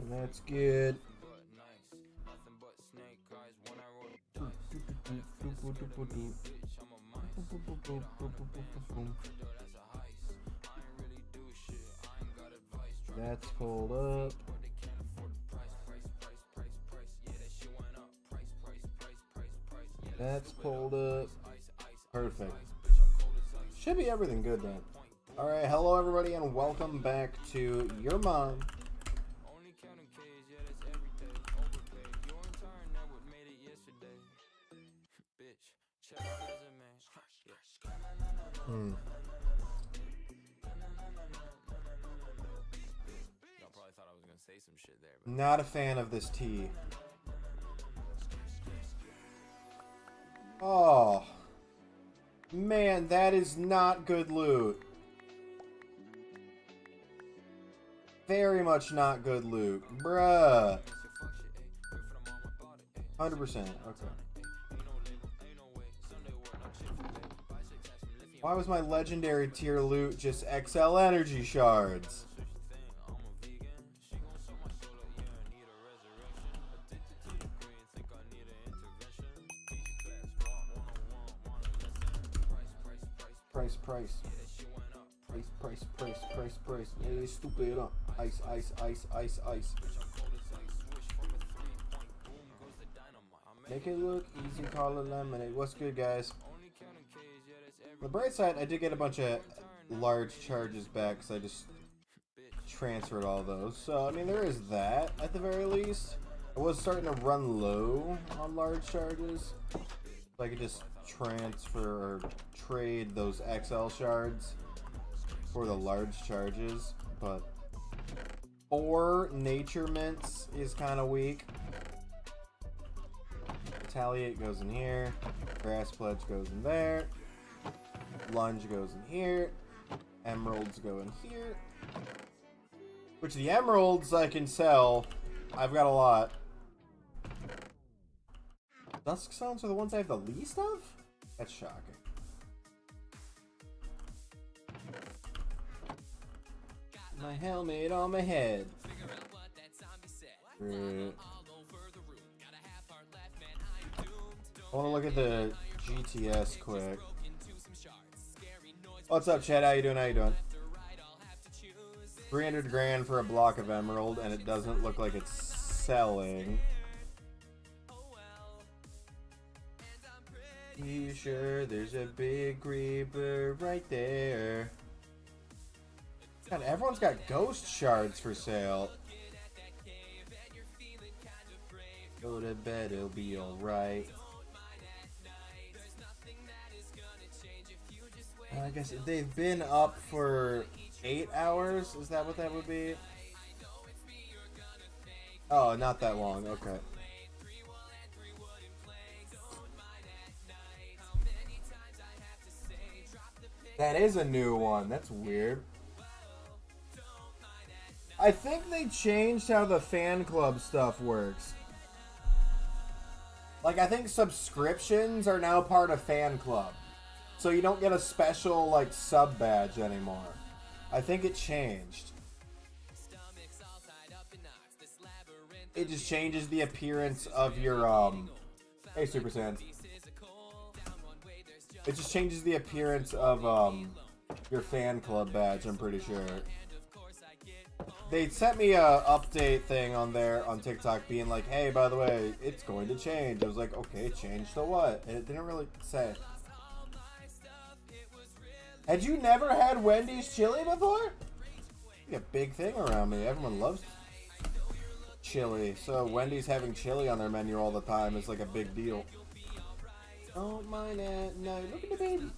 That's good. That's pulled up. That's pulled up. Perfect. Should be everything good then. Alright, hello everybody and welcome back to Your Mom. Not a fan of this tea. Oh. Man, that is not good loot. Very much not good loot. Bruh. 100%. Okay. Why was my legendary tier loot just XL energy shards? Price. Hey, stupid. Ice. Make it look easy, call it lemonade. What's good, guys? On the bright side, I did get a bunch of large charges back because I just transferred all those. So, I mean, there is that at the very least. I was starting to run low on large charges. So I could just transfer or trade those XL shards for the large charges, but 4 nature mints is kind of weak. Retaliate goes in here, grass pledge goes in there, lunge goes in here, emeralds go in here, which the emeralds I can sell. I've got a lot. Dusk sounds are the ones I have the least of? That's shocking. My helmet on my head. I want to look at the GTS quick. What's up, Chad? How you doing? 300 grand for a block of emerald, and it doesn't look like it's selling. You sure there's a big creeper right there? God, everyone's got ghost shards for sale. Go to bed, it'll be alright. I guess they've been up for 8 hours? Is that what that would be? Oh, not that long. Okay. That is a new one. That's weird. I think they changed how the fan club stuff works. Like, I think subscriptions are now part of fan club. So you don't get a special, like, sub badge anymore. I think it changed. It just changes the appearance of your, Hey, Super Saiyan. It just changes the appearance of, your fan club badge, I'm pretty sure. They sent me a update thing on TikTok being like, hey, by the way, it's going to change. I was like, okay, change to what? And it didn't really say. Had you never had Wendy's chili before? It's a big thing around me. Everyone loves chili. So Wendy's having chili on their menu all the time is like a big deal. Don't mind it. No, look at the baby.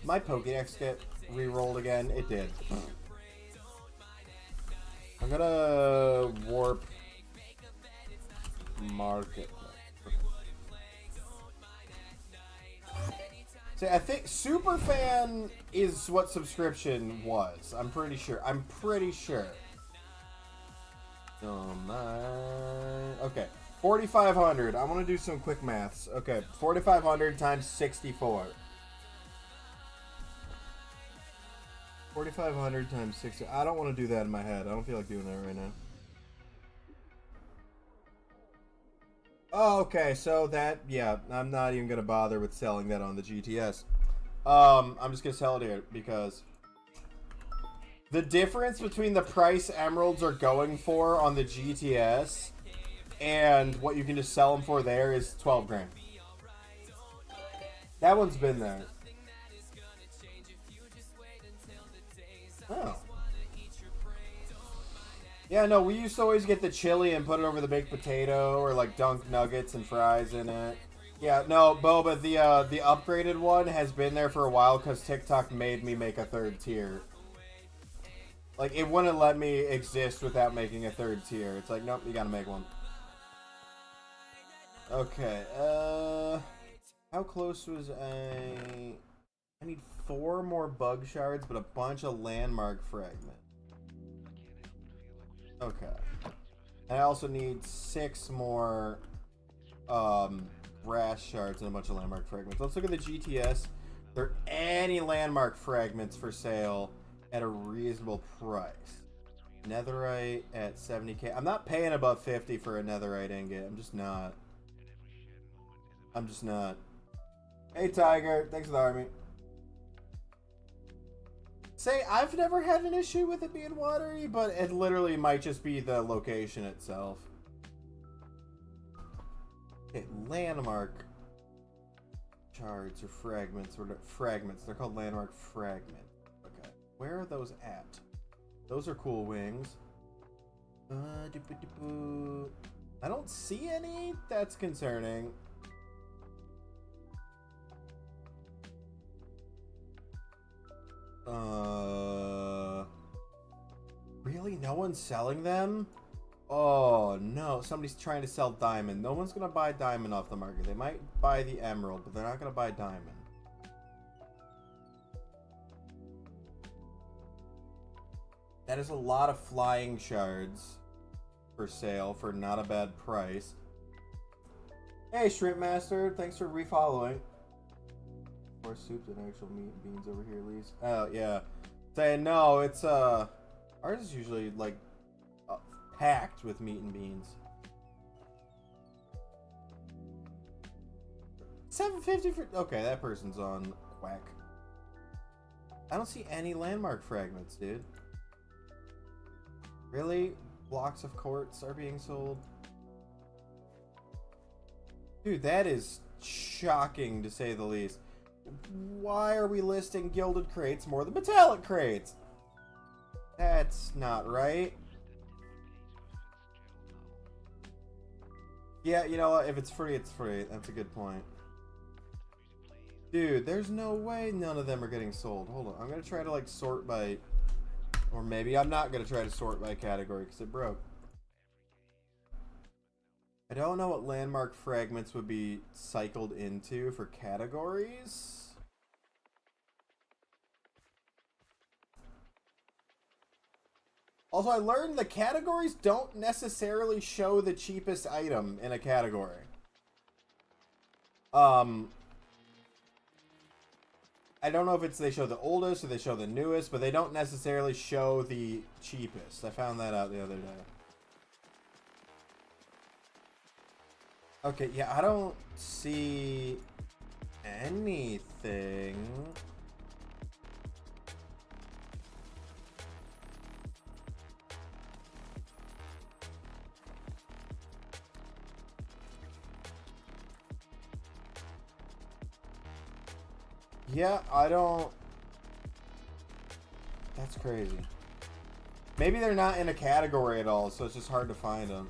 My Pokédex get re-rolled again. It did. I'm gonna warp market. See, I think Superfan is what subscription was. I'm pretty sure. Okay, 4,500. I want to do some quick maths. Okay, 4,500 times 64. 4,500 times 60. I don't want to do that in my head. I don't feel like doing that right now. Oh, okay, so that, yeah, I'm not even going to bother with selling that on the GTS. I'm just going to sell it here because the difference between the price emeralds are going for on the GTS and what you can just sell them for there is 12 grand. That one's been there. Oh. Yeah, no, we used to always get the chili and put it over the baked potato or like dunk nuggets and fries in it. Yeah, no, Boba, the upgraded one has been there for a while because TikTok made me make a third tier. Like, it wouldn't let me exist without making a third tier. It's like, nope, you gotta make one. Okay, how close was I need 4 more bug shards, but a bunch of landmark fragments. Okay. I also need 6 more brass shards and a bunch of landmark fragments. Let's look at the GTS. There are any landmark fragments for sale at a reasonable price. Netherite at 70k. I'm not paying above 50 for a netherite ingot. I'm just not. Hey Tiger, thanks for the army. Say, I've never had an issue with it being watery, but it literally might just be the location itself. Okay, landmark shards or fragments. Fragments. They're called landmark fragments. Okay, where are those at? Those are cool wings. I don't see any. That's concerning. Really? No one's selling them? Oh, no. Somebody's trying to sell diamond. No one's going to buy diamond off the market. They might buy the emerald, but they're not going to buy diamond. That is a lot of flying shards for sale for not a bad price. Hey, Shrimp Master. Thanks for refollowing. More soup than actual meat and beans over here, Lise. Oh, yeah. Saying no, it's, ours is usually, like, packed with meat and beans. 750 for... Okay, that person's on whack. I don't see any landmark fragments, dude. Really? Blocks of quartz are being sold? Dude, that is shocking, to say the least. Why are we listing gilded crates more than metallic crates? That's not right. Yeah, you know what? If it's free, it's free. That's a good point. Dude, there's no way none of them are getting sold. Hold on. I'm going to try to, like, sort by... Or maybe I'm not going to try to sort by category because it broke. I don't know what landmark fragments would be cycled into for categories. Also, I learned the categories don't necessarily show the cheapest item in a category. I don't know if it's they show the oldest or they show the newest, but they don't necessarily show the cheapest. I found that out the other day. Okay, yeah, I don't see anything. Yeah, I don't... That's crazy. Maybe they're not in a category at all, so it's just hard to find them.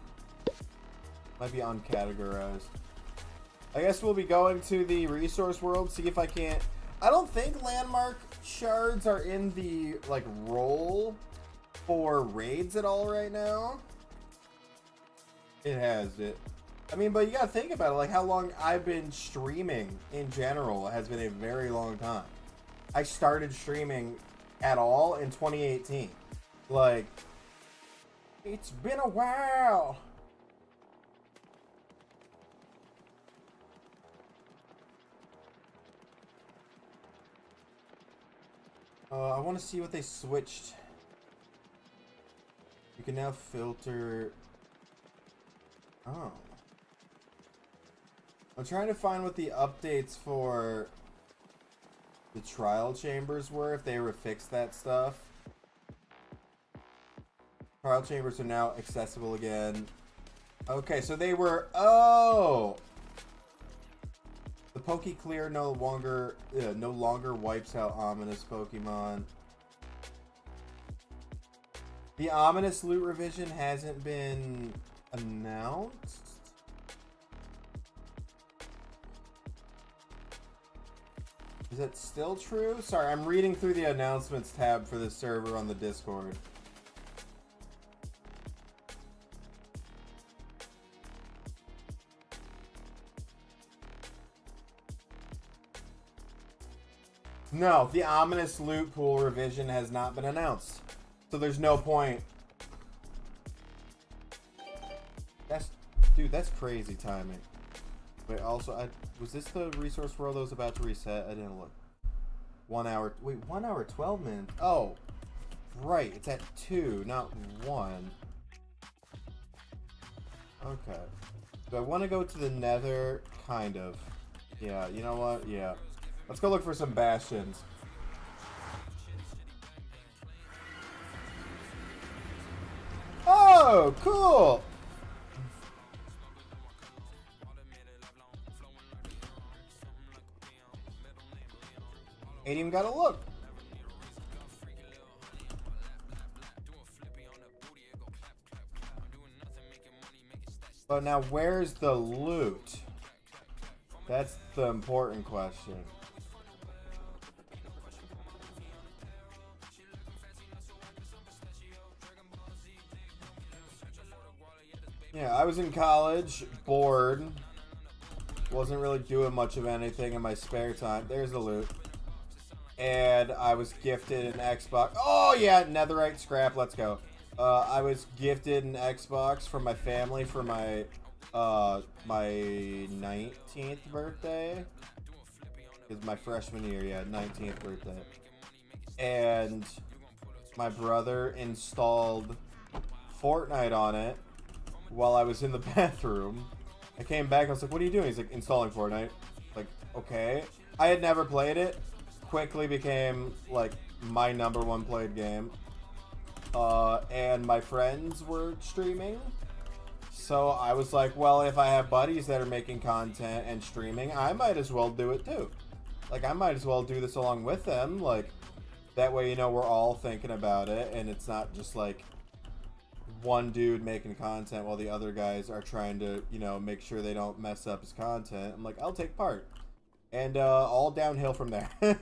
Might be uncategorized. I guess we'll be going to the resource world, see if I can't... I don't think landmark shards are in the, like, roll for raids at all right now. It has it. I mean, but you gotta think about it, like how long I've been streaming in general has been a very long time. I started streaming at all in 2018. Like, It's been a while. I want to see what they switched. You can now filter. Oh. I'm trying to find what the updates for the trial chambers were, if they ever fixed that stuff. Trial chambers are now accessible again. Okay, so they were... Oh! The Poke Clear no longer wipes out ominous Pokemon. The ominous loot revision hasn't been announced. Is that still true? Sorry, I'm reading through the announcements tab for this server on the Discord. No, the ominous loot pool revision has not been announced. So there's no point. Dude, that's crazy timing. Wait, also, was this the resource world that was about to reset? I didn't look. 1 hour. Wait, 1 hour, 12 minutes. Oh, right. It's at 2, not 1. Okay. Do I want to go to the Nether? Kind of. Yeah, you know what? Yeah. Let's go look for some bastions. Oh, cool! Ain't even gotta look. But now, where's the loot? That's the important question. Yeah, I was in college, bored, wasn't really doing much of anything in my spare time. There's the loot. And I was gifted an Xbox. Oh yeah, netherite scrap, let's go. I was gifted an Xbox from my family for my my 19th birthday. It's my freshman year, yeah, 19th birthday. And my brother installed Fortnite on it while I was in the bathroom. I came back, I was like, what are you doing? He's like, installing Fortnite. Like, okay. I had never played it. Quickly became, like, my #1 played game. And my friends were streaming. So I was like, well, if I have buddies that are making content and streaming, I might as well do it too. Like, I might as well do this along with them. Like, that way, you know, we're all thinking about it. And it's not just, like, one dude making content while the other guys are trying to, you know, make sure they don't mess up his content. I'm like, I'll take part. And all downhill from there. Here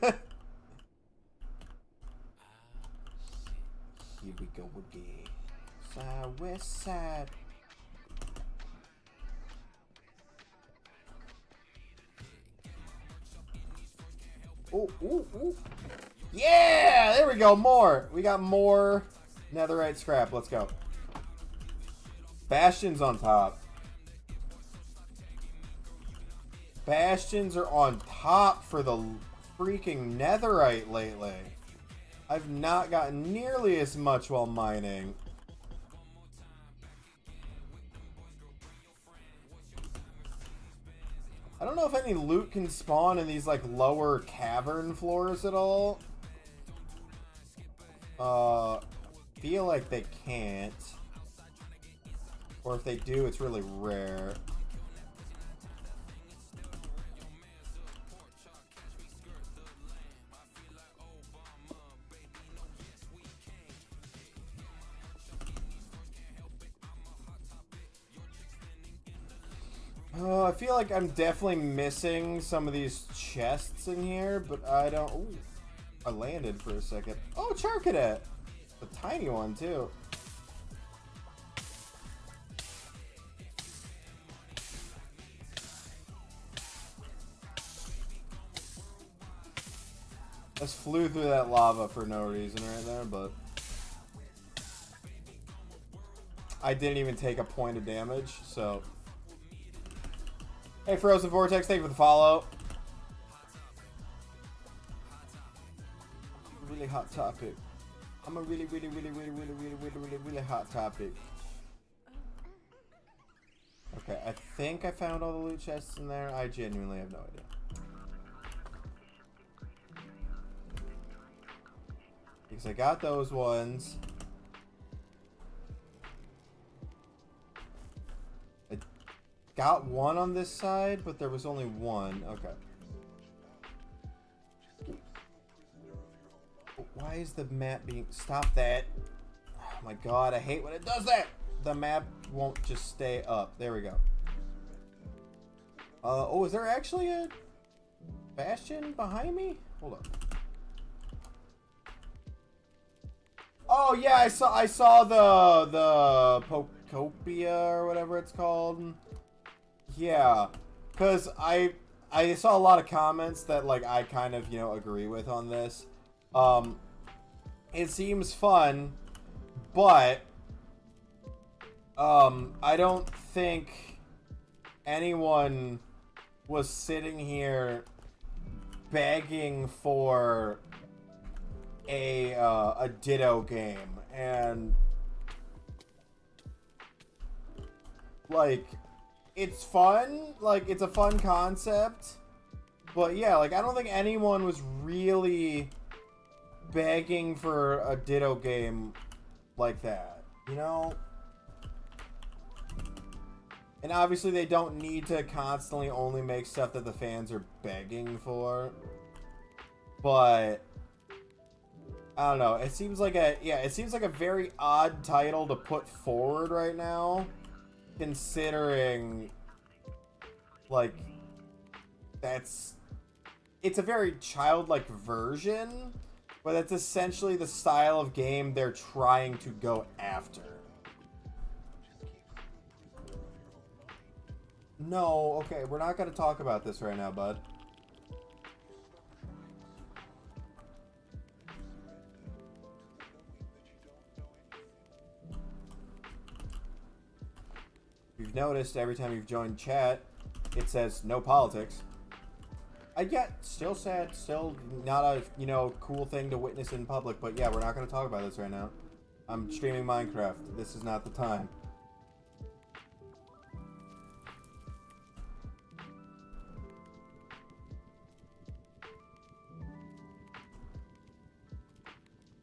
we go again. Side, west side. Ooh, ooh, ooh. Yeah! There we go. More. We got more netherite scrap. Let's go. Bastions on top. Bastions are on top for the freaking netherite lately. I've not gotten nearly as much while mining. I don't know if any loot can spawn in these, like, lower cavern floors at all. Feel like they can't. Or if they do, it's really rare. I feel like I'm definitely missing some of these chests in here, but I don't... Ooh, I landed for a second. Oh, Charcadet! A tiny one, too. Just flew through that lava for no reason right there, but... I didn't even take a point of damage, so... Hey, Frozen Vortex, thank you for the follow. Really hot topic. I'm a really hot topic. Okay, I think I found all the loot chests in there. I genuinely have no idea. Because I got those ones. I got one on this side, but there was only one. Okay. Why is the map being... Stop that. Oh my god, I hate when it does that. The map won't just stay up. There we go. Oh, is there actually a bastion behind me? Hold on. Oh yeah, I saw the Pocopia or whatever it's called. Yeah, cause I saw a lot of comments that like I kind of, you know, agree with on this. It seems fun, but I don't think anyone was sitting here begging for a Ditto game, and like it's fun, like it's a fun concept, but yeah, like I don't think anyone was really begging for a Ditto game like that, you know? And obviously they don't need to constantly only make stuff that the fans are begging for. But I don't know. It seems like a very odd title to put forward right now, considering like it's a very childlike version, but that's essentially the style of game they're trying to go after. No, okay, we're not going to talk about this right now, bud. You've noticed every time you've joined chat, it says no politics. I get still sad, still not a, you know, cool thing to witness in public, but yeah, we're not going to talk about this right now. I'm streaming Minecraft. This is not the time.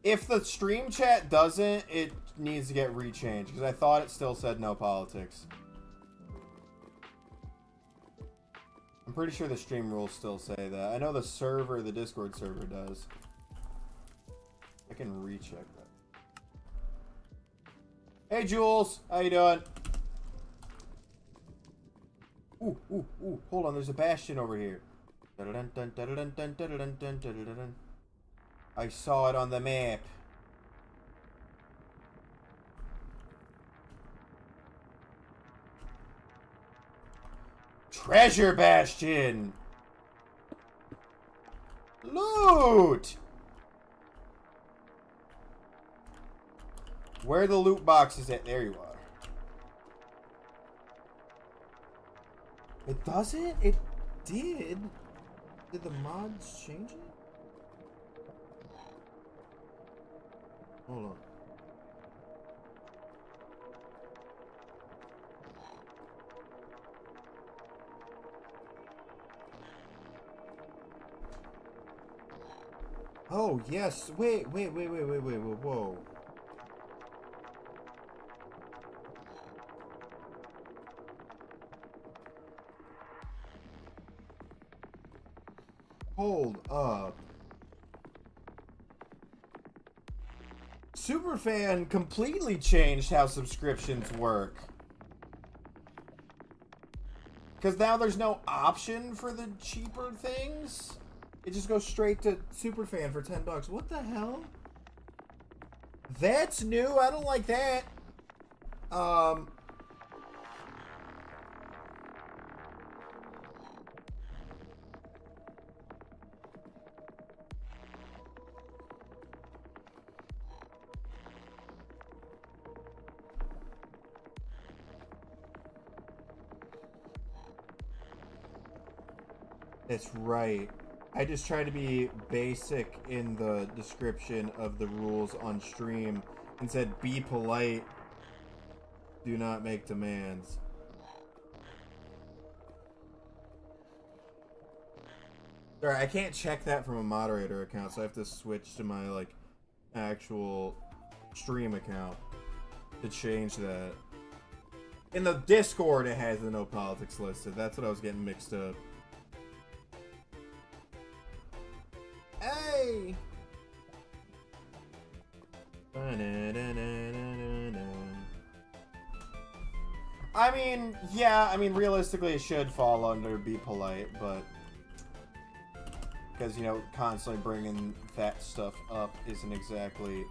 If the stream chat doesn't, it needs to get rechanged, because I thought it still said no politics. I'm pretty sure the stream rules still say that. I know the server, the Discord server does. I can recheck that. Hey Jules, how you doing? Ooh, ooh, ooh, hold on, there's a bastion over here. I saw it on the map. Treasure bastion! Loot! Where are the loot boxes at? There you are. It doesn't? It did? Did the mods change it? Hold on. Oh, yes. Wait, whoa. Hold up. Superfan completely changed how subscriptions work. Because now there's no option for the cheaper things. It just goes straight to Superfan for $10. What the hell? That's new. I don't like that. That's right. I just try to be basic in the description of the rules on stream and said be polite. Do not make demands. Alright, I can't check that from a moderator account, so I have to switch to my, like, actual stream account to change that. In the Discord, it has the no politics listed. That's what I was getting mixed up. Hey! I mean, yeah, I mean, realistically, it should fall under be polite, but... Because, you know, constantly bringing that stuff up isn't exactly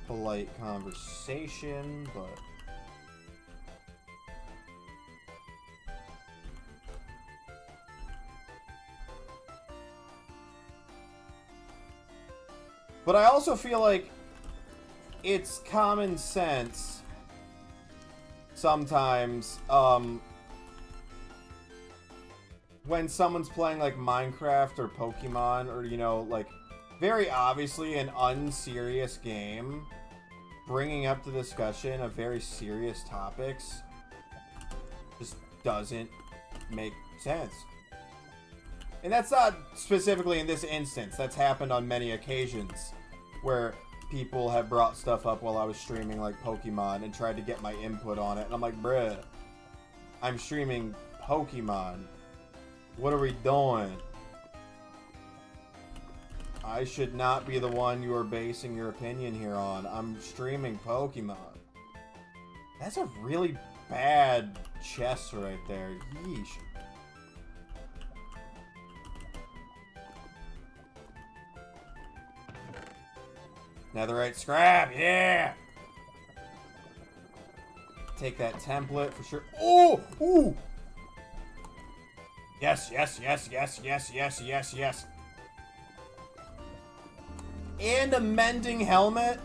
polite conversation, but... But I also feel like it's common sense sometimes, when someone's playing, like, Minecraft or Pokemon, or, you know, like, very obviously an unserious game, bringing up the discussion of very serious topics just doesn't make sense. And that's not specifically in this instance. That's happened on many occasions where people have brought stuff up while I was streaming, like Pokemon, and tried to get my input on it. And I'm like, bruh, I'm streaming Pokemon. What are we doing? I should not be the one you are basing your opinion here on. I'm streaming Pokemon. That's a really bad chess right there. Yeesh. Netherite scrap, yeah! Take that template for sure. Oh! Ooh! Yes, yes, yes, yes, yes, yes, yes, yes. And a mending helmet.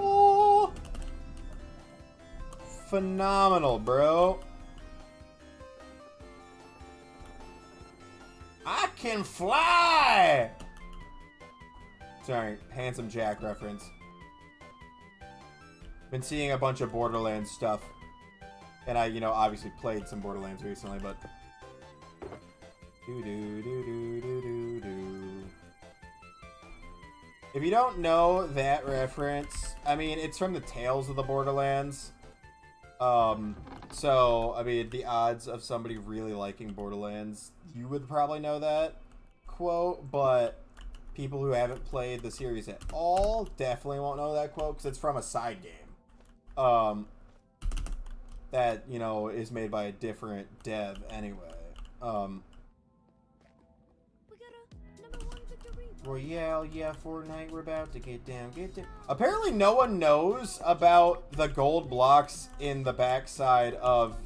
Oh! Phenomenal, bro. I can fly! Sorry, Handsome Jack reference. Been seeing a bunch of Borderlands stuff. And I, you know, obviously played some Borderlands recently, but... If you don't know that reference, I mean, it's from the Tales of the Borderlands. So, I mean, the odds of somebody really liking Borderlands, you would probably know that quote, but... people who haven't played the series at all definitely won't know that quote because it's from a side game. That, you know, is made by a different dev anyway. Royale, yeah, Fortnite, we're about to get down, Apparently no one knows about the gold blocks in the backside of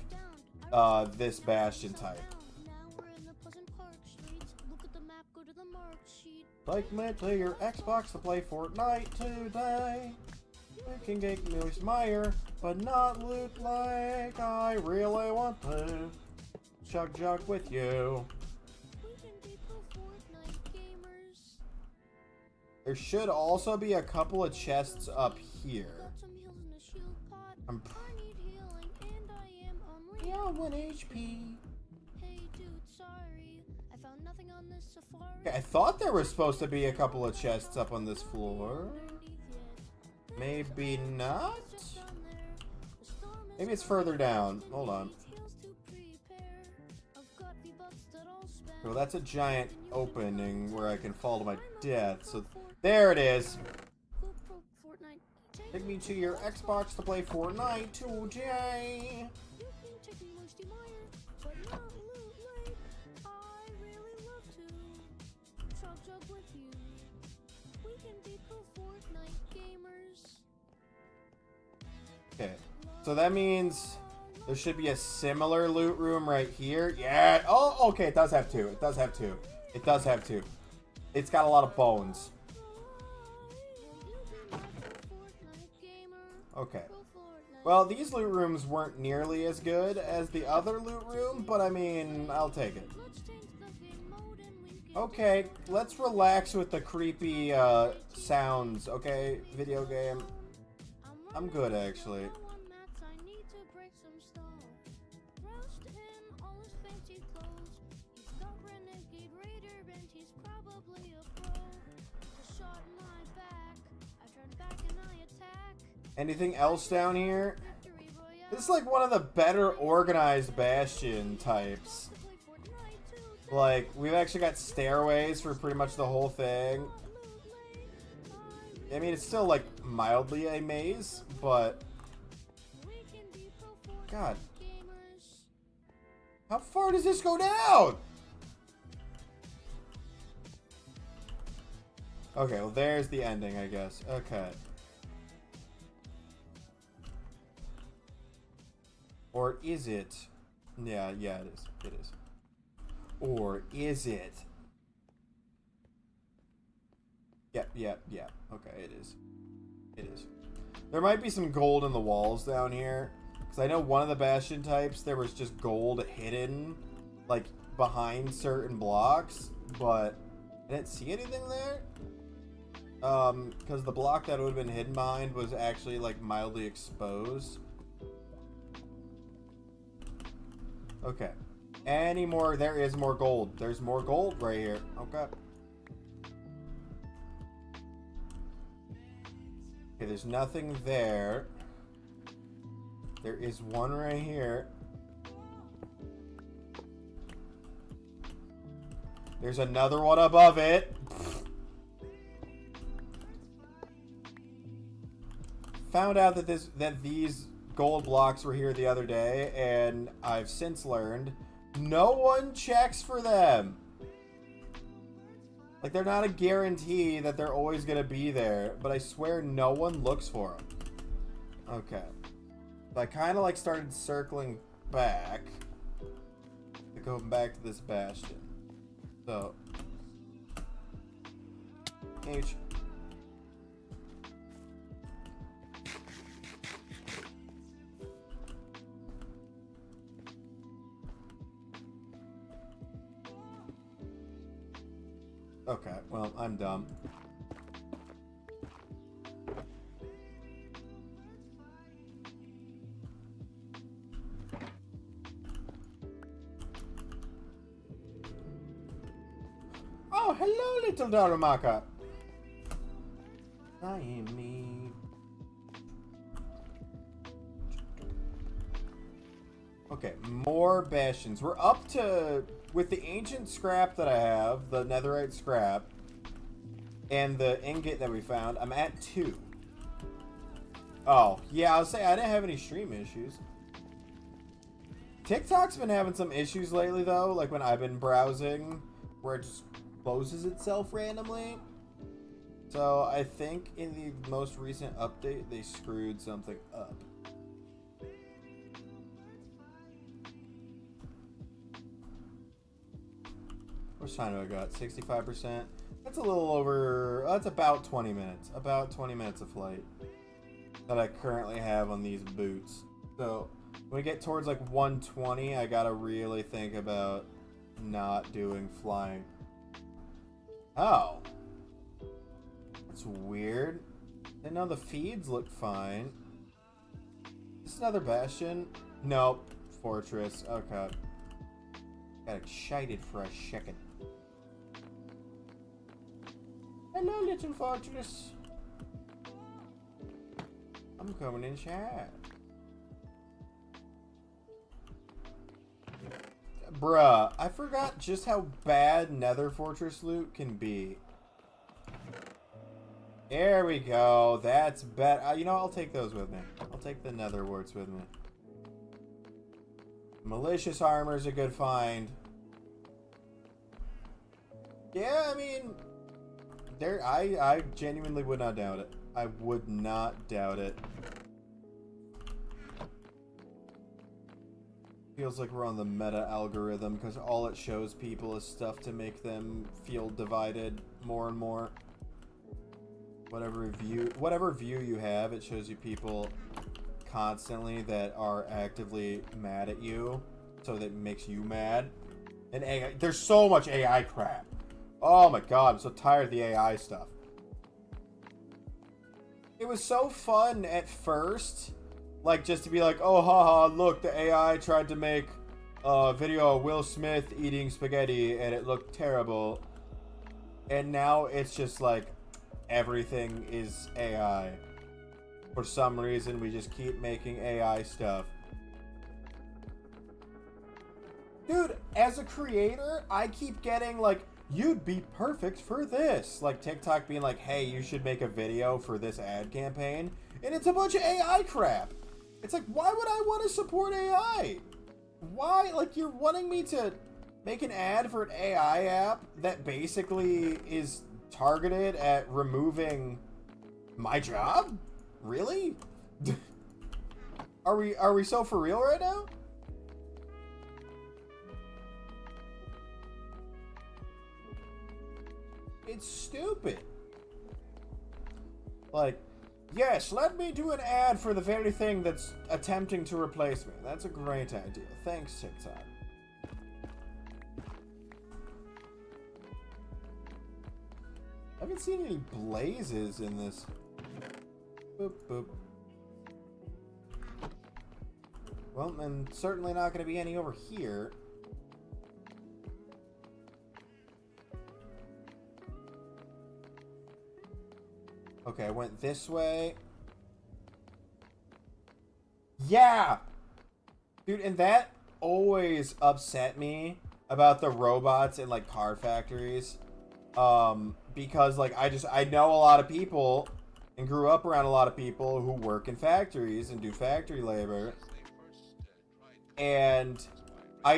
this Bastion type. Like me to your Xbox to play Fortnite today. We can get Moose Meyer, but not loot like I really want to. Chug jug with you. There should also be a couple of chests up here. I'm yeah, 1 HP. Okay, I thought there was supposed to be a couple of chests up on this floor. Maybe not? Maybe it's further down. Hold on. Well, that's a giant opening where I can fall to my death. So there it is. Take me to your Xbox to play Fortnite today. Okay, so that means there should be a similar loot room right here. Yeah. Oh, okay. It does have two. It does have two. It does have two. It's got a lot of bones. Okay. Well, these loot rooms weren't nearly as good as the other loot room, but I mean, I'll take it. Okay, let's relax with the creepy sounds, okay, video game. I'm good, actually. Anything else down here? This is like one of the better organized Bastion types. Like, we've actually got stairways for pretty much the whole thing. I mean, it's still like mildly a maze, but... God. How far does this go down? Okay, well there's the ending, I guess. Okay. Or is it? Yeah, it is. It is. Or is it? Yep. Okay, it is. It is. There might be some gold in the walls down here. Because I know one of the Bastion types, there was just gold hidden, like, behind certain blocks. But I didn't see anything there. Because the block that would have been hidden behind was actually, like, mildly exposed. Okay. Any more? There is more gold. There's more gold right here. Okay. Okay, there's nothing there. There is one right here. There's another one above it. Found out that these gold blocks were here the other day, and I've since learned no one checks for them. Like, they're not a guarantee that they're always gonna be there, but I swear no one looks for them. Okay. So I kind of like started circling back to go back to this Bastion. So H. Okay, well, I'm dumb. Oh, hello, little Darumaka. I am me. Okay, more Bastions. We're up to... With the ancient scrap that I have, the netherite scrap, and the ingot that we found, I'm at 2. Oh, yeah, I was saying I didn't have any stream issues. TikTok's been having some issues lately, though, like when I've been browsing, where it just closes itself randomly. So I think in the most recent update, they screwed something up. Which time do I got? 65%? That's a little over... That's about 20 minutes. About 20 minutes of flight that I currently have on these boots. So, when we get towards like 120, I gotta really think about not doing flying. Oh. That's weird. I know the feeds look fine. Is this another Bastion? Nope. Fortress. Okay. Got excited for a second. Hello, little fortress. I'm coming in chat. Bruh, I forgot just how bad Nether Fortress loot can be. There we go. That's better. You know, I'll take those with me. I'll take the Nether warts with me. Malicious armor is a good find. Yeah, I mean, I genuinely would not doubt it. I would not doubt it. Feels like we're on the meta algorithm because all it shows people is stuff to make them feel divided more and more. Whatever view you have, it shows you people constantly that are actively mad at you, so that makes you mad. And AI, there's so much AI crap. Oh my god, I'm so tired of the AI stuff. It was so fun at first, like, just to be like, oh haha, look, the AI tried to make a video of Will Smith eating spaghetti and it looked terrible. And now it's just like everything is AI. For some reason, we just keep making AI stuff. Dude, as a creator, I keep getting like, you'd be perfect for this. Like TikTok being like, hey, you should make a video for this ad campaign. And it's a bunch of AI crap. It's like, why would I want to support AI? Why? Like, you're wanting me to make an ad for an AI app that basically is targeted at removing my job? Really? Are we so for real right now? It's stupid. Like, yes, let me do an ad for the very thing that's attempting to replace me. That's a great idea. Thanks, TikTok. I haven't seen any blazes in this. Boop, boop. Well, and certainly not going to be any over here. Okay, I went this way. Yeah! Dude, and that always upset me about the robots in, like, car factories. Because, like, I know a lot of people and grew up around a lot of people who work in factories and do factory labor. And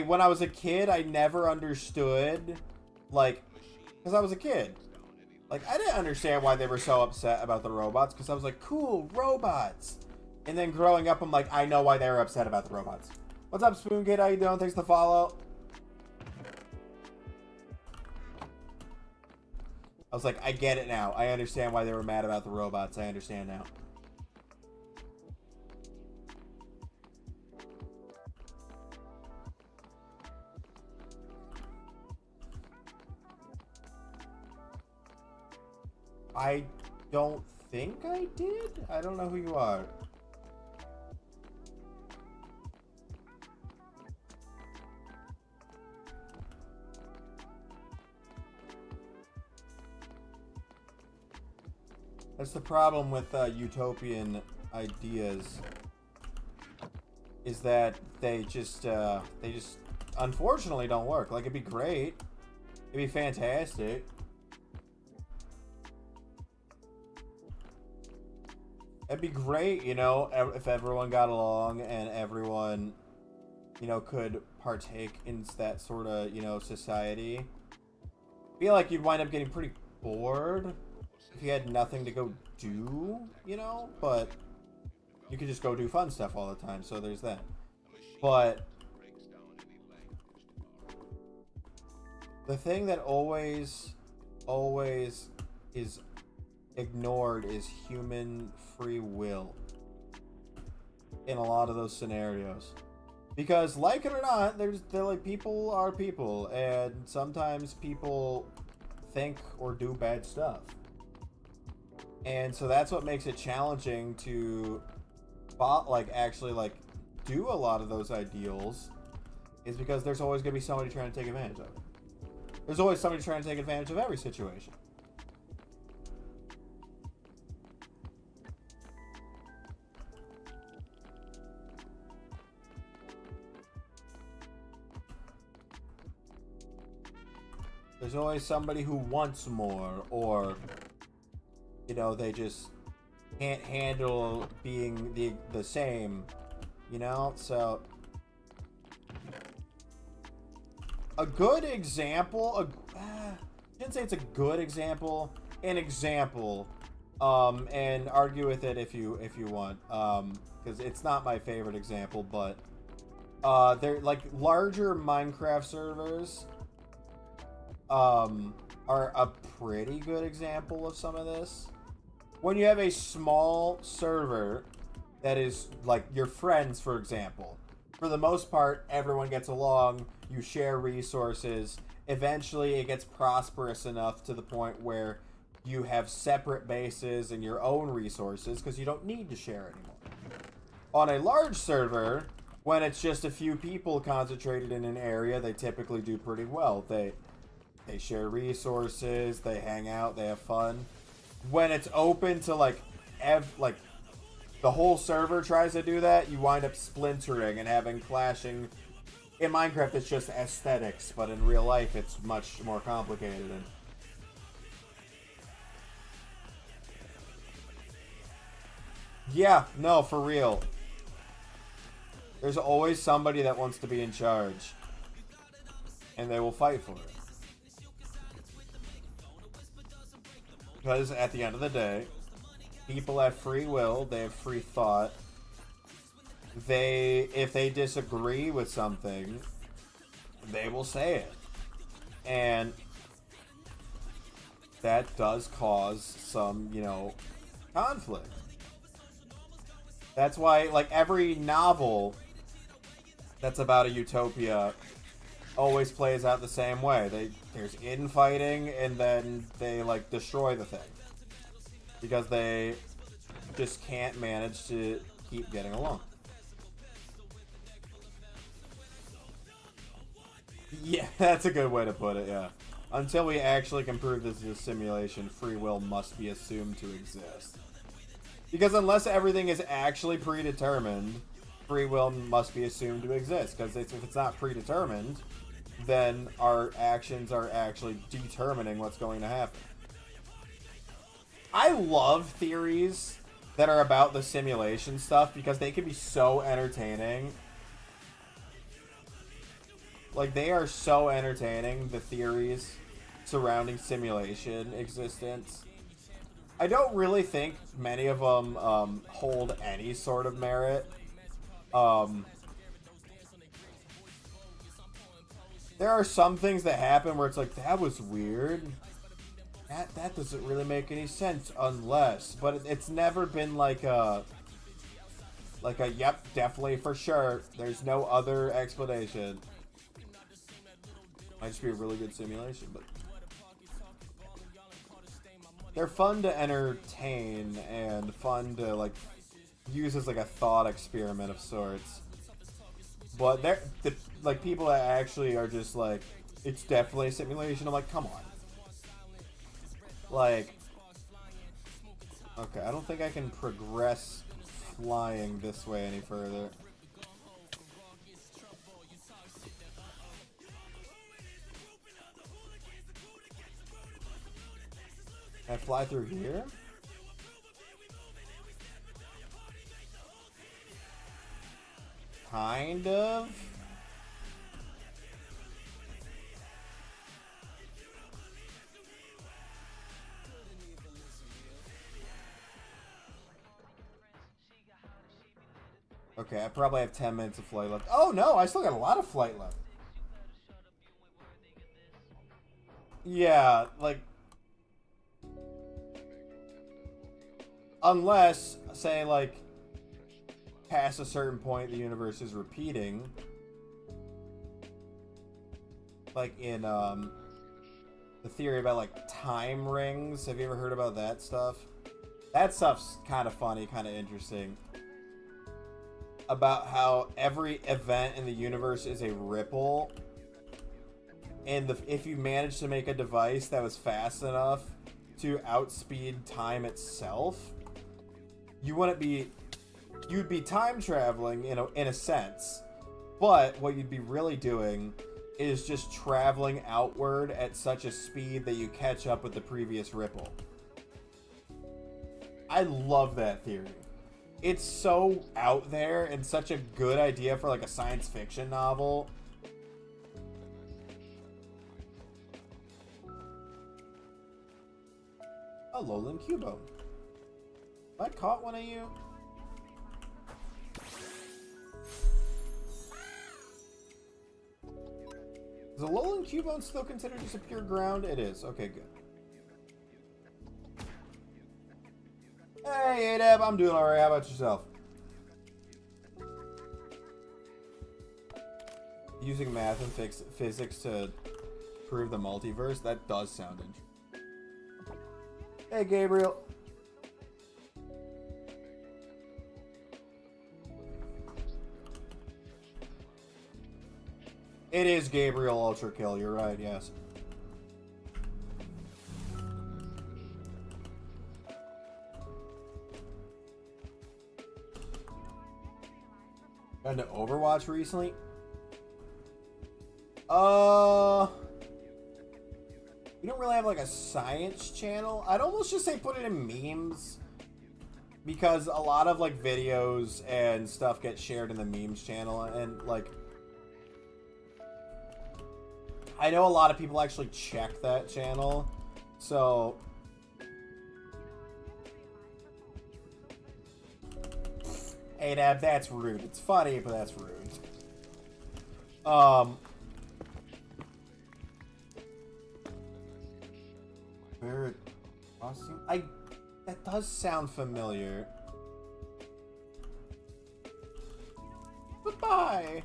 when I was a kid, I never understood, like, because I was a kid. Like, I didn't understand why they were so upset about the robots, because I was like, cool, robots. And then growing up, I'm like, I know why they were upset about the robots. What's up, Spoon Kid? How you doing? Thanks for the follow. I was like, I get it now. I understand why they were mad about the robots. I understand now. I don't think I did. I don't know who you are. That's the problem with utopian ideas, is that they just unfortunately don't work. Like, it'd be great, it'd be fantastic. It'd be great, you know, if everyone got along and everyone, you know, could partake in that sort of, you know, society. I feel like you'd wind up getting pretty bored if you had nothing to go do, you know, but you could just go do fun stuff all the time, so there's that. But the thing that always is ignored is human free will in a lot of those scenarios, because, like it or not, they're like, people are people, and sometimes people think or do bad stuff, and so that's what makes it challenging to actually do a lot of those ideals, is because there's always going to be somebody trying to take advantage of it. There's always somebody trying to take advantage of every situation. There's always somebody who wants more, or, you know, they just can't handle being the same, you know? So a good example, I shouldn't say it's a good example, an example, and argue with it if you want, because it's not my favorite example, but they're like larger Minecraft servers are a pretty good example of some of this. When you have a small server that is like your friends, for example, for the most part, everyone gets along, you share resources, eventually it gets prosperous enough to the point where you have separate bases and your own resources because you don't need to share anymore. On a large server, when it's just a few people concentrated in an area, they typically do pretty well. They share resources, they hang out, they have fun. When it's open to like the whole server tries to do that, you wind up splintering and having clashing. In Minecraft, it's just aesthetics, but in real life, it's much more complicated. And yeah, no, for real. There's always somebody that wants to be in charge, and they will fight for it. Because at the end of the day, people have free will, they have free thought. If they disagree with something, they will say it. And that does cause some, conflict. That's why, like, every novel that's about a utopia always plays out the same way. There's infighting, and then they, like, destroy the thing. Because they just can't manage to keep getting along. Yeah, that's a good way to put it, yeah. Until we actually can prove this is a simulation, free will must be assumed to exist. Because unless everything is actually predetermined, free will must be assumed to exist. Because if it's not predetermined, then our actions are actually determining what's going to happen. I love theories that are about the simulation stuff because they can be so entertaining. Like, they are so entertaining, the theories surrounding simulation existence. I don't really think many of them hold any sort of merit. There are some things that happen where it's like, that was weird. That doesn't really make any sense unless... But it's never been like a, yep, definitely for sure. There's no other explanation. Might just be a really good simulation, but... They're fun to entertain and fun to, like, use as, like, a thought experiment of sorts. But they're, like, people that actually are just like, it's definitely a simulation. I'm like, come on. Like, okay, I don't think I can progress flying this way any further. Can I fly through here? Kind of. Okay, I probably have 10 minutes of flight left. Oh no, I still got a lot of flight left. Yeah, like... Unless, say, like, past a certain point, the universe is repeating. Like in, the theory about, like, time rings. Have you ever heard about that stuff? That stuff's kind of funny, kind of interesting. About how every event in the universe is a ripple. And if you manage to make a device that was fast enough to outspeed time itself, you'd be time traveling in a sense, but what you'd be really doing is just traveling outward at such a speed that you catch up with the previous ripple. I love that theory. It's so out there and such a good idea for like a science fiction novel. A lowland cubone. Have I caught one of you? Is a lowland cubone still considered as a pure ground? It is. Okay, good. Hey, Adab, I'm doing alright. How about yourself? Using math and physics to prove the multiverse. That does sound interesting. Hey, Gabriel. It is Gabriel Ultra Kill. You're right. Yes. Got into Overwatch recently. We don't really have like a science channel. I'd almost just say put it in memes, because a lot of like videos and stuff get shared in the memes channel, and like I know a lot of people actually check that channel, so hey Dab, that's rude. It's funny, but that's rude. Where that does sound familiar. Goodbye.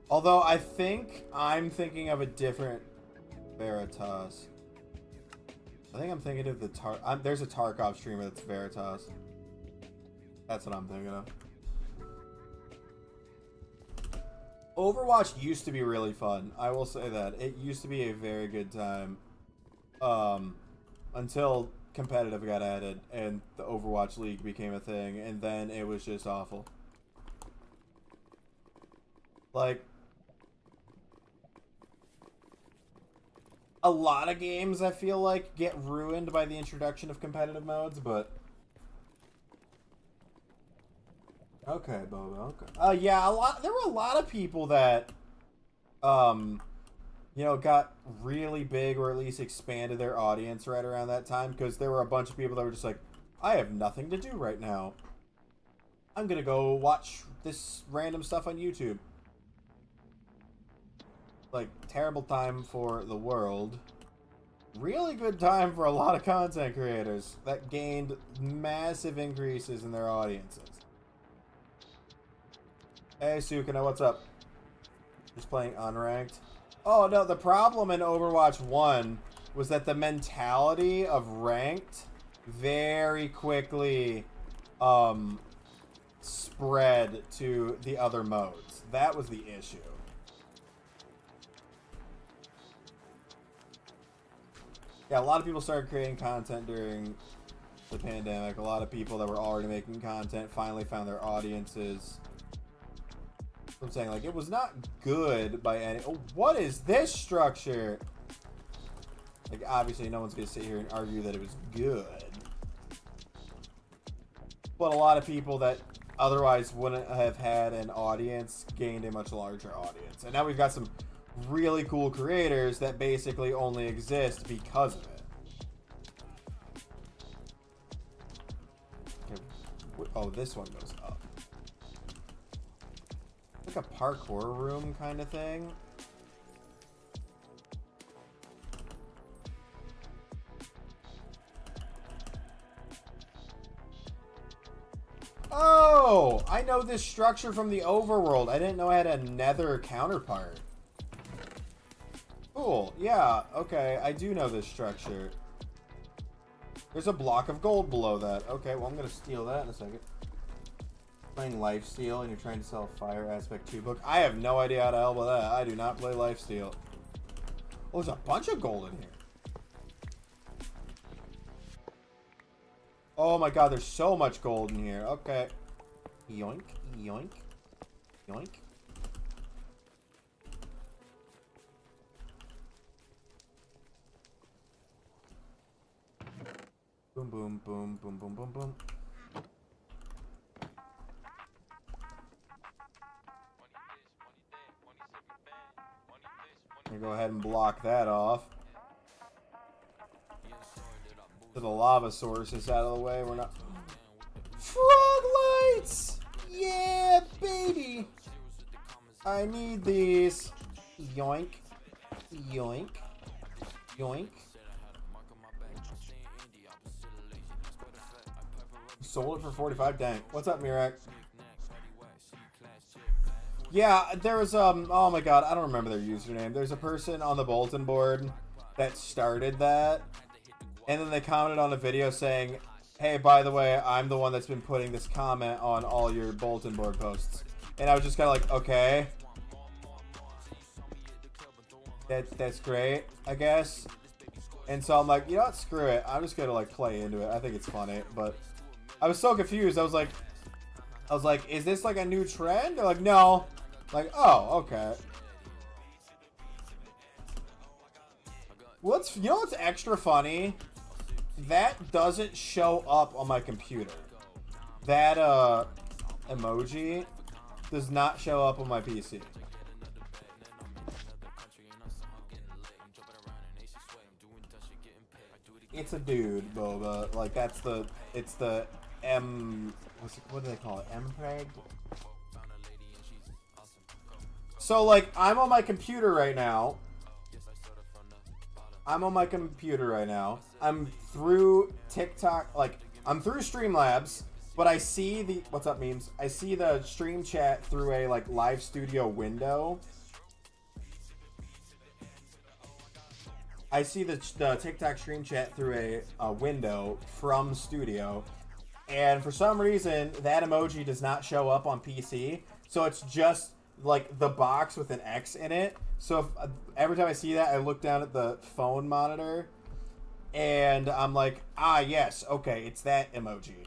Although I think I'm thinking of a different Veritas. I think I'm thinking of the there's a Tarkov streamer that's Veritas. That's what I'm thinking of. Overwatch used to be really fun. I will say that. It used to be a very good time. Until competitive got added and the Overwatch League became a thing, and then it was just awful. Like, a lot of games I feel like get ruined by the introduction of competitive modes, but okay, Bobo. Okay. Yeah, there were a lot of people that, you know, got really big, or at least expanded their audience right around that time, because there were a bunch of people that were just like, I have nothing to do right now. I'm gonna go watch this random stuff on YouTube. Like, terrible time for the world. Really good time for a lot of content creators that gained massive increases in their audiences. Hey, Sukuna, what's up? Just playing unranked. Oh, no, the problem in Overwatch 1 was that the mentality of ranked very quickly spread to the other modes. That was the issue. Yeah, a lot of people started creating content during the pandemic. A lot of people that were already making content finally found their audiences. I'm saying, like, it was not good by any... Oh, what is this structure? Like, obviously, no one's going to sit here and argue that it was good. But a lot of people that otherwise wouldn't have had an audience gained a much larger audience. And now we've got some really cool creators that basically only exist because of it. Okay. Oh, this one goes up. Like a parkour room kind of thing. Oh, I know this structure from the overworld. I didn't know I had a nether counterpart. Cool. Yeah, okay. I do know this structure. There's a block of gold below that. Okay, well, I'm going to steal that in a second. Playing Lifesteal and you're trying to sell a Fire Aspect 2 book. I have no idea how to help with that. I do not play Lifesteal. Oh, there's a bunch of gold in here. Oh my god, there's so much gold in here. Okay. Yoink, yoink, yoink. Boom, boom, boom, boom, boom, boom, boom. I'm gonna go ahead and block that off. So the lava source is out of the way. We're not... Frog lights! Yeah, baby! I need these. Yoink. Yoink. Yoink. Sold it for 45. Dang. What's up, Mirak? Yeah, there was, oh my god, I don't remember their username. There's a person on the bulletin board that started that, and then they commented on a video saying, hey, by the way, I'm the one that's been putting this comment on all your bulletin board posts. And I was just kind of like, okay. That's great, I guess. And so I'm like, you know what, screw it. I'm just gonna like play into it. I think it's funny, but I was so confused. I was like, is this like a new trend? They're like, no. Like, oh, okay. You know what's extra funny? That doesn't show up on my computer. That emoji does not show up on my PC. It's a dude, Boba. Like it's the M. What do they call it? MPEG. So like, I'm on my computer right now. I'm through TikTok. Like, I'm through Streamlabs, but I see the what's up memes. I see the stream chat through a like live studio window. I see the TikTok stream chat through a window from Studio, and for some reason that emoji does not show up on PC, so it's just like the box with an X in it. So every time I see that, I look down at the phone monitor, and I'm like, ah, yes, okay, it's that emoji.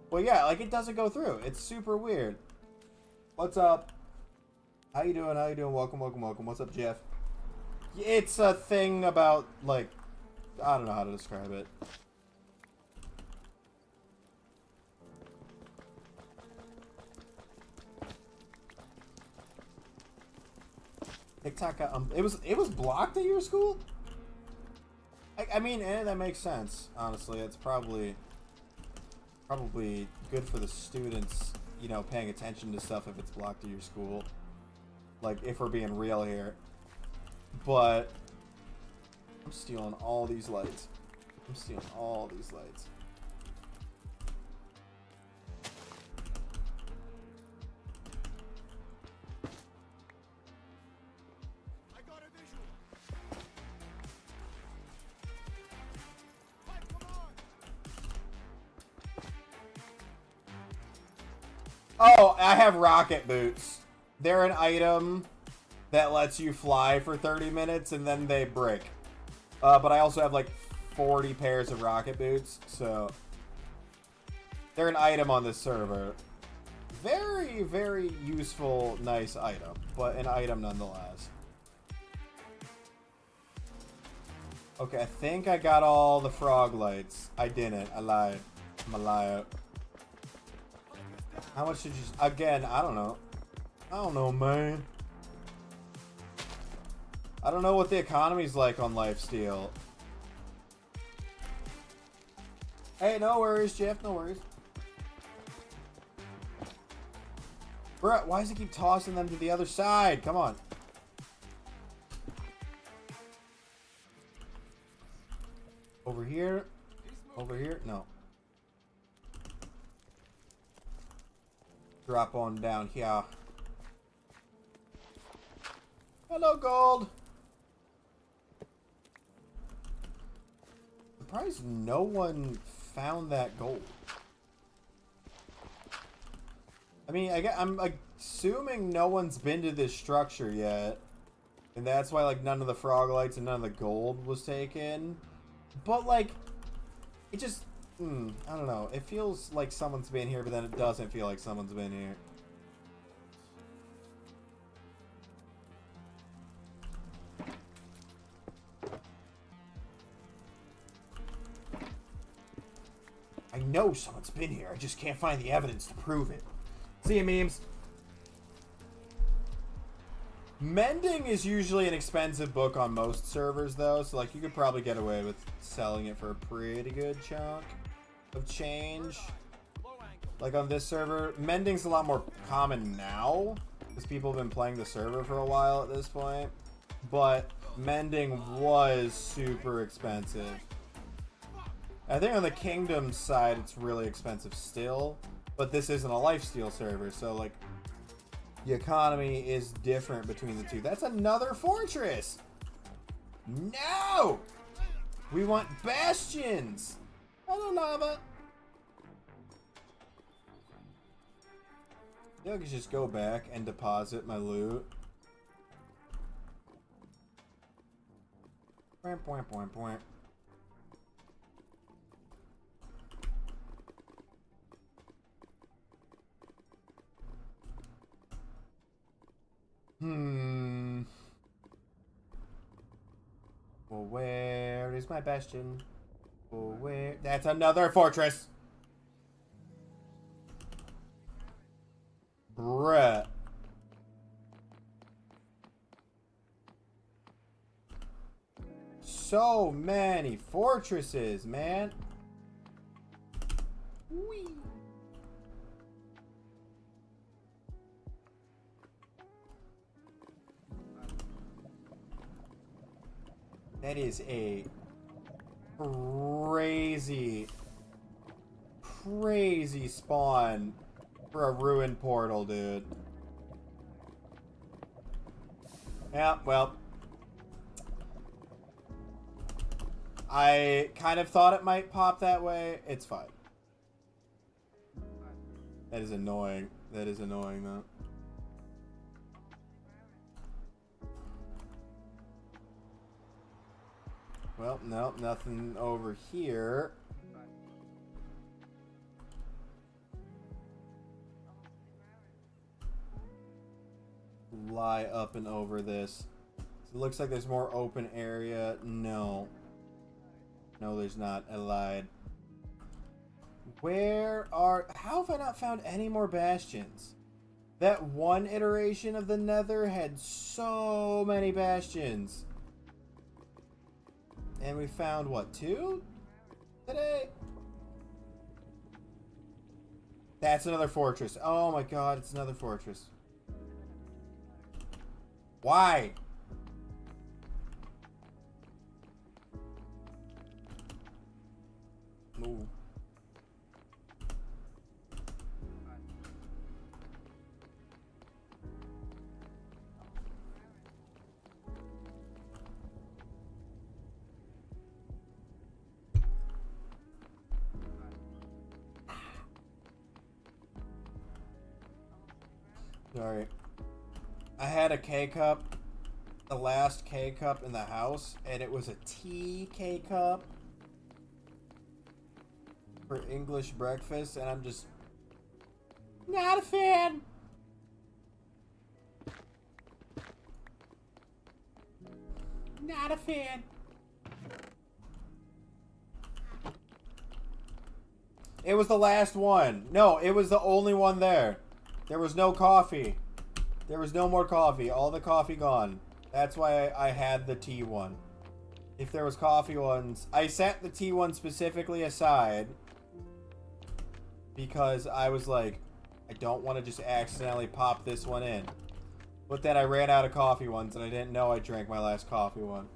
Well, yeah, like it doesn't go through. It's super weird. What's up? How you doing? Welcome. What's up, Jeff? It's a thing about, like, I don't know how to describe it. TikTok, it was blocked at your school? I mean, that makes sense, honestly. It's probably good for the students, you know, paying attention to stuff if it's blocked at your school. Like, if we're being real here. But I'm stealing all these lights. I got a visual. Hey, come on. Oh, I have rocket boots. They're an item that lets you fly for 30 minutes and then they break. But I also have like 40 pairs of rocket boots, so they're an item on this server. Very, very useful, nice item, but an item nonetheless. Okay, I think I got all the frog lights. I didn't. I lied. I'm a liar. How much did you... Again, I don't know. I don't know, man. I don't know what the economy's like on Lifesteal. Hey, no worries, Jeff. No worries. Bruh, why does it keep tossing them to the other side? Come on. Over here. Over here. No. Drop on down here. Hello, gold. Surprised no one found that gold. I mean, I'm assuming no one's been to this structure yet, and that's why like none of the frog lights and none of the gold was taken. But like, it just, I don't know. It feels like someone's been here, but then it doesn't feel like someone's been here. I know someone's been here. I just can't find the evidence to prove it. See you, memes. Mending is usually an expensive book on most servers, though. So, like, you could probably get away with selling it for a pretty good chunk of change. Like, on this server. Mending's a lot more common now, because people have been playing the server for a while at this point. But mending was super expensive. I think on the Kingdom side, it's really expensive still, but this isn't a lifesteal server, so like, the economy is different between the two. That's another fortress! No! We want bastions! Hello, lava! I think I could just go back and deposit my loot. Point, point, point, point. Well, where is my bastion? Well, where? That's another fortress! Bruh. So many fortresses, man. Whee. That is a crazy spawn for a ruined portal, dude. Yeah, well. I kind of thought it might pop that way. It's fine. That is annoying. That is annoying, though. Well, no, nothing over here. Lie up and over this. So it looks like there's more open area. No. No, there's not. I lied. Where are... How have I not found any more bastions? That one iteration of the Nether had so many bastions. And we found, what, 2? Today? That's another fortress. Oh my god, it's another fortress. Why? Move. Sorry. I had a K-cup, the last K-cup in the house, and it was a tea K-cup for English breakfast, and I'm just not a fan. Not a fan. It was the last one. No, it was the only one there. There was no coffee. There was no more coffee. All the coffee gone. That's why I had the tea one. If there was coffee ones, I set the tea one specifically aside because I was like, I don't want to just accidentally pop this one in. But then I ran out of coffee ones and I didn't know I drank my last coffee one.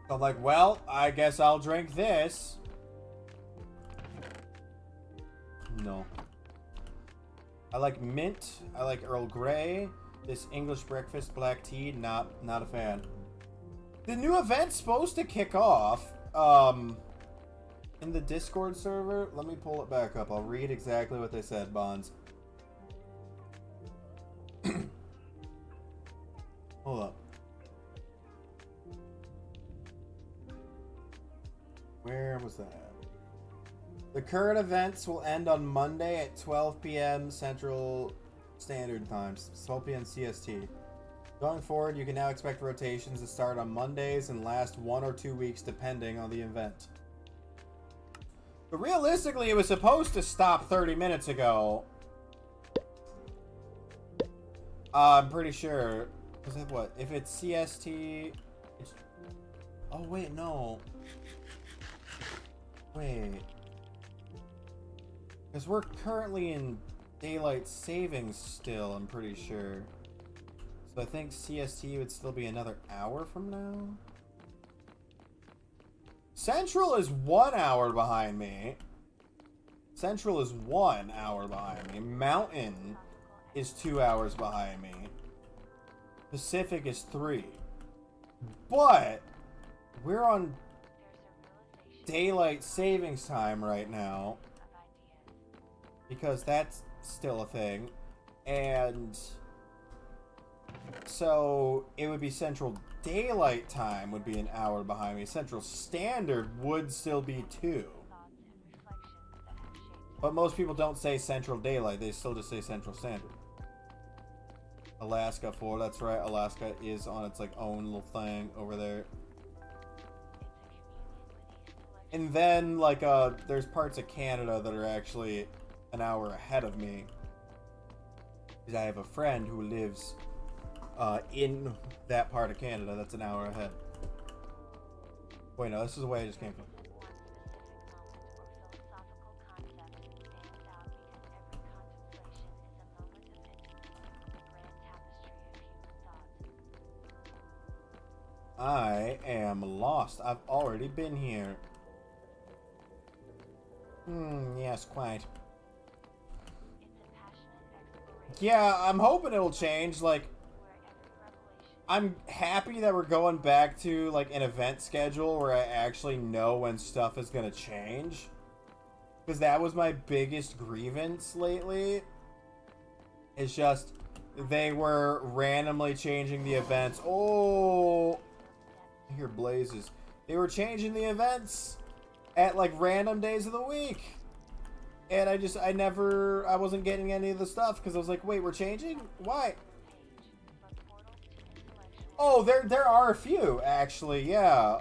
So I'm like, well, I guess I'll drink this. No. I like mint. I like Earl Grey. This English breakfast black tea, not a fan. The new event's supposed to kick off in the Discord server. Let me pull it back up. I'll read exactly what they said, Bonds. Hold up. Where was that? The current events will end on Monday at 12 p.m. Central Standard Time, 12 p.m. CST. Going forward, you can now expect rotations to start on Mondays and last 1 or 2 weeks depending on the event. But realistically, it was supposed to stop 30 minutes ago. I'm pretty sure. Was it what? If it's CST... It's... Oh, wait, no. Wait. Because we're currently in daylight savings still, I'm pretty sure. So I think CST would still be another hour from now? Central is 1 hour behind me. Central is 1 hour behind me. Mountain is 2 hours behind me. Pacific is 3. But we're on daylight savings time right now because that's still a thing. And so it would be Central Daylight Time would be an hour behind me. Central Standard would still be 2. But most people don't say Central Daylight. They still just say Central Standard. Alaska 4. That's right. Alaska is on its like own little thing over there. And then like there's parts of Canada that are actually an hour ahead of me. Because I have a friend who lives in that part of Canada that's an hour ahead. Wait, no, this is the way I just came from. I am lost. I've already been here. Yes, quite. Yeah, I'm hoping it'll change. Like, I'm happy that we're going back to, like, an event schedule where I actually know when stuff is gonna change. Because that was my biggest grievance lately. It's just, they were randomly changing the events. Oh! I hear blazes. They were changing the events at like random days of the week. And I wasn't getting any of the stuff because I was like, wait, we're changing? Why? Oh, there are a few, actually, yeah.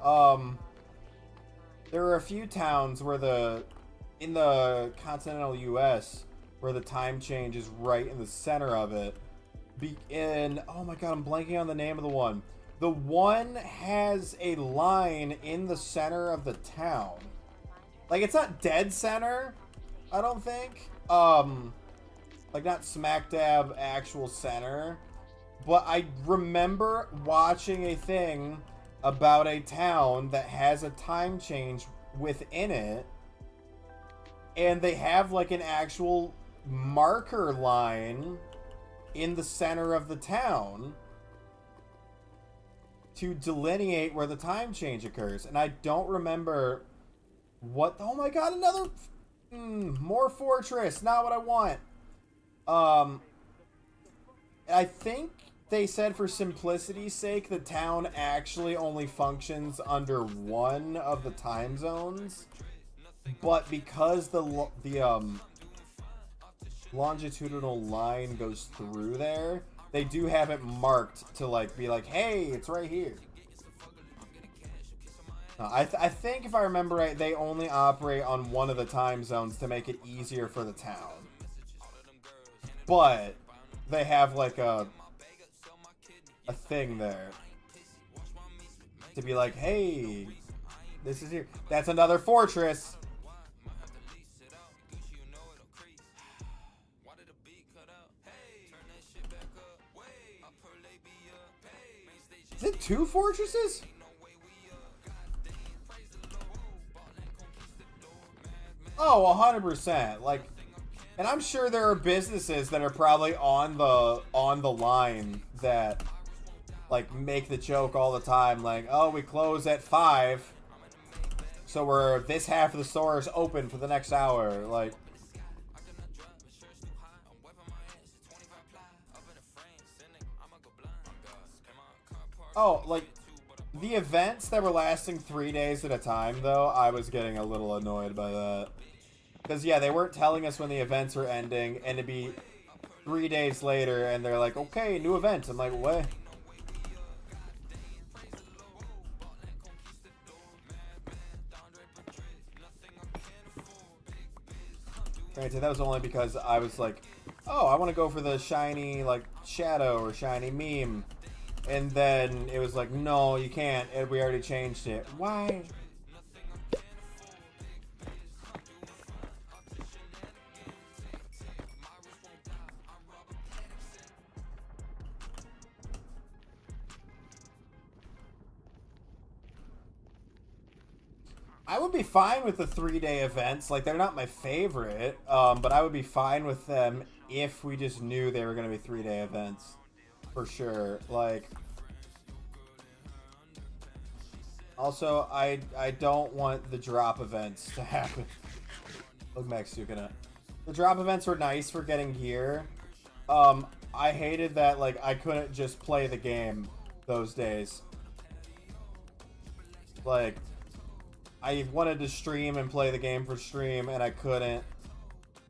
There are a few towns where in the continental US where the time change is right in the center of it. Oh my god, I'm blanking on the name of the one. The one has a line in the center of the town. Like, it's not dead center, I don't think. Like, not smack dab actual center. But I remember watching a thing about a town that has a time change within it. And they have, like, an actual marker line in the center of the town to delineate where the time change occurs. And I don't remember what... Oh my god, another... more fortress. Not what I want. I think they said for simplicity's sake, the town actually only functions under one of the time zones. But because the longitudinal line goes through there, they do have it marked to like be like, hey, it's right here. I think if I remember right, they only operate on one of the time zones to make it easier for the town. But they have like a thing there to be like, hey, this is here. That's another fortress. Is it 2 fortresses? Oh, 100%. Like, and I'm sure there are businesses that are probably on the line that like make the joke all the time, like, oh, we close at 5, so this half of the store is open for the next hour. Like, oh, like, the events that were lasting 3 days at a time, though, I was getting a little annoyed by that. Because, yeah, they weren't telling us when the events were ending, and it'd be 3 days later, and they're like, okay, new event. I'm like, what? Granted, that was only because I was like, oh, I want to go for the shiny, like, shadow or shiny meme. And then it was like, no, you can't. And we already changed it. Why? I would be fine with the 3-day events. Like, they're not my favorite, but I would be fine with them if we just knew they were going to be 3-day events. For sure. Like, also, I don't want the drop events to happen. Look, Max Sukina. The drop events were nice for getting gear. I hated that, like, I couldn't just play the game those days. Like, I wanted to stream and play the game for stream, and I couldn't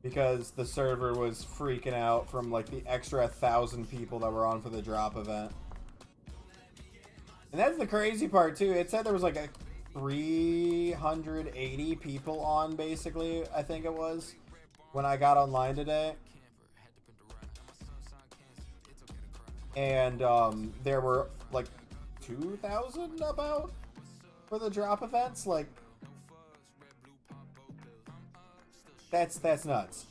because the server was freaking out from, like, the extra 1,000 people that were on for the drop event. And that's the crazy part, too. It said there was, like, a 380 people on, basically, I think it was, when I got online today. And there were like 2,000 about for the drop events. Like, that's nuts.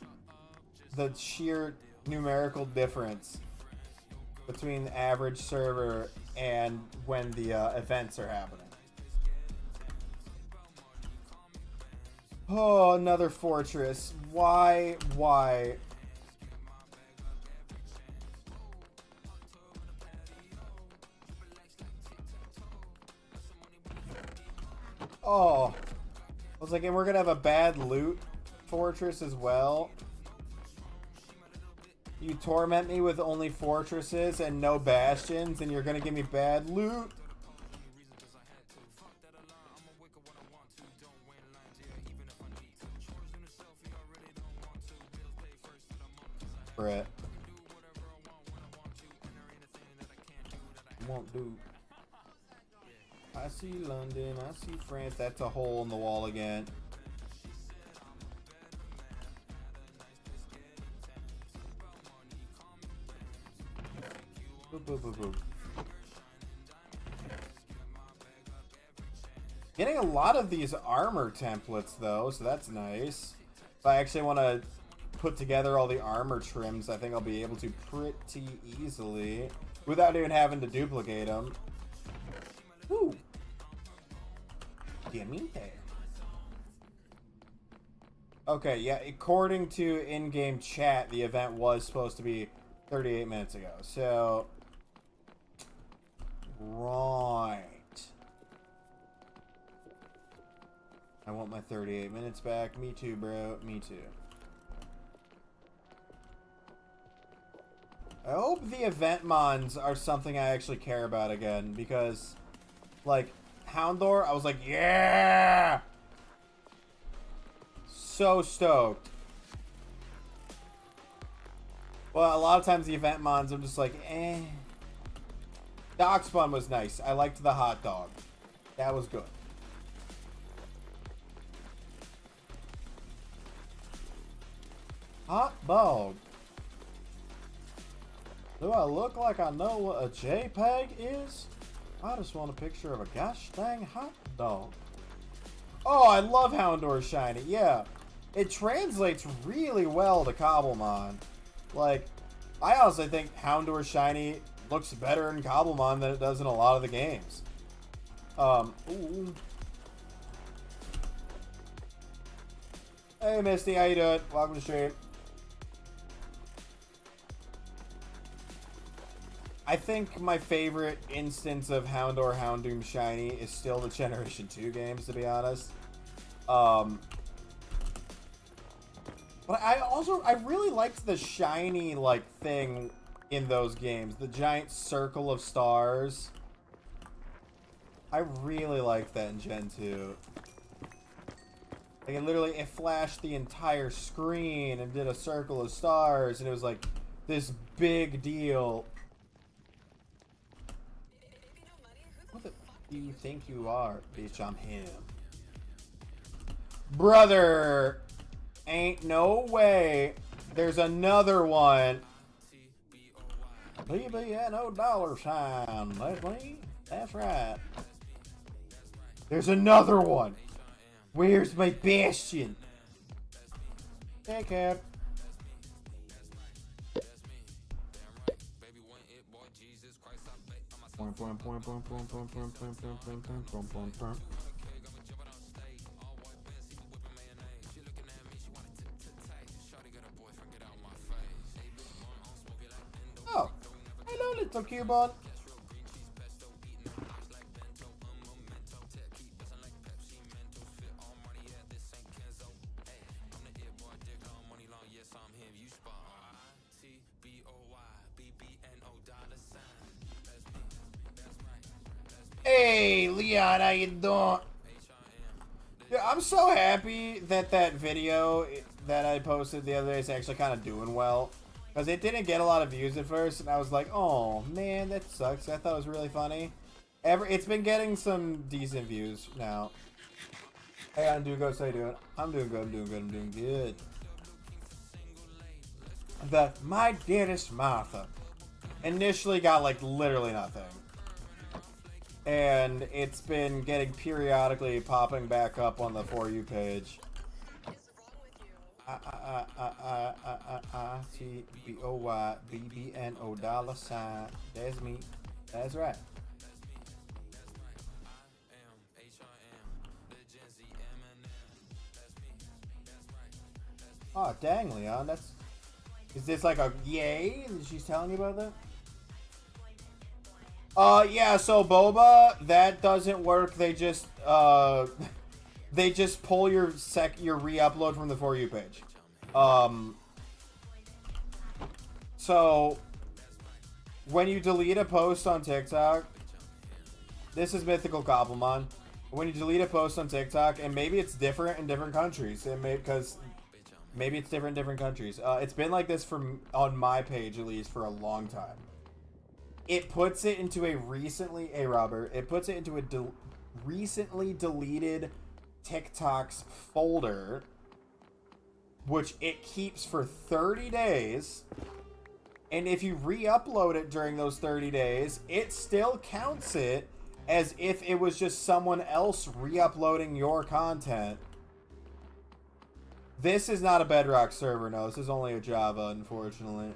The sheer numerical difference between the average server and when the events are happening. Oh, another fortress. Why? Oh, I was like, and we're gonna have a bad loot fortress as well. You torment me with only fortresses and no bastions, and you're gonna give me bad loot. Brett. Won't do. I see London, I see France. That's a hole in the wall again. Boop, boop, boop, boop. Getting a lot of these armor templates though, so that's nice. If I actually want to put together all the armor trims, I think I'll be able to pretty easily without even having to duplicate them. Ooh. Okay, yeah, according to in-game chat, the event was supposed to be 38 minutes ago, so... Right. I want my 38 minutes back. Me too, bro. Me too. I hope the event mons are something I actually care about again, because, like, Houndor, I was like, yeah! So stoked. Well, a lot of times the event mons, I'm just like, eh. The Oxbun was nice. I liked the hot dog. That was good. Hot dog. Do I look like I know what a JPEG is? I just want a picture of a gosh dang hot dog. Oh, I love Houndor Shiny. Yeah. It translates really well to Cobblemon. Like, I honestly think Houndor Shiny looks better in Cobblemon than it does in a lot of the games. Ooh. Hey, Misty, how you doing? Welcome to the stream. I think my favorite instance of Houndor Houndoom Shiny is still the Generation 2 games, to be honest. But I really liked the shiny, like, thing in those games. The giant circle of stars. I really liked that in Gen 2. Like, it flashed the entire screen and did a circle of stars, and it was like this big deal. What the do you think you are? Bitch, I'm him. Brother! Ain't no way. There's another one. BBNO $. That's me. That's right. There's another one. Where's my Bastion? Take care. What's up, Cubon? Hey, Leon, how you doing? Yeah, I'm so happy that that video that I posted the other day is actually kind of doing well. Because it didn't get a lot of views at first, and I was like, oh, man, that sucks. I thought it was really funny. It's been getting some decent views now. Hey, I'm doing good. How you doing? I'm doing good. I'm doing good. I'm doing good. The My Dearest Martha initially got, like, literally nothing. And it's been getting periodically popping back up on the For You page. TBOYBBNO $. That's me. That's right. Oh, dang, Leon. Is this like a yay? She's telling you about that? Yeah, so Boba, that doesn't work. They just pull your re-upload from the For You page. So when you delete a post on TikTok, this is Mythical Cobblemon. When you delete a post on TikTok, and maybe it's different in different countries, because maybe it's different in different countries. It's been like this on my page at least for a long time. It puts it into a recently deleted TikToks folder, which it keeps for 30 days. And if you re-upload it during those 30 days, it still counts it as if it was just someone else re-uploading your content. This is not a Bedrock server, no. This is only a Java, unfortunately.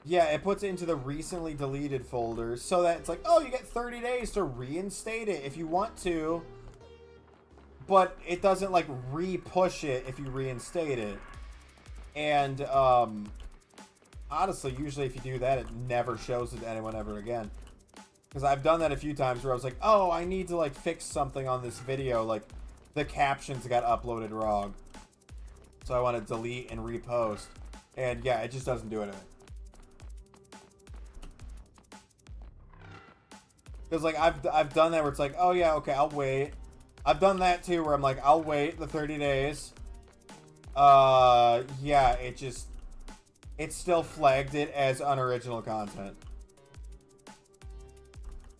Yeah, it puts it into the recently deleted folder so that it's like, oh, you get 30 days to reinstate it if you want to, but it doesn't like re-push it if you reinstate it. And honestly, usually if you do that, it never shows it to anyone ever again. Because I've done that a few times where I was like, oh, I need to like fix something on this video, like the captions got uploaded wrong, so I want to delete and repost. And yeah, it just doesn't do anything. Because like I've done that where it's like, oh yeah, okay, I'll wait. I've done that too where I'm like, I'll wait the 30 days. Yeah, it still flagged it as unoriginal content.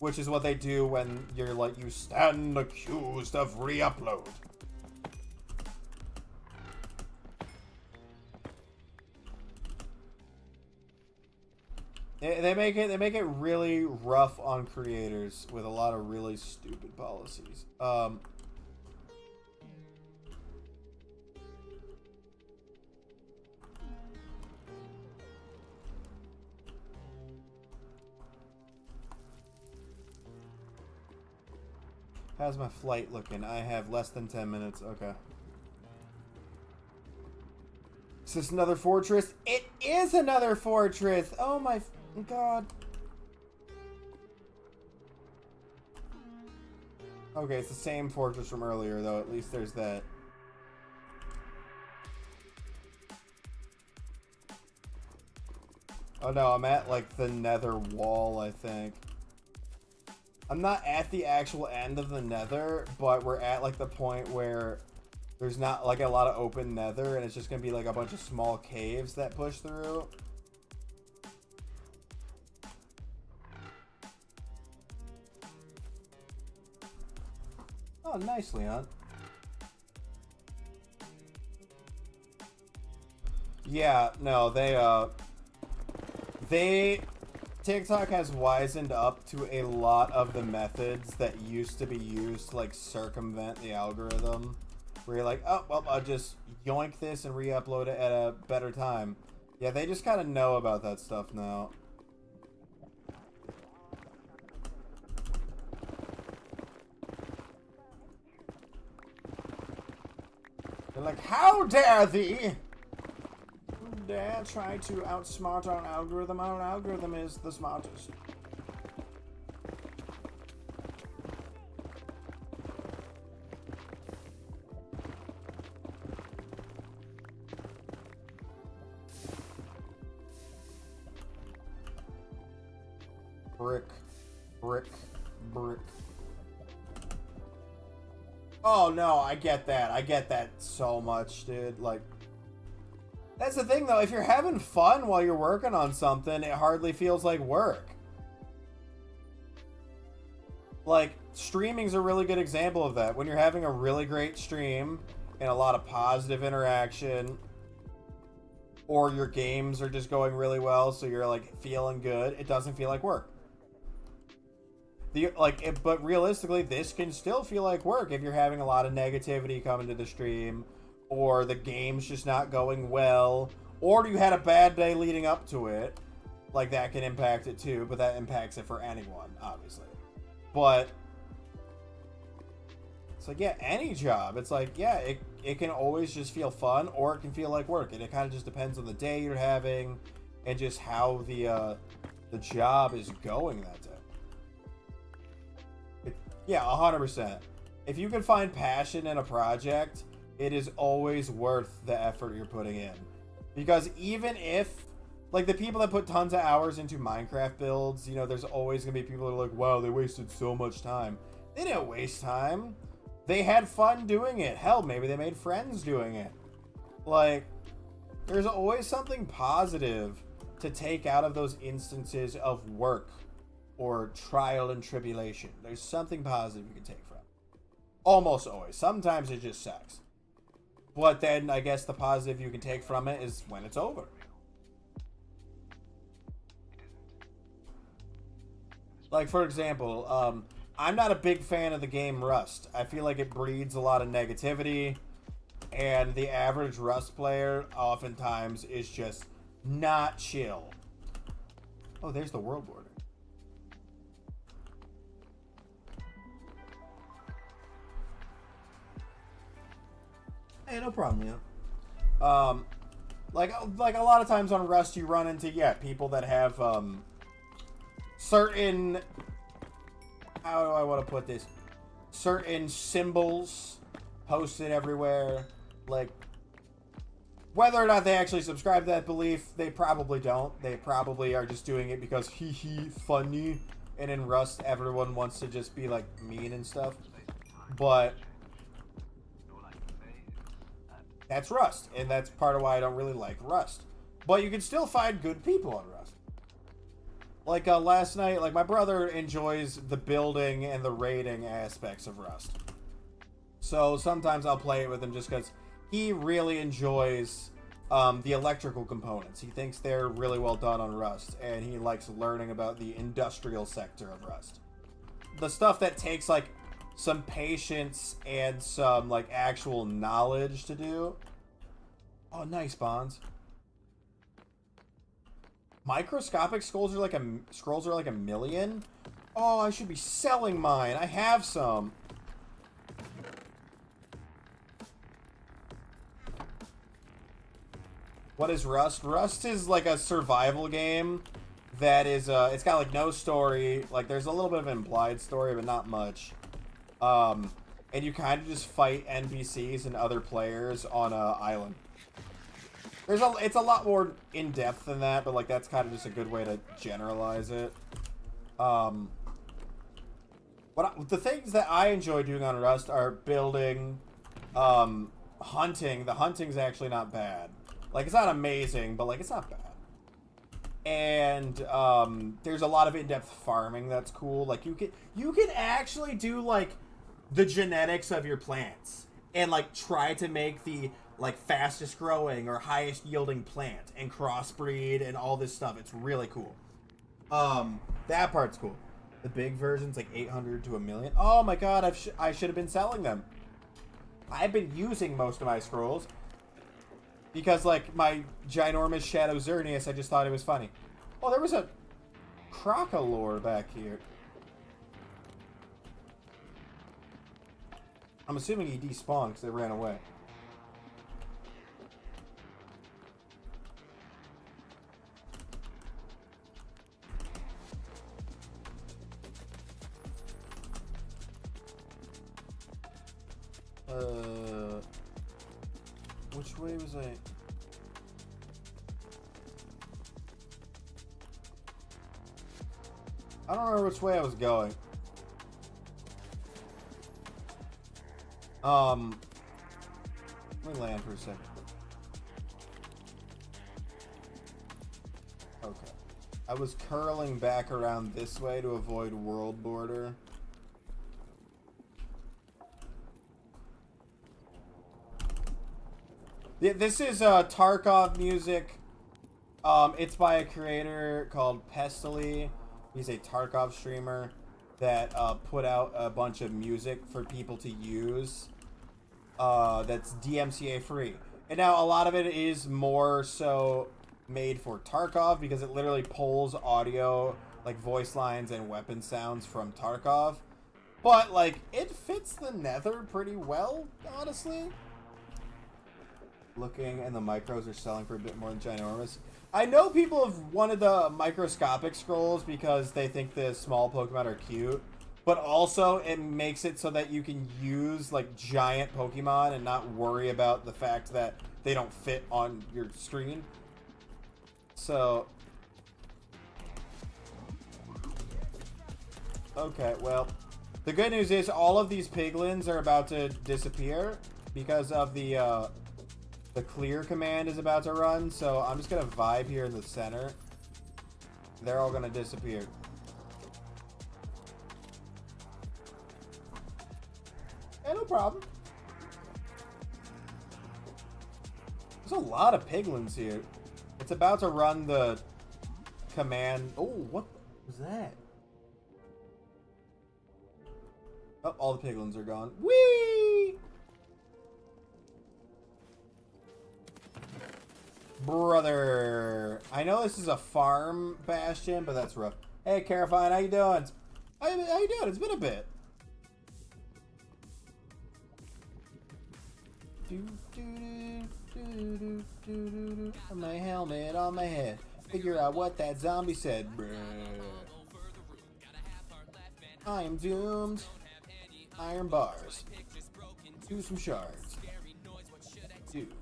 Which is what they do when you're like, you stand accused of re-upload. They make it really rough on creators with a lot of really stupid policies. How's my flight looking? I have less than 10 minutes. Okay. Is this another fortress? It is another fortress! Oh my god. Okay, it's the same fortress from earlier, though. At least there's that. Oh no, I'm at, like, the nether wall, I think. I'm not at the actual end of the nether, but we're at, like, the point where there's not, like, a lot of open nether, and it's just gonna be, like, a bunch of small caves that push through. Oh, nice, Leon. Yeah, no, TikTok has wisened up to a lot of the methods that used to be used to, like, circumvent the algorithm. Where you're like, oh, well, I'll just yoink this and re-upload it at a better time. Yeah, they just kind of know about that stuff now. They're like, how dare thee! How dare try to outsmart our algorithm. Our algorithm is the smartest. Brick, brick, brick. Oh no, I get that. I get that so much, dude. Like, that's the thing though. If you're having fun while you're working on something, it hardly feels like work. Like, streaming's a really good example of that. When you're having a really great stream and a lot of positive interaction, or your games are just going really well, so you're like feeling good, it doesn't feel like work. But realistically, this can still feel like work if you're having a lot of negativity coming to the stream, or the game's just not going well, or you had a bad day leading up to it. Like, that can impact it too, but that impacts it for anyone, obviously. But it's like, yeah, any job. It's like, yeah, it can always just feel fun, or it can feel like work, and it kind of just depends on the day you're having and just how the job is going that day. Yeah, 100%. If you can find passion in a project, it is always worth the effort you're putting in. Because even if, like, the people that put tons of hours into Minecraft builds, you know, there's always going to be people that are like, wow, they wasted so much time. They didn't waste time. They had fun doing it. Hell, maybe they made friends doing it. Like, there's always something positive to take out of those instances of work or trial and tribulation. There's something positive you can take from it. Almost always. Sometimes it just sucks. But then I guess the positive you can take from it is when it's over. Like, for example, I'm not a big fan of the game Rust. I feel like it breeds a lot of negativity, and the average Rust player oftentimes is just not chill. Oh, there's the world border. Hey, no problem, yeah. Like a lot of times on Rust, you run into, yeah, people that have, certain, how do I want to put this? Certain symbols posted everywhere. Like, whether or not they actually subscribe to that belief, they probably don't. They probably are just doing it because hee hee, funny. And in Rust, everyone wants to just be, like, mean and stuff. But that's Rust, and that's part of why I don't really like Rust. But you can still find good people on Rust. Like, last night, like, my brother enjoys the building and the raiding aspects of Rust. So sometimes I'll play it with him just because he really enjoys the electrical components. He thinks they're really well done on Rust, and he likes learning about the industrial sector of Rust. The stuff that takes, like, some patience and some, like, actual knowledge to do. Oh, nice, Bonds. Microscopic scrolls are like a million. Oh, I should be selling mine. I have some. What is Rust? Rust is like a survival game that is it's got like no story. Like, there's a little bit of an implied story, but not much. And you kind of just fight NPCs and other players on an island. It's a lot more in-depth than that, but, like, that's kind of just a good way to generalize it. The things that I enjoy doing on Rust are building, hunting. The hunting's actually not bad. Like, it's not amazing, but, like, it's not bad. And, there's a lot of in-depth farming that's cool. Like, you can actually do, like, the genetics of your plants and, like, try to make the, like, fastest growing or highest yielding plant and crossbreed and all this stuff. It's really cool. That part's cool. The big version's like 800 to 1 million. Oh my god, I should have been selling them. I've been using most of my scrolls because, like, my ginormous Shadow Xerneas, I just thought it was funny. Oh, there was a Crocalore back here. I'm assuming he despawned because they ran away. Which way was I? I don't remember which way I was going. Let me land for a second. Okay. I was curling back around this way to avoid world border. Yeah, this is Tarkov music. It's by a creator called Pestily. He's a Tarkov streamer that put out a bunch of music for people to use. That's DMCA free. And now a lot of it is more so made for Tarkov because it literally pulls audio, like voice lines and weapon sounds from Tarkov. But like it fits the Nether pretty well, honestly. Looking, and the micros are selling for a bit more than ginormous. I know people have wanted the microscopic scrolls because they think the small Pokemon are cute, but also it makes it so that you can use like giant Pokemon and not worry about the fact that they don't fit on your screen. So, okay, well, the good news is all of these piglins are about to disappear because of the clear command is about to run, so I'm just gonna vibe here in the center. They're all gonna disappear. Yeah, no problem. There's a lot of piglins here. It's about to run the command. Oh, what was that? Oh, all the piglins are gone. Whee! Brother, I know this is a farm bastion, but that's rough. Hey, Carafine, how you doing? How you doing? It's been a bit. My helmet on my head. Figure out what that zombie said, bruh. I am doomed. Iron bars. Do some shards. Dude.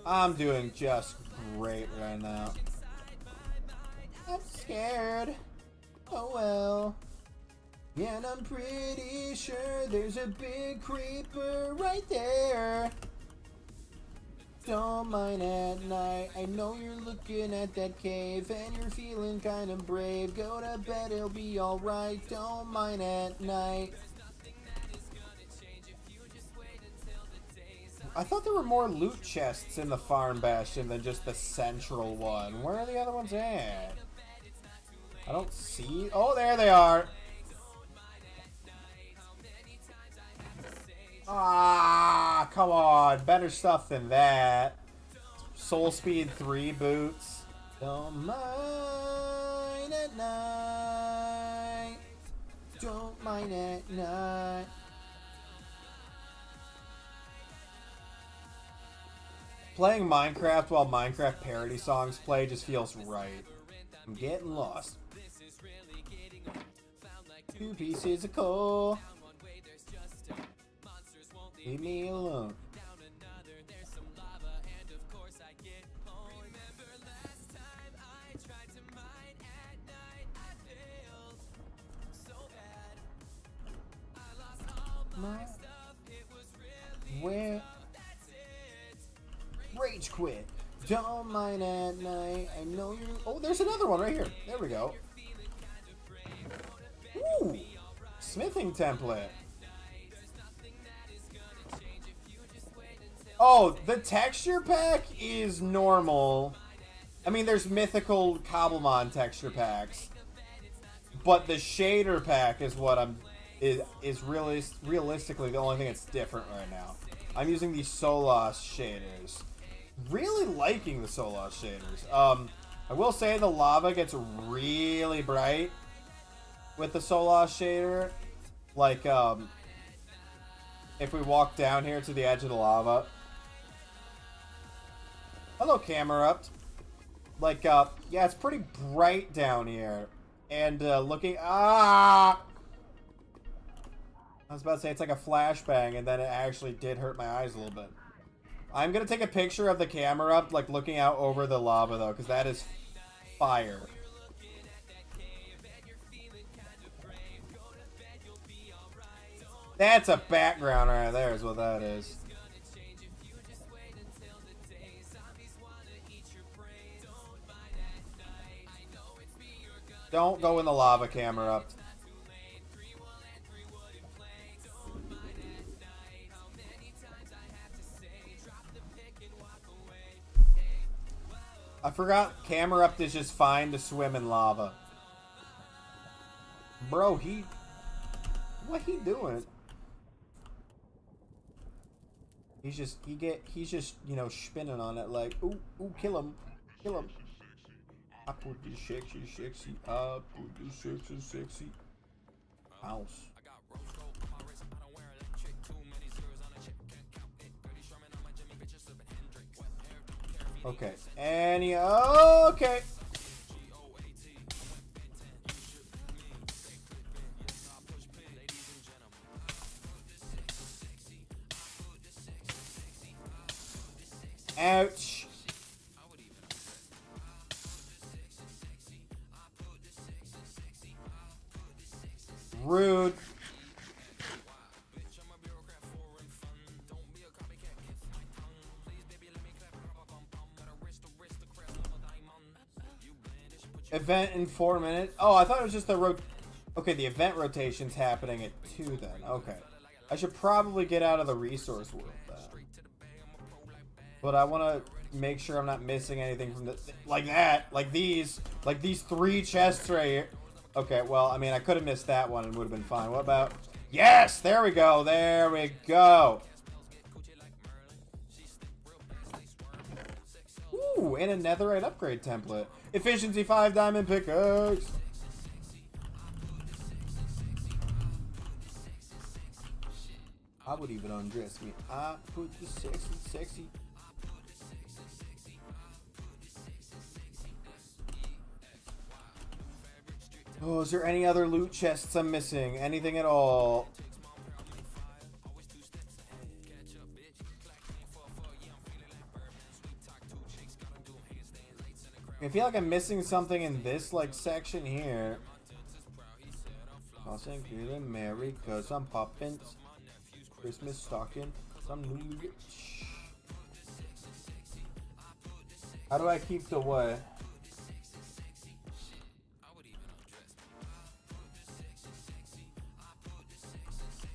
I'm doing just great right now. I'm scared. Oh well. And I'm pretty sure there's a big creeper right there. Don't mind at night. I know you're looking at that cave and you're feeling kind of brave. Go to bed, it'll be alright. Don't mind at night. I thought there were more loot chests in the farm bastion than just the central one. Where are the other ones at? I don't see. Oh, there they are. Ah, come on. Better stuff than that. Soul Speed 3 boots. Don't mind at night. Don't mind at night. Playing Minecraft while Minecraft parody songs play just feels right. I'm getting lost. 2 pieces of coal. Leave me alone. Where? Rage quit. Don't mind at night. I know you're. Oh, there's another one right here. There we go. Ooh, smithing template. Oh, the texture pack is normal. I mean, there's mythical Cobblemon texture packs, but the shader pack is what is realistically the only thing that's different right now. I'm using the Solas shaders. Really liking the Solas shaders. I will say the lava gets really bright with the Solas shader. Like, if we walk down here to the edge of the lava. Hello, Camerupt. Like, yeah, it's pretty bright down here. And, looking... Ah! I was about to say it's like a flashbang, and then it actually did hurt my eyes a little bit. I'm gonna take a picture of the camera up, like looking out over the lava though, because that is fire. That's a background right there is what that is. Don't go in the lava, camera up. I forgot camera up is just fine to swim in lava. Bro, what he doing? He's just, you know, spinning on it like, ooh, kill him. Kill him. I put this sexy, I put this sexy. House. Okay. Okay. Ouch. Rude. Event in 4 minutes. Oh, I thought it was just the Okay, the event rotation's happening at 2 then. Okay. I should probably get out of the resource world then. But I want to make sure I'm not missing anything from the... Like that. Like these 3 chests right here. Okay, well, I mean, I could have missed that one and would have been fine. What about... Yes! There we go. There we go. Ooh, and a netherite upgrade template. Efficiency 5 diamond pickaxe. I would even undress me. I put the sexy. Oh, is there any other loot chests I'm missing? Anything at all? I feel like I'm missing something in this like section here. Tossing feeling merry cause I'm popping Christmas stocking some new. How do I keep the what?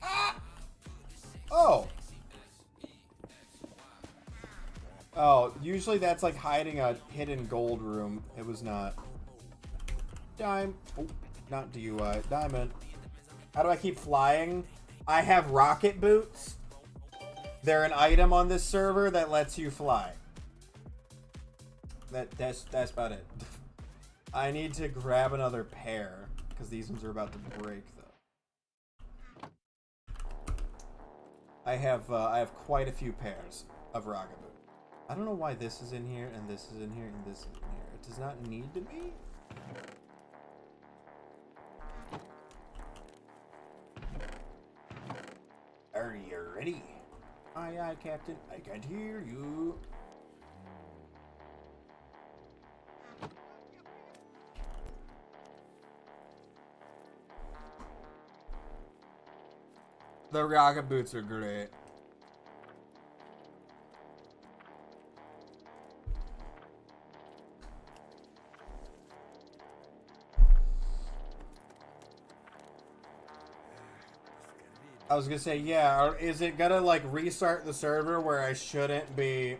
Ah! Oh. Oh, usually that's like hiding a hidden gold room. It was not. Oh, not DUI. Diamond. How do I keep flying? I have rocket boots. They're an item on this server that lets you fly. That's about it. I need to grab another pair because these ones are about to break though. I have quite a few pairs of rocket boots. I don't know why this is in here and this is in here and this is in here. It does not need to be. Are you ready? Aye, aye, Captain. I can't hear you. The rocket boots are great. I was gonna say, yeah, or is it gonna like restart the server where I shouldn't be?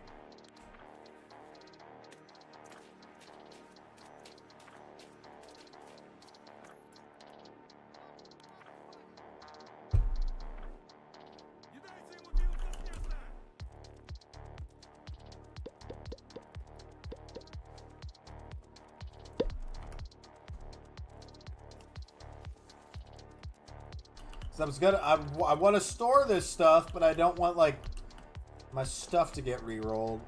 I want to store this stuff, but I don't want like my stuff to get re-rolled.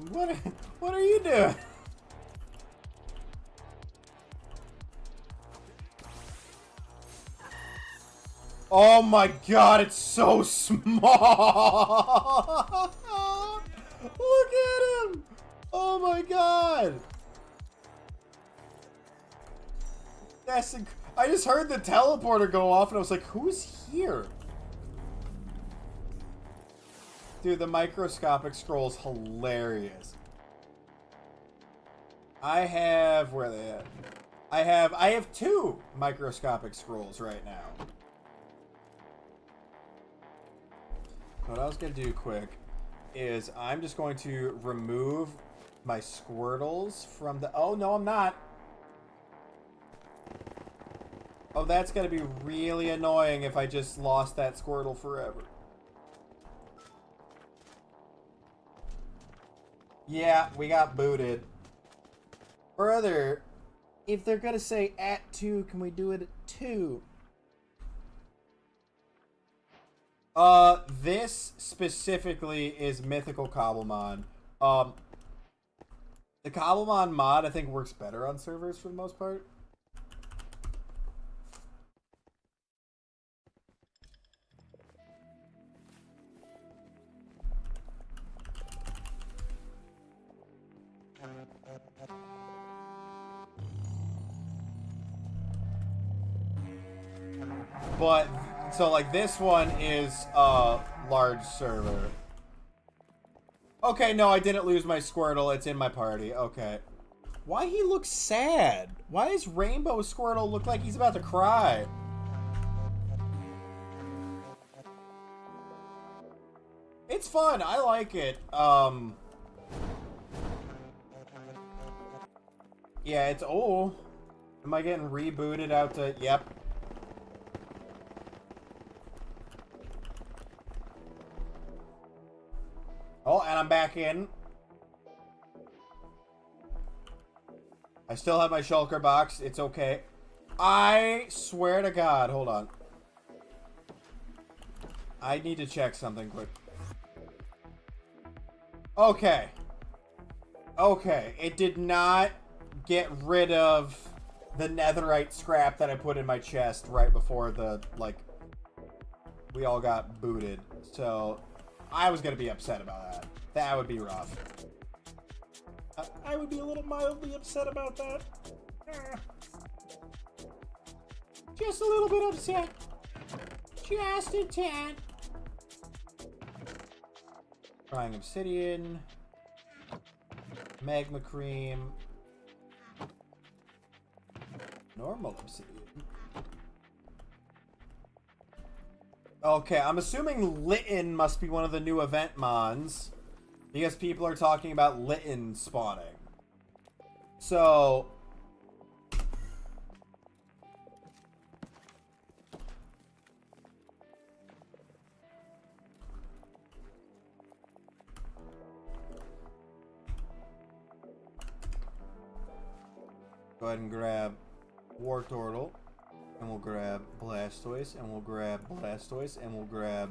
What are you doing? Oh my god, it's so small! Look at him! Oh my god! I just heard the teleporter go off and I was like, who's here? Dude, the microscopic scroll's hilarious. I have... Where are they at? I have 2 microscopic scrolls right now. What I was going to do quick is I'm just going to remove my Squirtles from the... Oh, no, I'm not. Oh, that's going to be really annoying if I just lost that Squirtle forever. Yeah, we got booted. Brother, if they're going to say at 2, can we do it at 2? This specifically is Mythical Cobblemon. The Cobblemon mod, I think, works better on servers for the most part. But, so like this one is a large server. Okay, no, I didn't lose my Squirtle. It's in my party. Okay. Why he looks sad? Why does Rainbow Squirtle look like he's about to cry? It's fun. I like it. Yeah, it's... Oh. Am I getting rebooted out to... Yep. Oh, and I'm back in. I still have my shulker box. It's okay. I swear to God. Hold on. I need to check something quick. Okay. Okay. It did not get rid of the netherite scrap that I put in my chest right before the, like, we all got booted. So... I was going to be upset about that. That would be rough. I would be a little mildly upset about that. Just a little bit upset. Just a tad. Frying obsidian. Magma cream. Normal obsidian. Okay, I'm assuming Litten must be one of the new event mons, because people are talking about Litten spawning. So... Go ahead and grab Wartortle. And we'll grab Blastoise, and we'll grab Blastoise, and we'll grab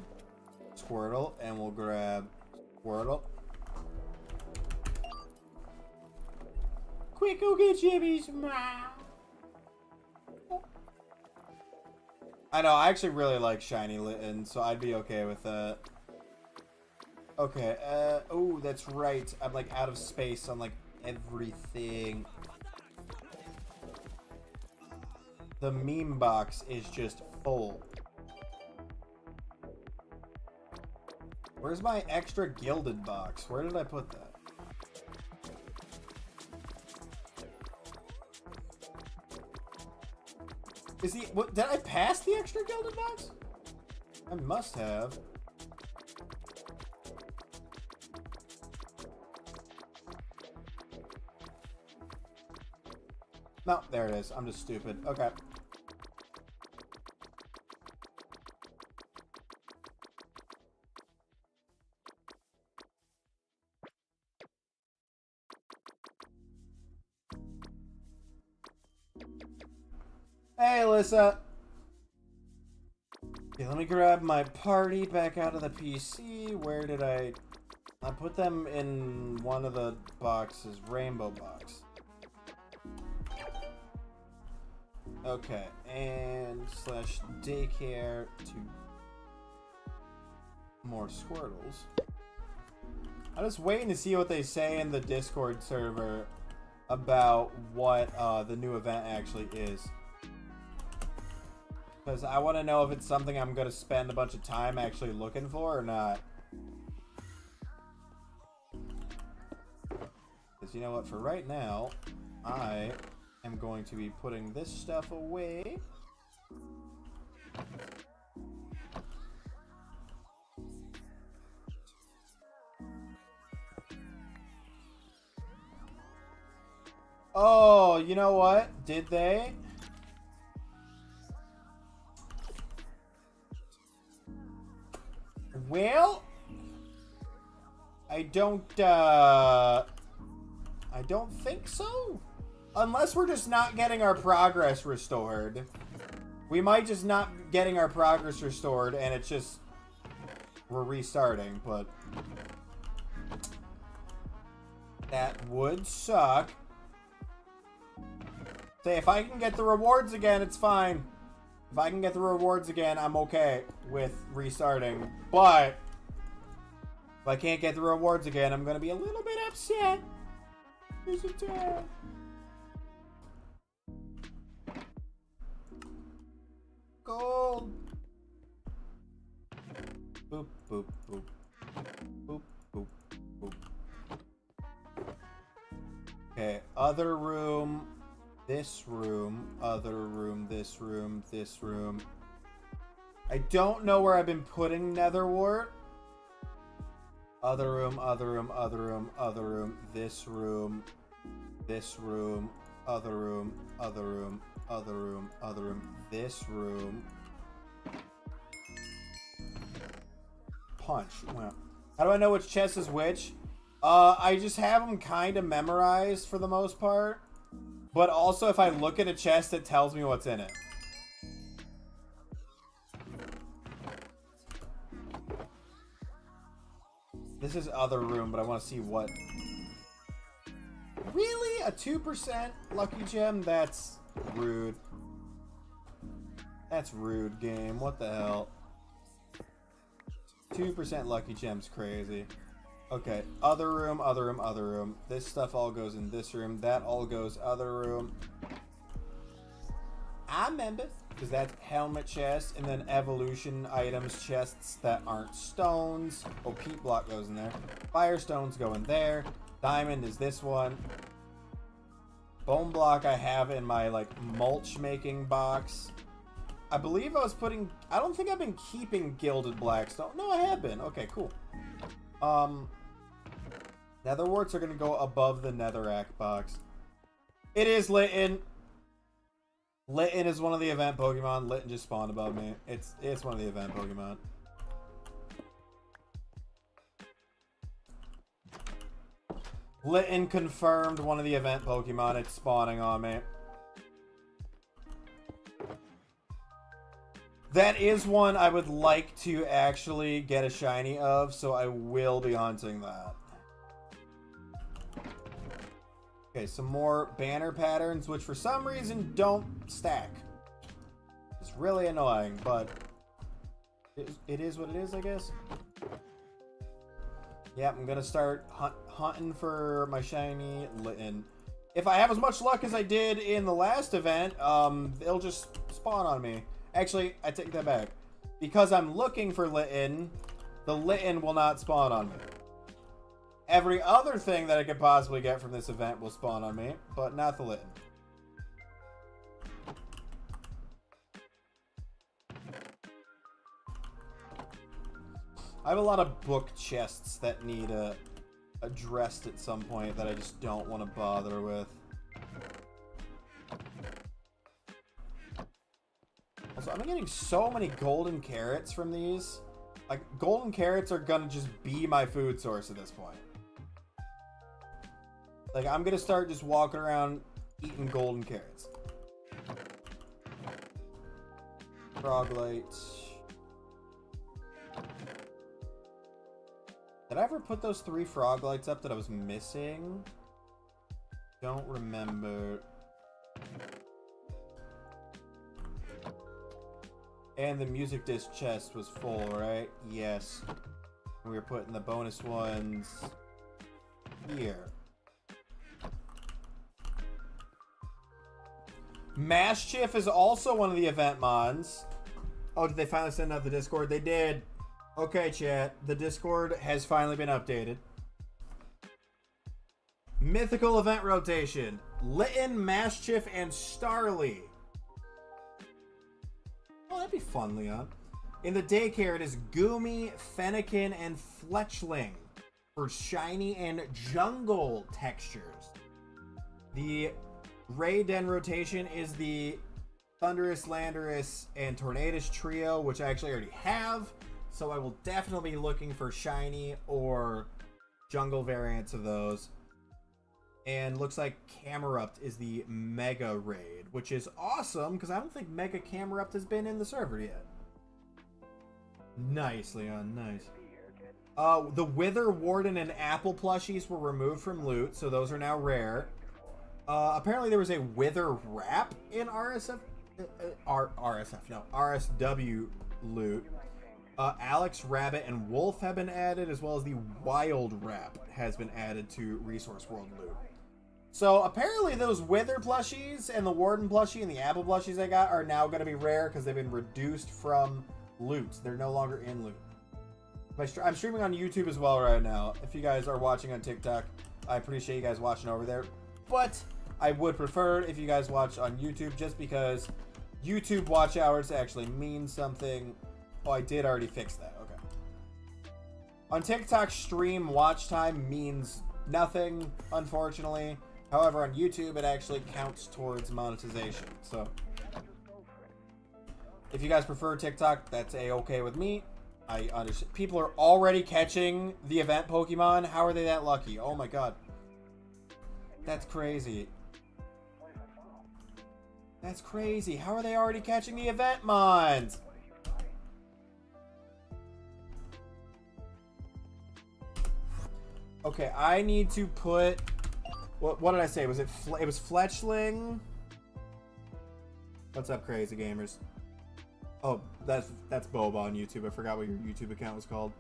Squirtle, and we'll grab Squirtle. Quick, go get Jimmy's mouth. I know, I actually really like Shiny Litten, so I'd be okay with that. Okay, oh, that's right. I'm, like, out of space on, like, everything. The meme box is just full. Where's my extra gilded box? Where did I put that? Is the... What, did I pass the extra gilded box? I must have. No, there it is. I'm just stupid. Okay. Hey, Alyssa. Okay, let me grab my party back out of the PC. Where did I... I put them in one of the boxes, rainbow box. Okay, and slash daycare to more Squirtles. I'm just waiting to see what they say in the Discord server about what the new event actually is. Because I want to know if it's something I'm going to spend a bunch of time actually looking for or not. Because you know what, for right now, I am going to be putting this stuff away. Oh, you know what? Did they? Well, I don't think so. Unless we're just not getting our progress restored. We might just not getting our progress restored and it's just we're restarting, but that would suck. Say, if I can get the rewards again, it's fine. If I can get the rewards again, I'm okay with restarting. But if I can't get the rewards again, I'm going to be a little bit upset. There's a tag. Gold. Boop, boop, boop. Boop, boop, boop. Okay, other room. This room, other room, this room, this room. I don't know where I've been putting Netherwart. Other room, other room, other room, other room, this room, other room, other room, other room, other room, this room. Punch. Well, how do I know which chest is which? I just have them kind of memorized for the most part. But also, if I look at a chest, it tells me what's in it. This is other room, but I want to see what... Really? A 2% lucky gem? That's rude. That's rude, game. What the hell? 2% lucky gem's crazy. Okay, other room, other room, other room. This stuff all goes in this room. That all goes other room. I remember, because that's helmet chest, and then evolution items chests that aren't stones. Oh, peat block goes in there. Firestones go in there. Diamond is this one. Bone block I have in my, like, mulch making box. I believe I was putting... I don't think I've been keeping gilded blackstone. No, I have been. Okay, cool. Netherwarts are going to go above the netherrack box. It is Litten. Litten is one of the event Pokemon. Litten just spawned above me. It's one of the event Pokemon. Litten confirmed one of the event Pokemon. It's spawning on me. That is one I would like to actually get a shiny of, so I will be hunting that. Okay, some more banner patterns, which for some reason don't stack. It's really annoying, but it is what it is, I guess. Yeah, I'm gonna start hunting for my shiny Litten. If I have as much luck as I did in the last event, it'll just spawn on me. Actually, I take that back. Because I'm looking for Litten, the Litten will not spawn on me. Every other thing that I could possibly get from this event will spawn on me, but not the Litten. I have a lot of book chests that need addressed at some point that I just don't want to bother with. Also, I'm getting so many golden carrots from these. Like, golden carrots are gonna just be my food source at this point. Like, I'm gonna start just walking around eating golden carrots. Froglight. Did I ever put those 3 frog lights up that I was missing? Don't remember. And the music disc chest was full, right? Yes. We were putting the bonus ones here. Maschiff is also one of the event mons. Oh, did they finally send out the Discord? They did. Okay, chat. The Discord has finally been updated. Mythical event rotation. Litton, Maschiff, and Starly. Oh, that'd be fun, Leon. In the daycare, it is Goomy, Fennekin, and Fletchling for shiny and jungle textures. The Ray Den rotation is the Thunderous, Landorus, and Tornadus trio, which I actually already have. So I will definitely be looking for shiny or jungle variants of those. And looks like Camerupt is the Mega Raid, which is awesome because I don't think Mega Camerupt has been in the server yet. Nice, Leon, nice. The Wither, Warden, and Apple plushies were removed from loot, so those are now rare. Apparently there was a Wither wrap in RSW loot. Alex, Rabbit, and Wolf have been added, as well as the Wild Wrap has been added to Resource World loot. So apparently those Wither plushies and the Warden plushie and the Apple plushies I got are now going to be rare because they've been reduced from loot. They're no longer in loot. I'm streaming on YouTube as well right now. If you guys are watching on TikTok, I appreciate you guys watching over there. But I would prefer if you guys watch on YouTube just because YouTube watch hours actually mean something. Oh, I did already fix that. Okay. On TikTok, stream watch time means nothing, unfortunately. However, on YouTube, it actually counts towards monetization. So, if you guys prefer TikTok, that's a-okay with me. I understand. People are already catching the event Pokemon. How are they that lucky? Oh my god. That's crazy. That's crazy. How are they already catching the event mons? Okay, I need to put... What did I say? Was it was Fletchling? What's up, crazy gamers? Oh, that's Boba on YouTube. I forgot what your YouTube account was called.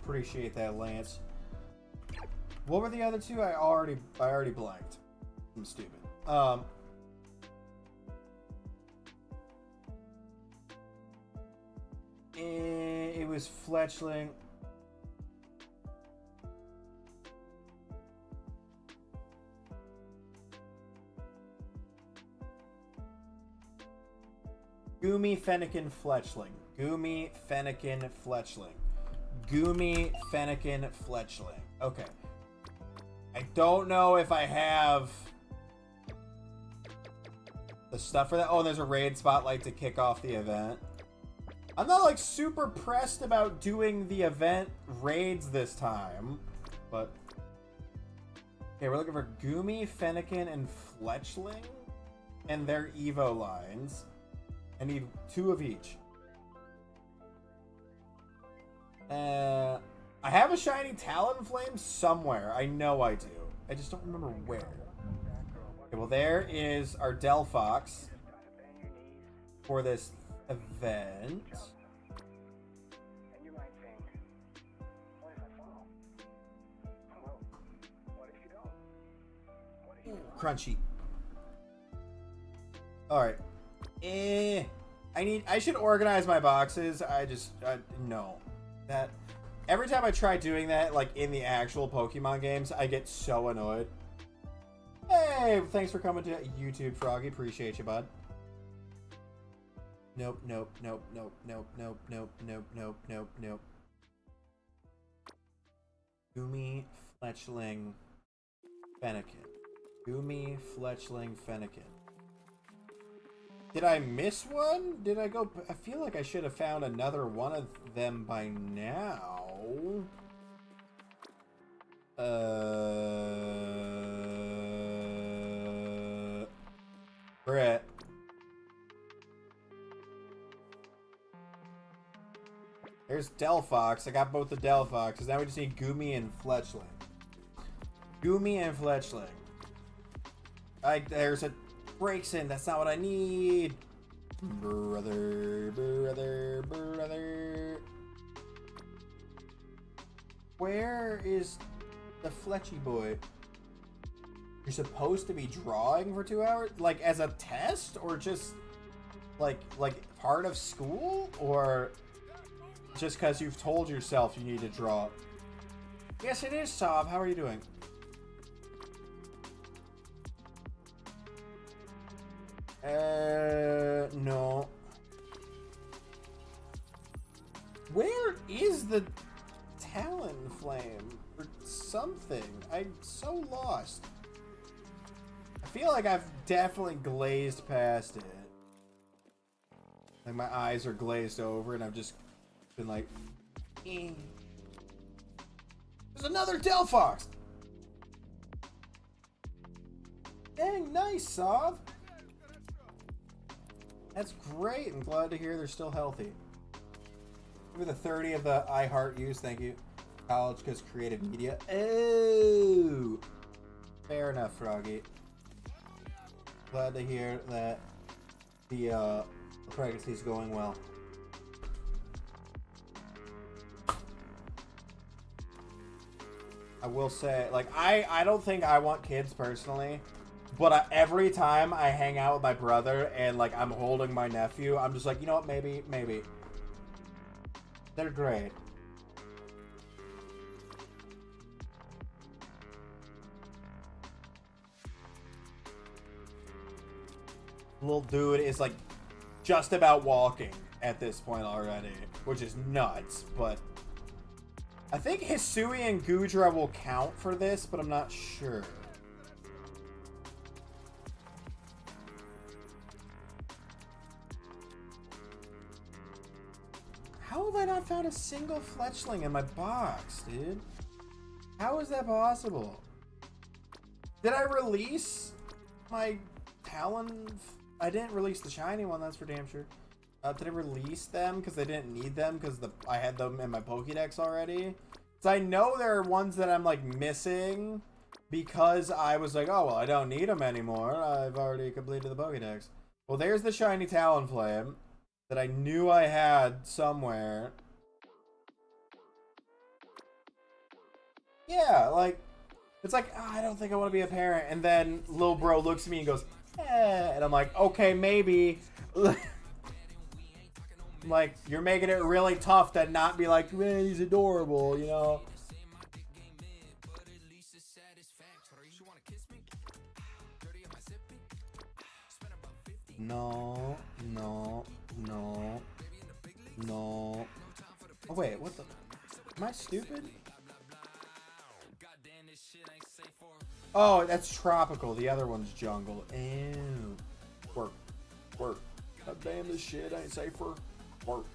Appreciate that, Lance. What were the other two? I already blanked. I'm stupid. It was Fletchling. Goomy, Fennekin, Fletchling. Goomy, Fennekin, Fletchling. Goomy, Fennekin, Fletchling. Okay. I don't know if I have the stuff for that. Oh, there's a raid spotlight to kick off the event. I'm not like super pressed about doing the event raids this time, but okay, we're looking for Goomy, Fennekin, and Fletchling and their Evo lines. I need 2 of each. I have a shiny Talonflame somewhere. I know I do. I just don't remember where. Okay, well, there is our Delphox for this event. Crunchy. Alright. I should organize my boxes. No. That every time I try doing that, like in the actual Pokemon games, I get so annoyed. Hey, thanks for coming to YouTube, Froggy. Appreciate you, bud. Nope, nope, nope, nope, nope, nope, nope, nope, nope, nope, nope. Goomy, Fletchling, Fennekin. Goomy, Fletchling, Fennekin. Did I miss one? Did I go... I feel like I should have found another one of them by now. Brett. There's Delphox. I got both the Delphoxes. Now we just need Goomy and Fletchling. Goomy and Fletchling. There's a breaks in. That's not what I need. Brother. Where is the Fletchy boy? You're supposed to be drawing for 2 hours? Like as a test? Or just like part of school? Or just because you've told yourself you need to draw? Yes, it is, Saab. How are you doing? No. Where is the Talon Flame? Or something? I'm so lost. I feel like I've definitely glazed past it. Like my eyes are glazed over and I've just been like, eh. There's another Delphox! Dang, nice, Sav. That's great. I'm glad to hear they're still healthy. Give me the 30 of the I Heart Use, thank you. College because creative media. Oh! Fair enough, Froggy. Glad to hear that the pregnancy's going well. I will say, like, I don't think I want kids personally, but every time I hang out with my brother and, like, I'm holding my nephew, I'm just like, you know what, maybe. They're great. Little dude is, like, just about walking at this point already, which is nuts, but I think Hisui and Gudra will count for this, but I'm not sure. How have I not found a single Fletchling in my box, dude? How is that possible? Did I release my Talon? I didn't release the shiny one, that's for damn sure. Did I release them because I didn't need them because I had them in my Pokédex already? So I know there are ones that I'm like missing because I was like, oh well, I don't need them anymore. I've already completed the Pokédex. Well, there's the shiny Talonflame that I knew I had somewhere. Yeah, like it's like I don't think I want to be a parent, and then little bro looks at me and goes, eh, and I'm like, okay, maybe. Like, you're making it really tough to not be like, man, he's adorable, you know? No. Oh, wait, what the? Am I stupid? Oh, that's tropical. The other one's jungle. Ew. Work. God damn, this shit ain't safer. Work.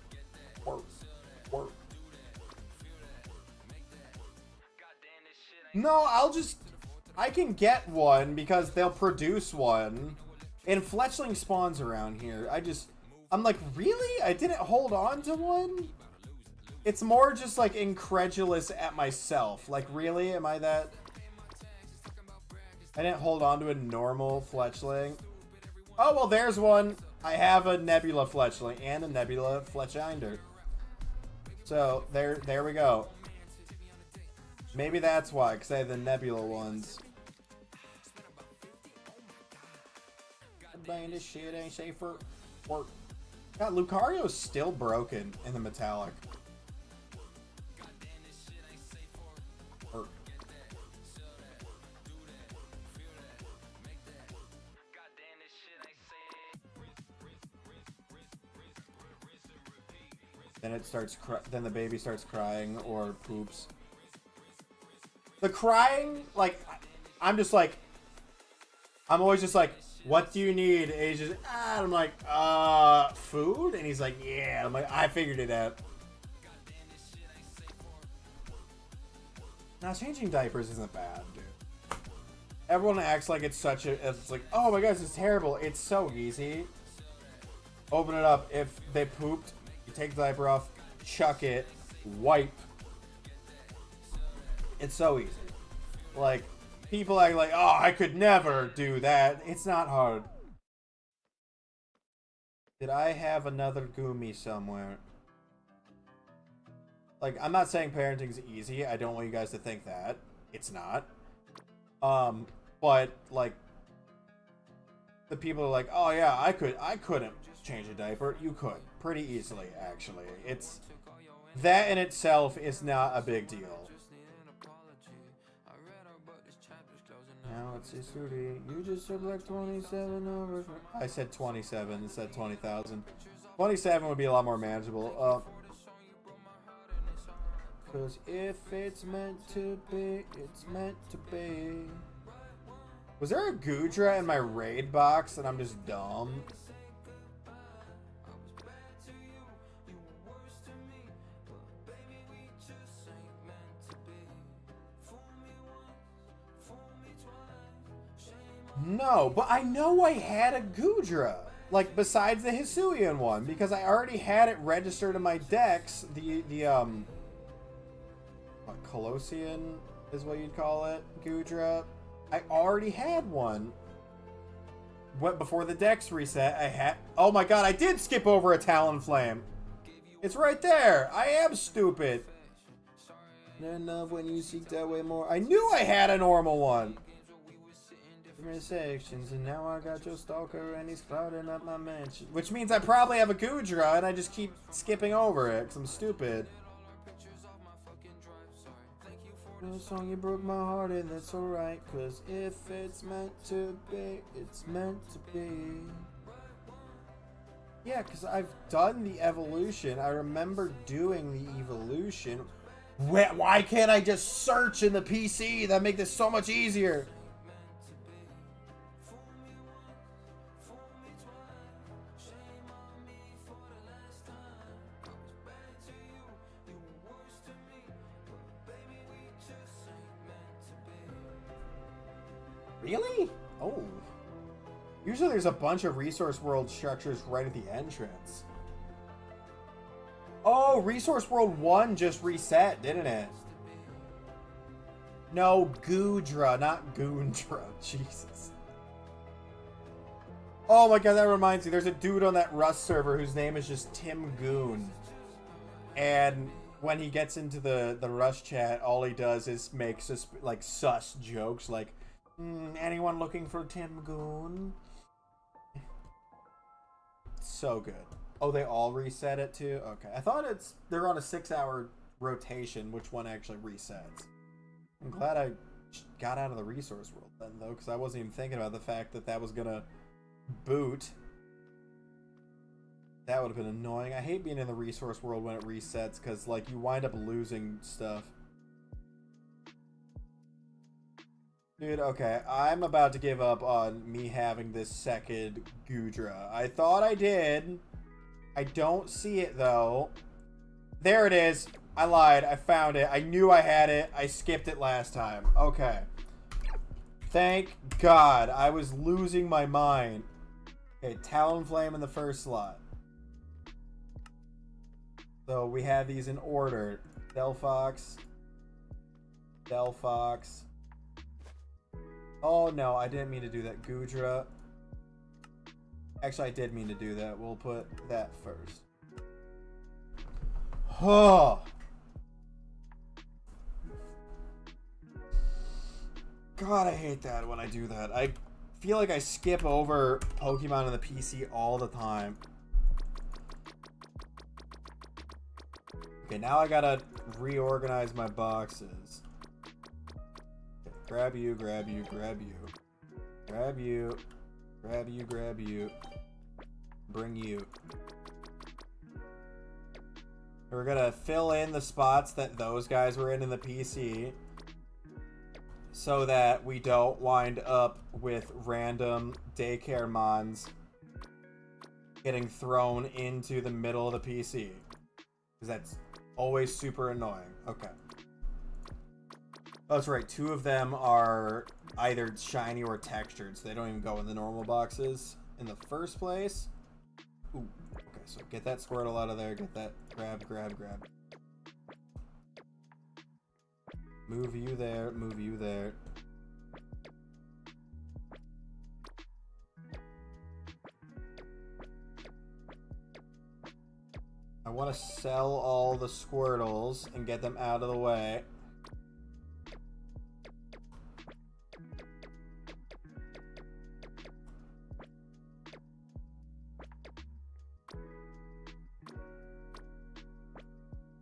No, I can get one because they'll produce one. And Fletchling spawns around here. I'm like, really? I didn't hold on to one? It's more just like incredulous at myself. Like, really? Am I that? I didn't hold on to a normal Fletchling. Oh, well, there's one. I have a Nebula Fletchling and a Nebula Fletchinder. So, there we go. Maybe that's why, because I have the Nebula ones. Man, this shit ain't safer. Work. God, Lucario's still broken in the metallic. Work. Then it starts. Then the baby starts crying or poops. The crying, like, I'm just like, I'm always just like, what do you need? And he's just, and I'm like, food? And he's like, yeah. I'm like, I figured it out. Now, changing diapers isn't bad, dude. Everyone acts like it's like, oh my gosh, it's terrible. It's so easy. Open it up. If they pooped, you take the diaper off, chuck it, wipe. It's so easy. Like, people are like, oh, I could never do that. It's not hard. Did I have another Gumi somewhere? Like, I'm not saying parenting's easy. I don't want you guys to think that. It's not. But, like, the people are like, oh yeah, I couldn't change a diaper. You could. Pretty easily, actually. It's... That in itself is not a big deal. Now it's history. You just said like 27 over. I said 27 instead of 20,000. 27 would be a lot more manageable. Cause if it's meant to be, it's meant to be. Was there a Gudra in my raid box and I'm just dumb? No, but I know I had a Gudra. Like, besides the Hisuian one. Because I already had it registered in my decks. What, Colossian is what you'd call it? Gudra. I already had one. What, before the dex reset, I had... Oh my god, I did skip over a Talonflame. It's right there. I am stupid. Enough when you seek that way more. I knew I had a normal one. Sections, and now I got your stalker and he's clouding up my mansion. Which means I probably have a Gudra and I just keep skipping over it because I'm stupid. No song, you broke my heart and that's alright, cause if it's meant to be, it's meant to be. Yeah, because I've done the evolution. I remember doing the evolution. Why can't I just search in the PC? That'd make this so much easier. Really? Oh. Usually there's a bunch of Resource World structures right at the entrance. Oh, Resource World 1 just reset, didn't it? No, Gudra, not Goondra. Jesus. Oh my god, that reminds me. There's a dude on that Rust server whose name is just Tim Goon. And when he gets into the Rust chat, all he does is make like sus jokes like, anyone looking for Tim Goon? So good. Oh, they all reset it too? Okay. I thought they're on a 6-hour rotation, which one actually resets. I'm glad I got out of the Resource World then, though, because I wasn't even thinking about the fact that that was gonna boot. That would have been annoying. I hate being in the Resource World when it resets, because, like, you wind up losing stuff. Dude, okay, I'm about to give up on me having this second Gudra. I thought I did. I don't see it, though. There it is. I lied. I found it. I knew I had it. I skipped it last time. Okay. Thank God. I was losing my mind. Okay, Talonflame in the first slot. So we have these in order. Delphox. Delphox. Oh, no, I didn't mean to do that. Gudra. Actually, I did mean to do that. We'll put that first. Oh. God, I hate that when I do that. I feel like I skip over Pokemon on the PC all the time. Okay, now I gotta reorganize my boxes. Grab you, grab you, grab you. Grab you. Grab you, grab you. Bring you. We're gonna fill in the spots that those guys were in the PC. So that we don't wind up with random daycare mons getting thrown into the middle of the PC. Because that's always super annoying. Okay. Oh, that's right. 2 of them are either shiny or textured, so they don't even go in the normal boxes in the first place. Ooh. Okay, so get that Squirtle out of there. Get that Grab, grab, grab. Move you there, move you there. I want to sell all the Squirtles and get them out of the way.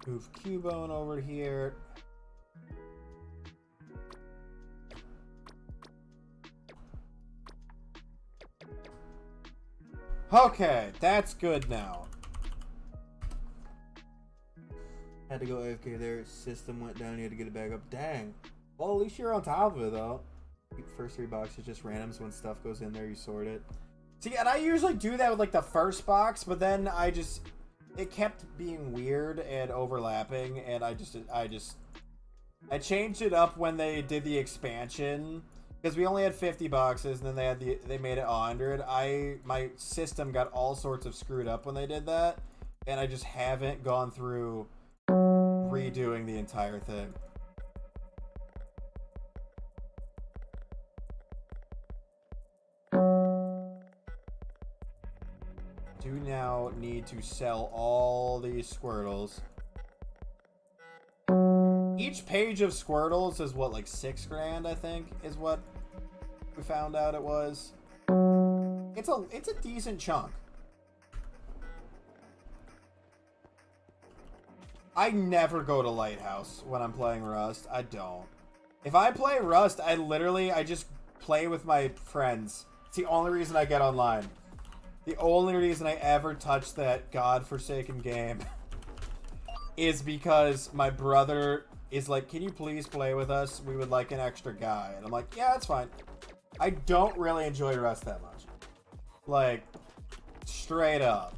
Move Cubone over here. Okay, that's good now. Had to go AFK there. System went down. You had to get it back up. Dang. Well, at least you're on top of it, though. First 3 boxes just randoms. When stuff goes in there, you sort it. See, and I usually do that with like the first box, but then it kept being weird and overlapping, and I changed it up when they did the expansion because we only had 50 boxes, and then they made it 100. My system got all sorts of screwed up when they did that, and I just haven't gone through redoing the entire thing. Do now need to sell all these Squirtles. Each page of Squirtles is what, like 6 grand, I think, is what we found out it was. It's a decent chunk. I never go to Lighthouse when I'm playing Rust. I don't. If I play Rust, I just play with my friends. It's the only reason I get online. The only reason I ever touch that godforsaken game is because my brother is like, can you please play with us? We would like an extra guy. And I'm like, yeah, that's fine. I don't really enjoy Rust that much. Like, straight up.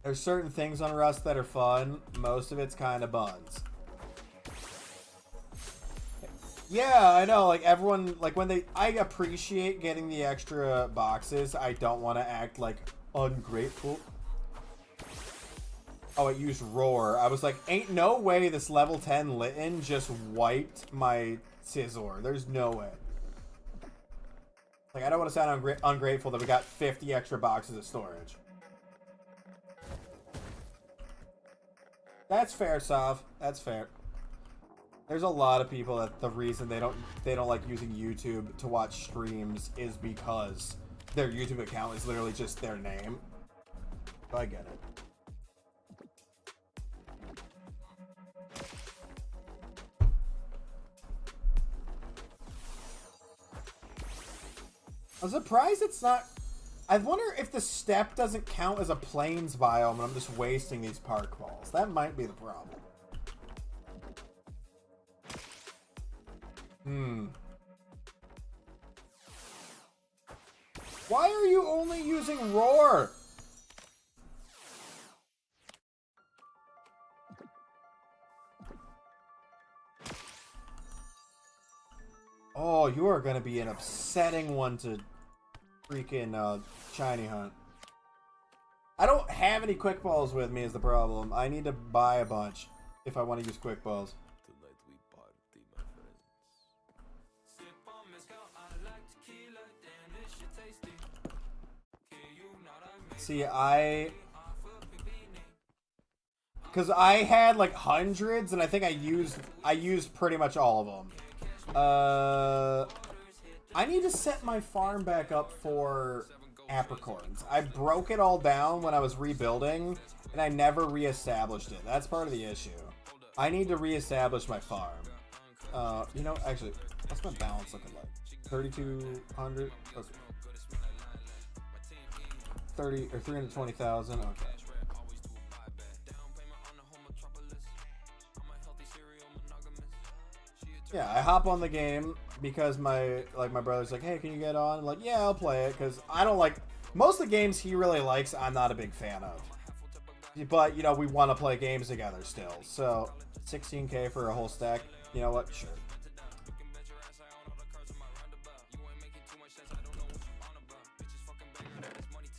There's certain things on Rust that are fun. Most of it's kind of buns. Yeah, I know. Like, everyone, like, I appreciate getting the extra boxes. I don't want to act, like, ungrateful. Oh, it used Roar. I was like, ain't no way this level 10 Litten just wiped my Scizor. There's no way. Like, I don't want to sound ungrateful that we got 50 extra boxes of storage. That's fair, Sav. That's fair. There's a lot of people that the reason they don't like using YouTube to watch streams is because their YouTube account is literally just their name. So I get it. I'm surprised it's not. I wonder if the steppe doesn't count as a plains biome and I'm just wasting these park balls. That might be the problem. Why are you only using Roar? Oh, you are going to be an upsetting one to freaking shiny hunt. I don't have any quick balls with me is the problem. I need to buy a bunch if I want to use quick balls. Tonight we party, my friends. See, because I had like hundreds, and I think I used pretty much all of them. I need to set my farm back up for apricorns. I broke it all down when I was rebuilding, and I never reestablished it. That's part of the issue. I need to reestablish my farm. You know, actually, what's my balance looking like? 3,200? Okay. 30 or 320,000. Okay. Yeah, I hop on the game because my brother's like, hey, can you get on? I'm like, yeah, I'll play it because I don't like most of the games he really likes. I'm not a big fan of, but you know, we want to play games together still. So 16K for a whole stack. You know what? Sure.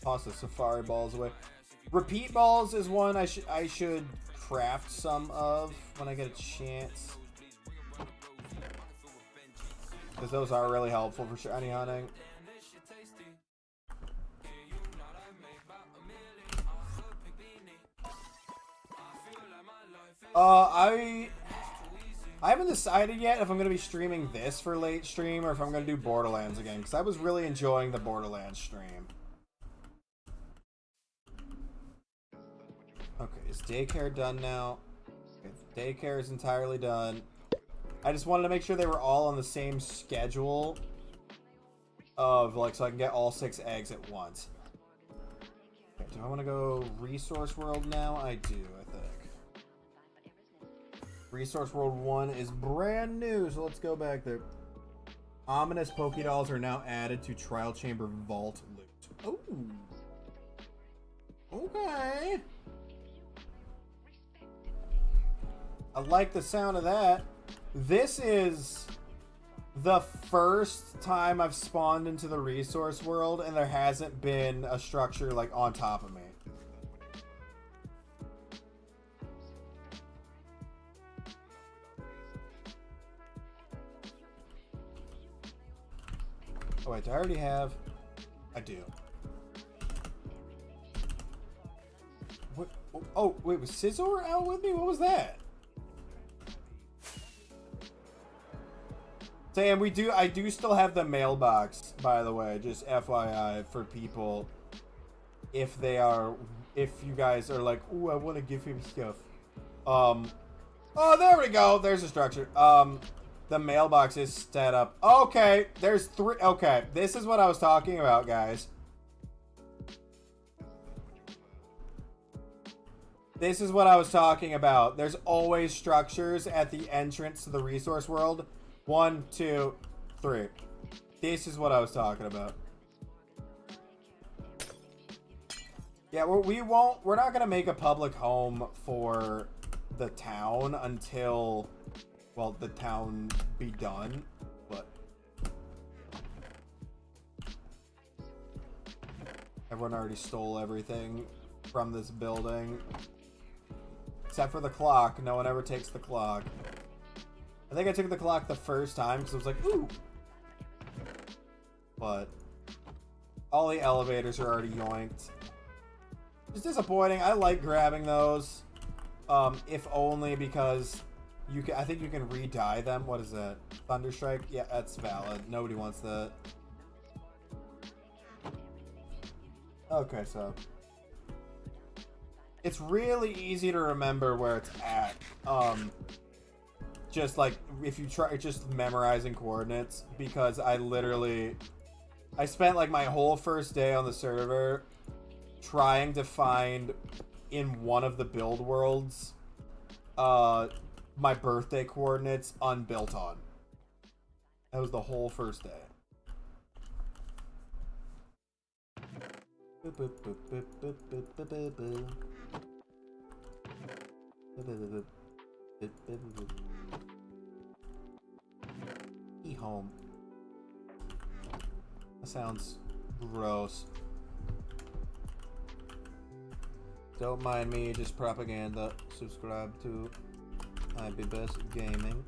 Toss the safari balls away. Repeat balls is one I should craft some of when I get a chance. Because those are really helpful for shiny hunting. I haven't decided yet if I'm going to be streaming this for late stream or if I'm going to do Borderlands again, because I was really enjoying the Borderlands stream. Okay, is daycare done now? Okay, daycare is entirely done. I just wanted to make sure they were all on the same schedule of, like, so I can get all 6 eggs at once. Okay, do I want to go Resource World now? I do, I think. Resource World 1 is brand new, so let's go back there. Ominous Pokédolls are now added to Trial Chamber Vault loot. Ooh. Okay. I like the sound of that. This is the first time I've spawned into the Resource World and there hasn't been a structure like on top of me. Oh wait, do I already have? I do. What? Oh wait, was Scizor out with me? What was that? Sam, I do still have the mailbox, by the way, just FYI for people if you guys are like, ooh, I want to give him stuff. Oh, there we go. There's a structure. The mailbox is set up. Okay, there's 3. Okay, this is what I was talking about, guys. This is what I was talking about. There's always structures at the entrance to the Resource World. 1, 2, 3. This is what I was talking about. Yeah, we're not gonna make a public home for the town until, well, the town be done, but everyone already stole everything from this building. Except for the clock. No one ever takes the clock. I think I took the clock the first time because I was like, ooh. But all the elevators are already yoinked. It's disappointing. I like grabbing those. If only because you can, I think you can re-dye them. What is that? Thunderstrike? Yeah, that's valid. Nobody wants that. Okay, so it's really easy to remember where it's at. Just like if you try just memorizing coordinates, because I spent like my whole first day on the server trying to find in one of the build worlds my birthday coordinates unbuilt on. That was the whole first day. E-home. That sounds gross. Don't mind me, just propaganda. Subscribe to IB Best Gaming.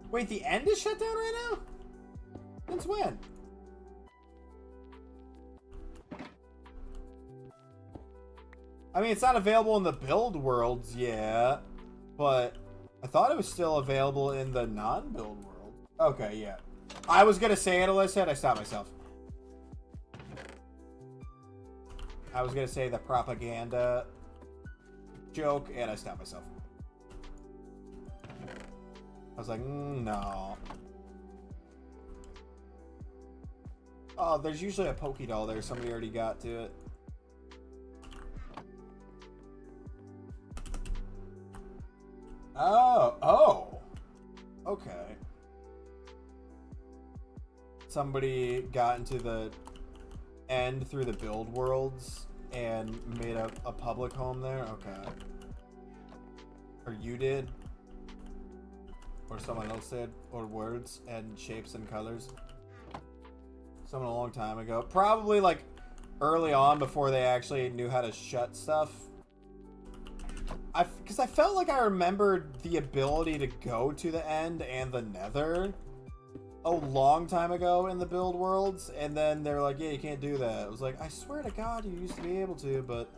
Wait, the end is shut down right now? Since when? I mean, it's not available in the build worlds, yeah, but I thought it was still available in the non-build world. Okay, yeah. I was gonna say it, Alyssa, and I stopped myself. I was gonna say the propaganda joke, and I stopped myself. I was like, no. Oh, there's usually a Pokédoll there. Somebody already got to it. Oh. Okay. Somebody got into the end through the build worlds and made a public home there? Okay. Or you did. Or someone else did. Or words and shapes and colors. Someone a long time ago. Probably like early on before they actually knew how to shut stuff. Because I felt like I remembered the ability to go to the end and the nether a long time ago in the build worlds. And then they're like, yeah, you can't do that. I was like, I swear to God you used to be able to, but...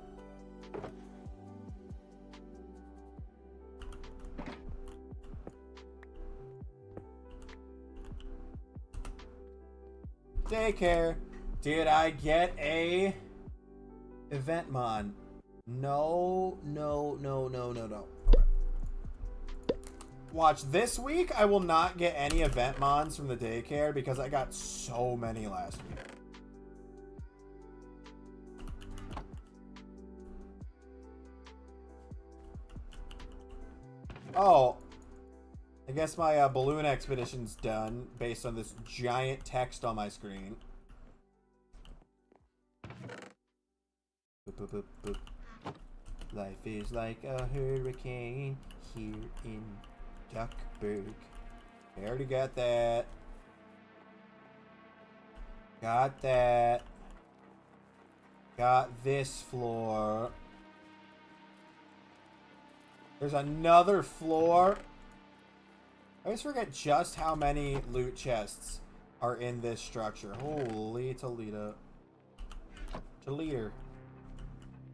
Daycare. Did I get a event mon? No. Okay. Watch, this week I will not get any event mons from the daycare because I got so many last week. Oh, I guess my balloon expedition's done based on this giant text on my screen. Boop, boop, boop, boop. Life is like a hurricane here in Duckburg. I already got that. Got that. Got this floor. There's another floor. I always forget just how many loot chests are in this structure. Holy Toledo. Toledo.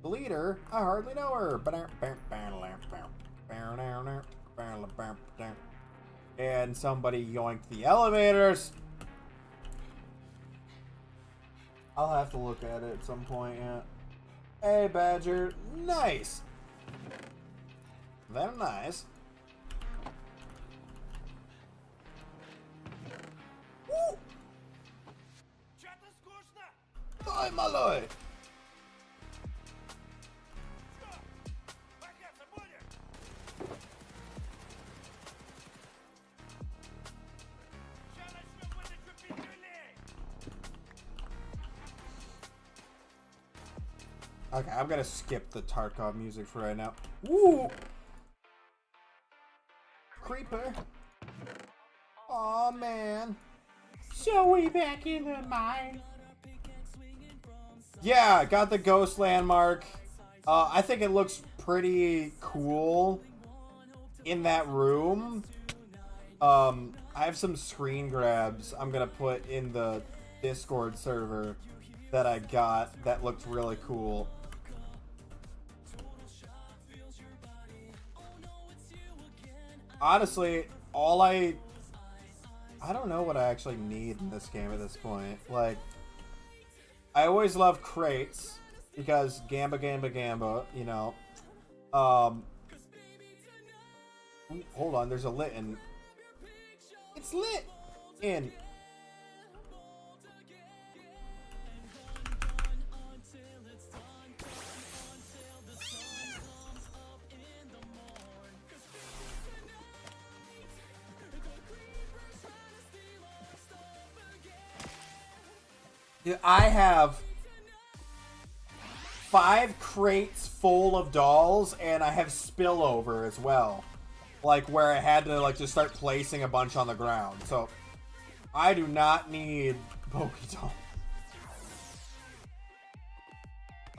The leader, I hardly know her. And somebody yoinked the elevators. I'll have to look at it at some point, yeah. Hey, Badger. Nice. Very nice. Woo! Hi, my lord. Okay, I'm gonna skip the Tarkov music for right now. Woo! Creeper. Aw, man. So we back in the mine. Yeah, got the ghost landmark. I think it looks pretty cool in that room. I have some screen grabs I'm gonna put in the Discord server that I got that looked really cool. Honestly, I don't know what I actually need in this game at this point. Like, I always love crates because gamba, you know. Ooh, hold on, there's a lit in. It's lit in. Dude, I have 5 crates full of dolls, and I have spillover as well. Like, where I had to, like, just start placing a bunch on the ground. So, I do not need Pokédoll.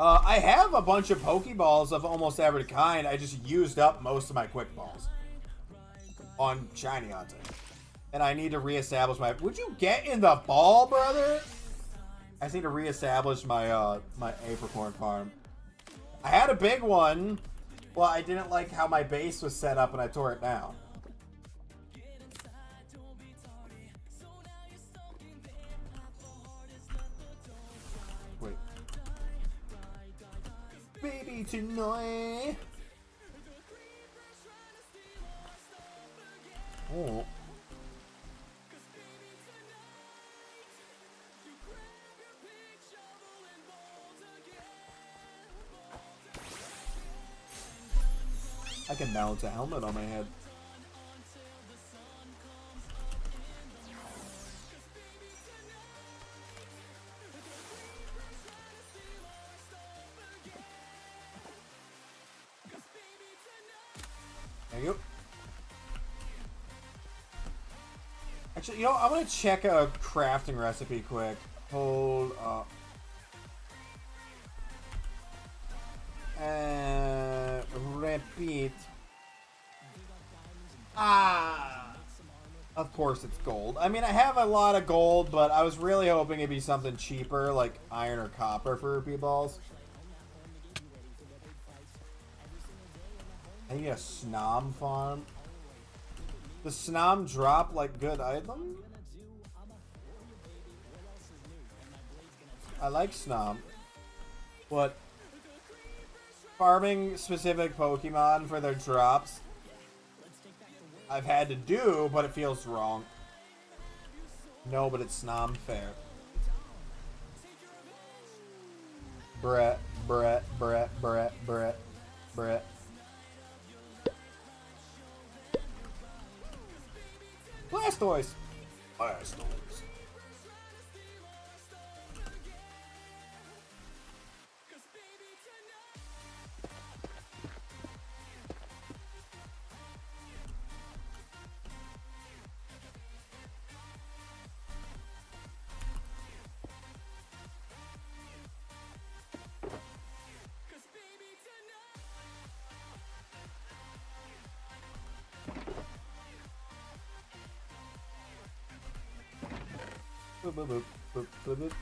I have a bunch of Pokeballs of almost every kind. I just used up most of my Quick Balls on Shiny Hunting. And I need to reestablish my... Would you get in the ball, brother? I just need to reestablish my my apricorn farm. I had a big one. Well, I didn't like how my base was set up and I tore it down. Wait. Baby tonight. Oh. I can mount a helmet on my head. Thank you. Actually, you know, I'm gonna check a crafting recipe quick. Hold up. Repeat. Of course it's gold. I mean, I have a lot of gold, but I was really hoping it'd be something cheaper, like iron or copper for rupee balls. I need a snom farm. Does snom drop like good item? I like snom, but farming specific Pokemon for their drops I've had to do, but it feels wrong. No, but it's snom fair. Brett. Blastoise. Boop, boop, boop, boop, boop, boop.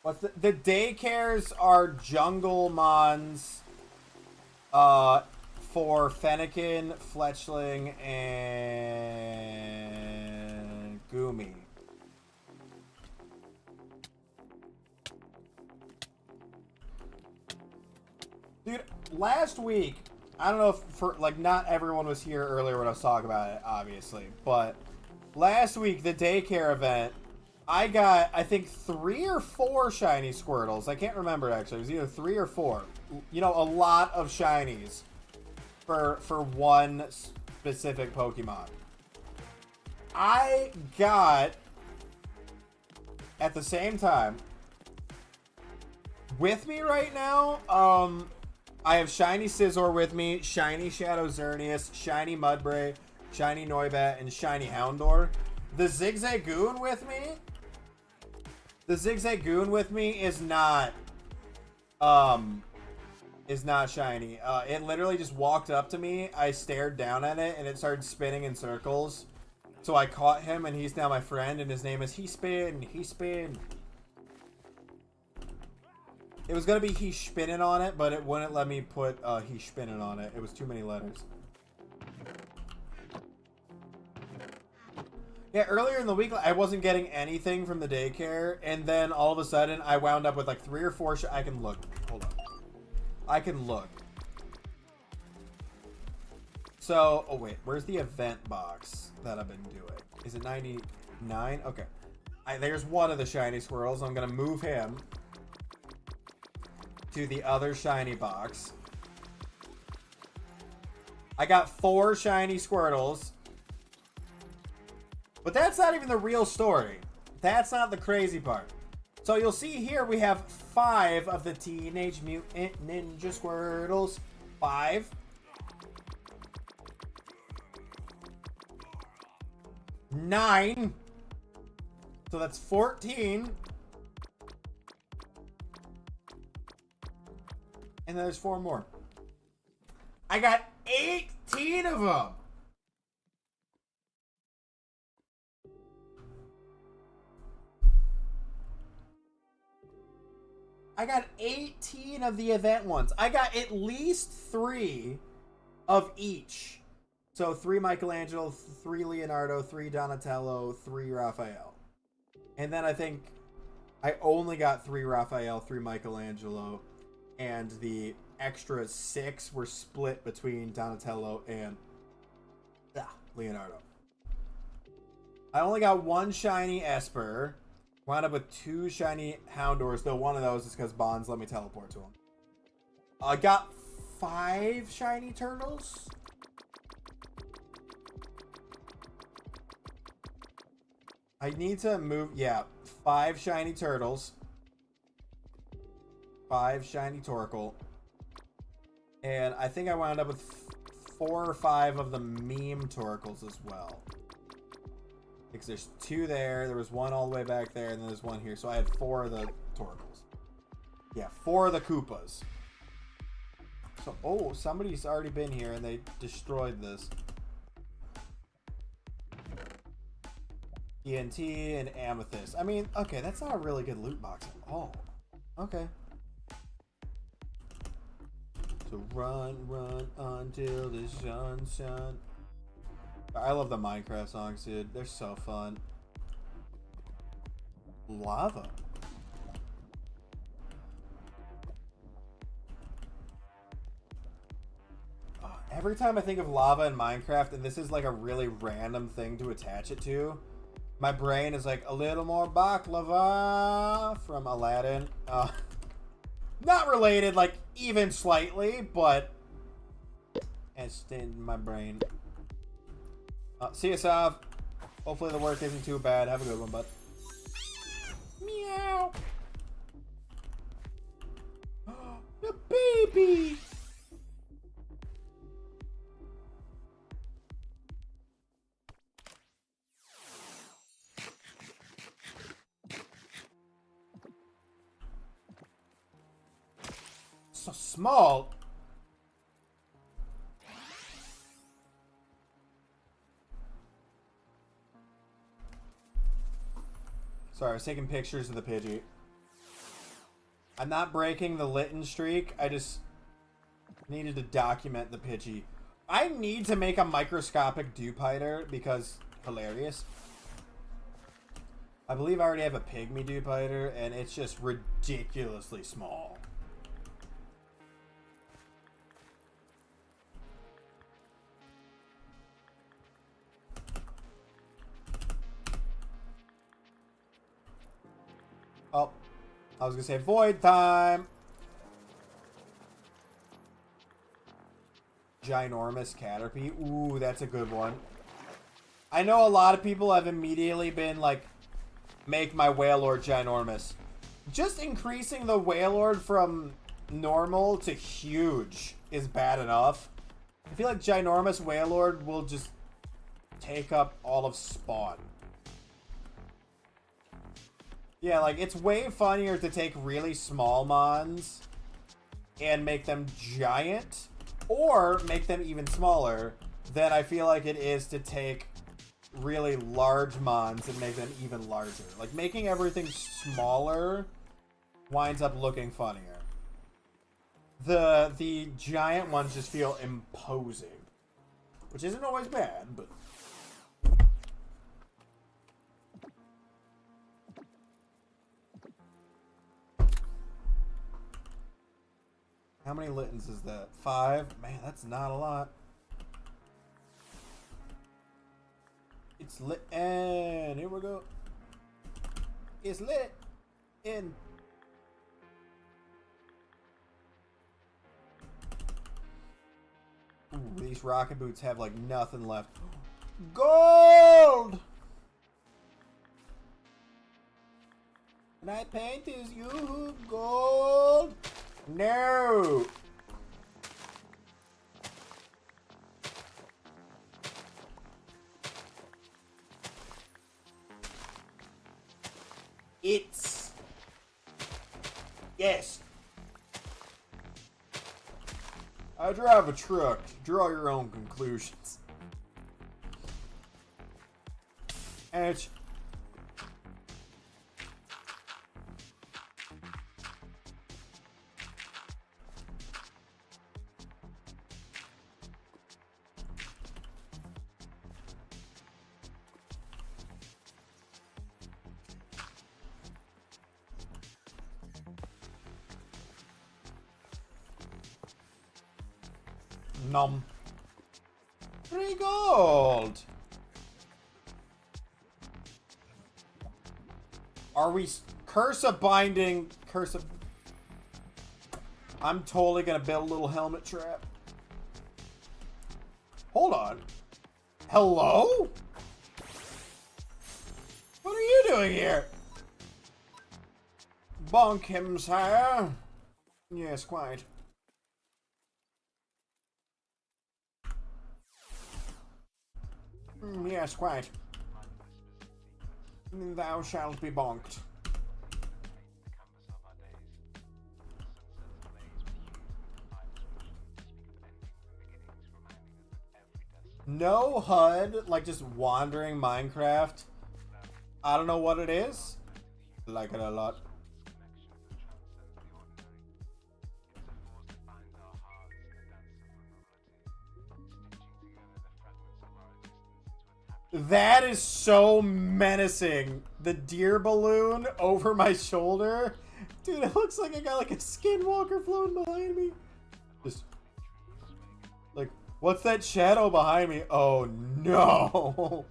What's the daycares are jungle mons for Fennekin, Fletchling, and Goomy. Dude, last week, I don't know if not everyone was here earlier when I was talking about it, obviously, but last week, the daycare event, I got, I think, 3 or 4 shiny Squirtles. I can't remember, actually. It was either 3 or 4. You know, a lot of shinies for one specific Pokemon. I got, at the same time, with me right now, I have Shiny Scizor with me, Shiny Shadow Xerneas, Shiny Mudbray, Shiny Noibat, and Shiny Houndour. The Zigzagoon with me? The Zigzagoon with me is not shiny. It literally just walked up to me, I stared down at it, and it started spinning in circles. So I caught him, and he's now my friend, and his name is He Spin. It was gonna be He Spinning on it, but it wouldn't let me put He Spinning on it. It was too many letters. Yeah, earlier in the week, I wasn't getting anything from the daycare, and then all of a sudden, I wound up with like 3 or 4 I can look. Hold on. I can look. So, oh wait, where's the event box that I've been doing? Is it 99? Okay. There's one of the shiny squirrels. I'm gonna move him to the other shiny box. I got 4 shiny Squirtles. But that's not even the real story. That's not the crazy part. So you'll see here we have 5 of the Teenage Mutant Ninja Squirtles. 5. 9. So that's 14. And then there's 4 more. I got 18 of them. I got 18 of the event ones. I got at least 3 of each. So 3 Michelangelo, 3 Leonardo, 3 Donatello, 3 Raphael. And then I think I only got 3 Raphael, 3 Michelangelo, and the extra 6 were split between Donatello and Leonardo. I only got 1 shiny Esper. Wound up with 2 shiny Houndours, though one of those is because Bonds let me teleport to him. I got 5 shiny Turtles. I need to move, yeah, 5 shiny turtles. 5 shiny Torkoal. And I think I wound up with 4 or 5 of the meme Torkoals as well. Because there's 2 there, there was 1 all the way back there, and then there's 1 here. So I had 4 of the Torkoals. Yeah, 4 of the Koopas. So, oh, somebody's already been here and they destroyed this. TNT and Amethyst. I mean, okay, that's not a really good loot box at all. Okay. So run until the sun shine. I love the Minecraft songs, dude. They're so fun. Lava. Every time I think of lava in Minecraft, and this is like a really random thing to attach it to, my brain is like, a little more baklava from Aladdin. Not related, like, even slightly, but it's in my brain. See you, Sav. Hopefully the work isn't too bad. Have a good one, bud. Meow. The baby. So small. Sorry, I was taking pictures of the Pidgey. I'm not breaking the Litten streak. I just needed to document the Pidgey. I need to make a microscopic Dewpider because hilarious. I believe I already have a Pygmy Dewpider and it's just ridiculously small. Oh, I was gonna say void time. Ginormous Caterpie. Ooh, that's a good one. I know a lot of people have immediately been like, make my Wailord ginormous. Just increasing the Wailord from normal to huge is bad enough. I feel like ginormous Wailord will just take up all of spawn. Yeah, like, it's way funnier to take really small mons and make them giant, or make them even smaller, than I feel like it is to take really large mons and make them even larger. Like, making everything smaller winds up looking funnier. The giant ones just feel imposing, which isn't always bad, but... How many Littens is that? 5? Man, that's not a lot. It's lit, and here we go. It's lit, and ooh, these rocket boots have like nothing left. Gold. Night paint is you gold. No. It's yes. I drive a truck. Draw your own conclusions. And it's nom. 3 gold. Are we curse of binding? Curse of. I'm totally gonna build a little helmet trap. Hold on. Hello? What are you doing here? Bonk him, sire. Yes, quite. Yes, quite. Thou shalt be bonked. No HUD, like just wandering Minecraft. I don't know what it is. I like it a lot. That is so menacing. The deer balloon over my shoulder. Dude, it looks like I got like a skinwalker floating behind me. Just like, what's that shadow behind me? Oh no.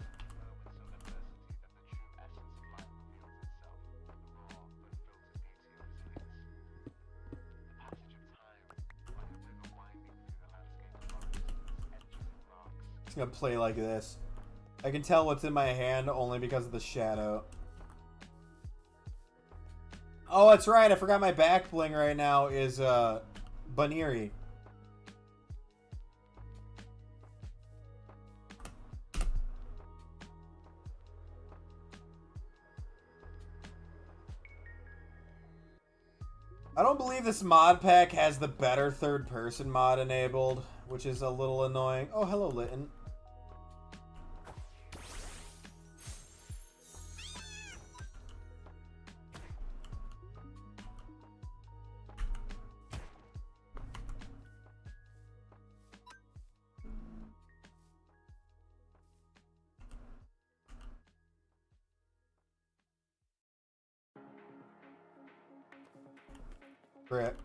It's gonna play like this. I can tell what's in my hand only because of the shadow. Oh, that's right. I forgot my back bling right now is Baniri. I don't believe this mod pack has the better third person mod enabled, which is a little annoying. Oh, hello, Litton. Crap.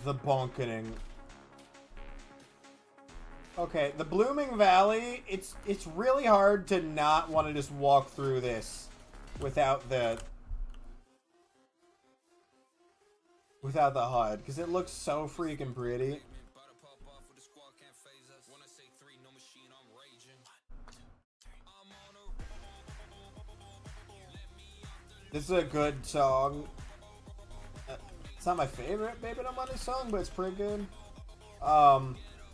The bonkening. Okay, the Blooming Valley, it's really hard to not want to just walk through this without the HUD, because it looks so freaking pretty. This is a good song. It's not my favorite Baby No Money song, but it's pretty good.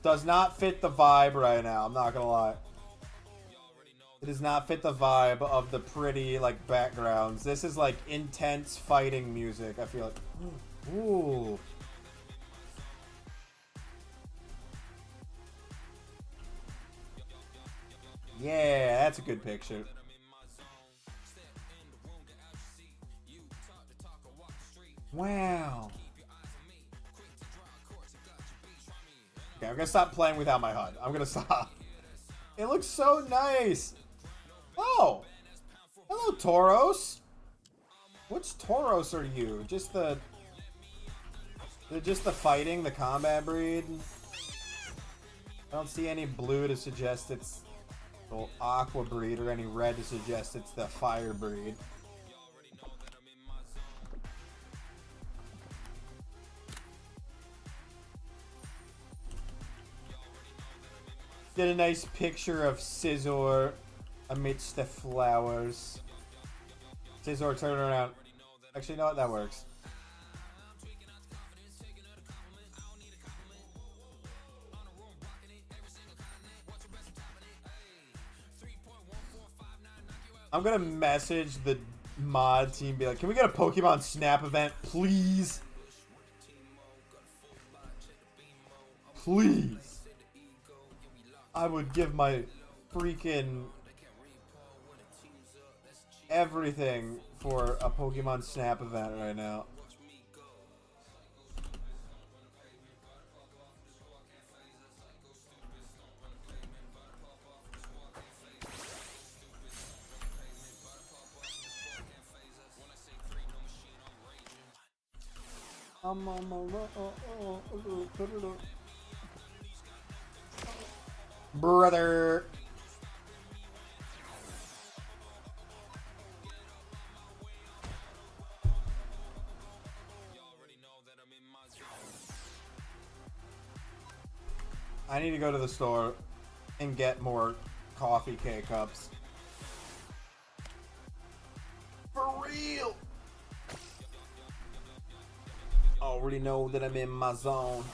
Does not fit the vibe right now, I'm not gonna lie. It does not fit the vibe of the pretty, like, backgrounds. This is, like, intense fighting music, I feel like. Ooh. Yeah, that's a good picture. Wow. Okay, I'm gonna stop playing without my HUD. I'm gonna stop. It looks so nice. Oh. Hello, Tauros. Which Tauros are you? Just the fighting, the combat breed? I don't see any blue to suggest it's the aqua breed or any red to suggest it's the fire breed. Did a nice picture of Scizor amidst the flowers. Scizor, turn around. Actually, you know what? That works. I'm gonna message the mod team, be like, can we get a Pokemon Snap event, please? Please. I would give my freaking everything for a Pokemon Snap event right now. Brother. I need to go to the store and get more coffee K-cups. For real! Already know that I'm in my zone.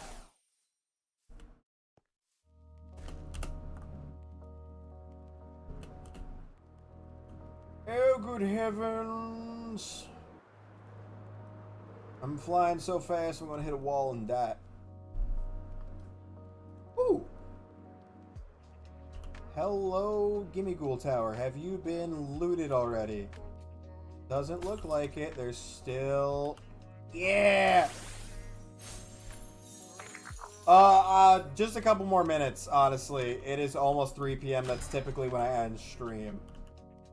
Oh, good heavens. I'm flying so fast I'm gonna hit a wall and die. Ooh. Hello, Gimme Ghoul Tower. Have you been looted already? Doesn't look like it. There's still... Yeah! Just a couple more minutes, honestly. It is almost 3 p.m. That's typically when I end stream.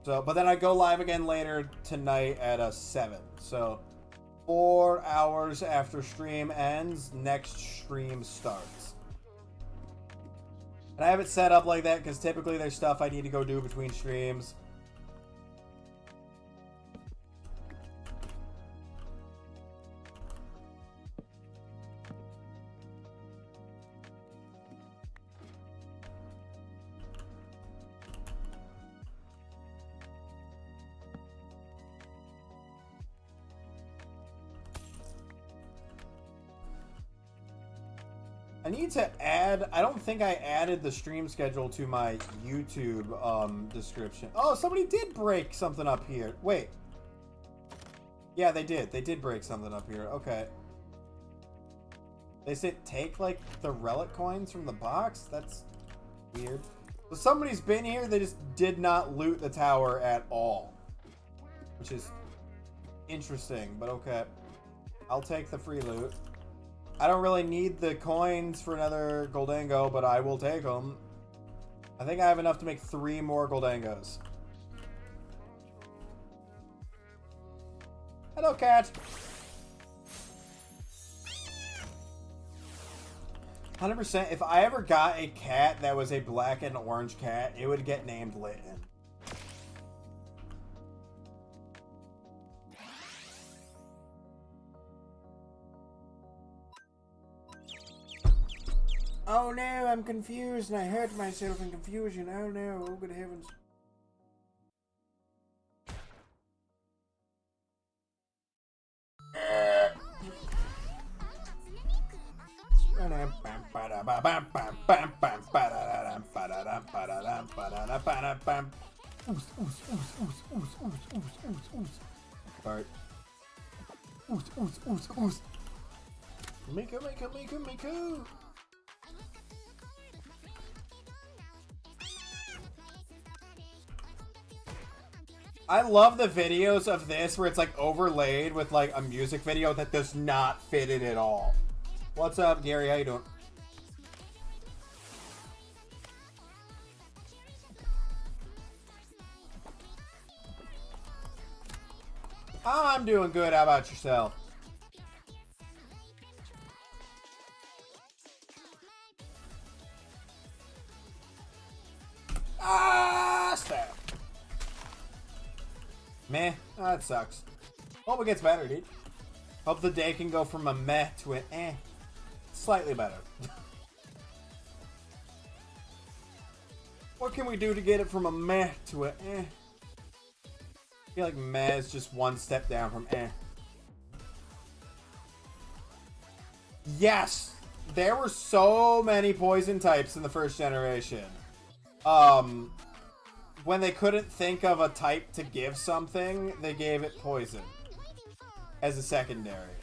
So, but then I go live again later tonight at 7. So, 4 hours after stream ends, next stream starts. And I have it set up like that because typically there's stuff I need to go do between streams. I need to add, I don't think I added the stream schedule to my YouTube description. Oh, somebody did break something up here. Wait. Yeah, they did. They did break something up here. Okay. They said take, like, the relic coins from the box? That's weird. So somebody's been here, they just did not loot the tower at all. Which is interesting, but okay. I'll take the free loot. I don't really need the coins for another Goldango, but I will take them. I think I have enough to make 3 more Goldangos. Hello, cat. 100%. If I ever got a cat that was a black and orange cat, it would get named Litten. Oh no, I'm confused and I hurt myself in confusion. Oh no, oh good heavens. Bart. Miko. I love the videos of this where it's like overlaid with like a music video that does not fit it at all. What's up, Gary? How you doing? I'm doing good. How about yourself? Stab. Meh. That sucks. Hope it gets better, dude. Hope the day can go from a meh to an eh. Slightly better. What can we do to get it from a meh to an eh? I feel like meh is just one step down from eh. Yes! There were so many poison types in the first generation. When they couldn't think of a type to give something, they gave it poison as a secondary.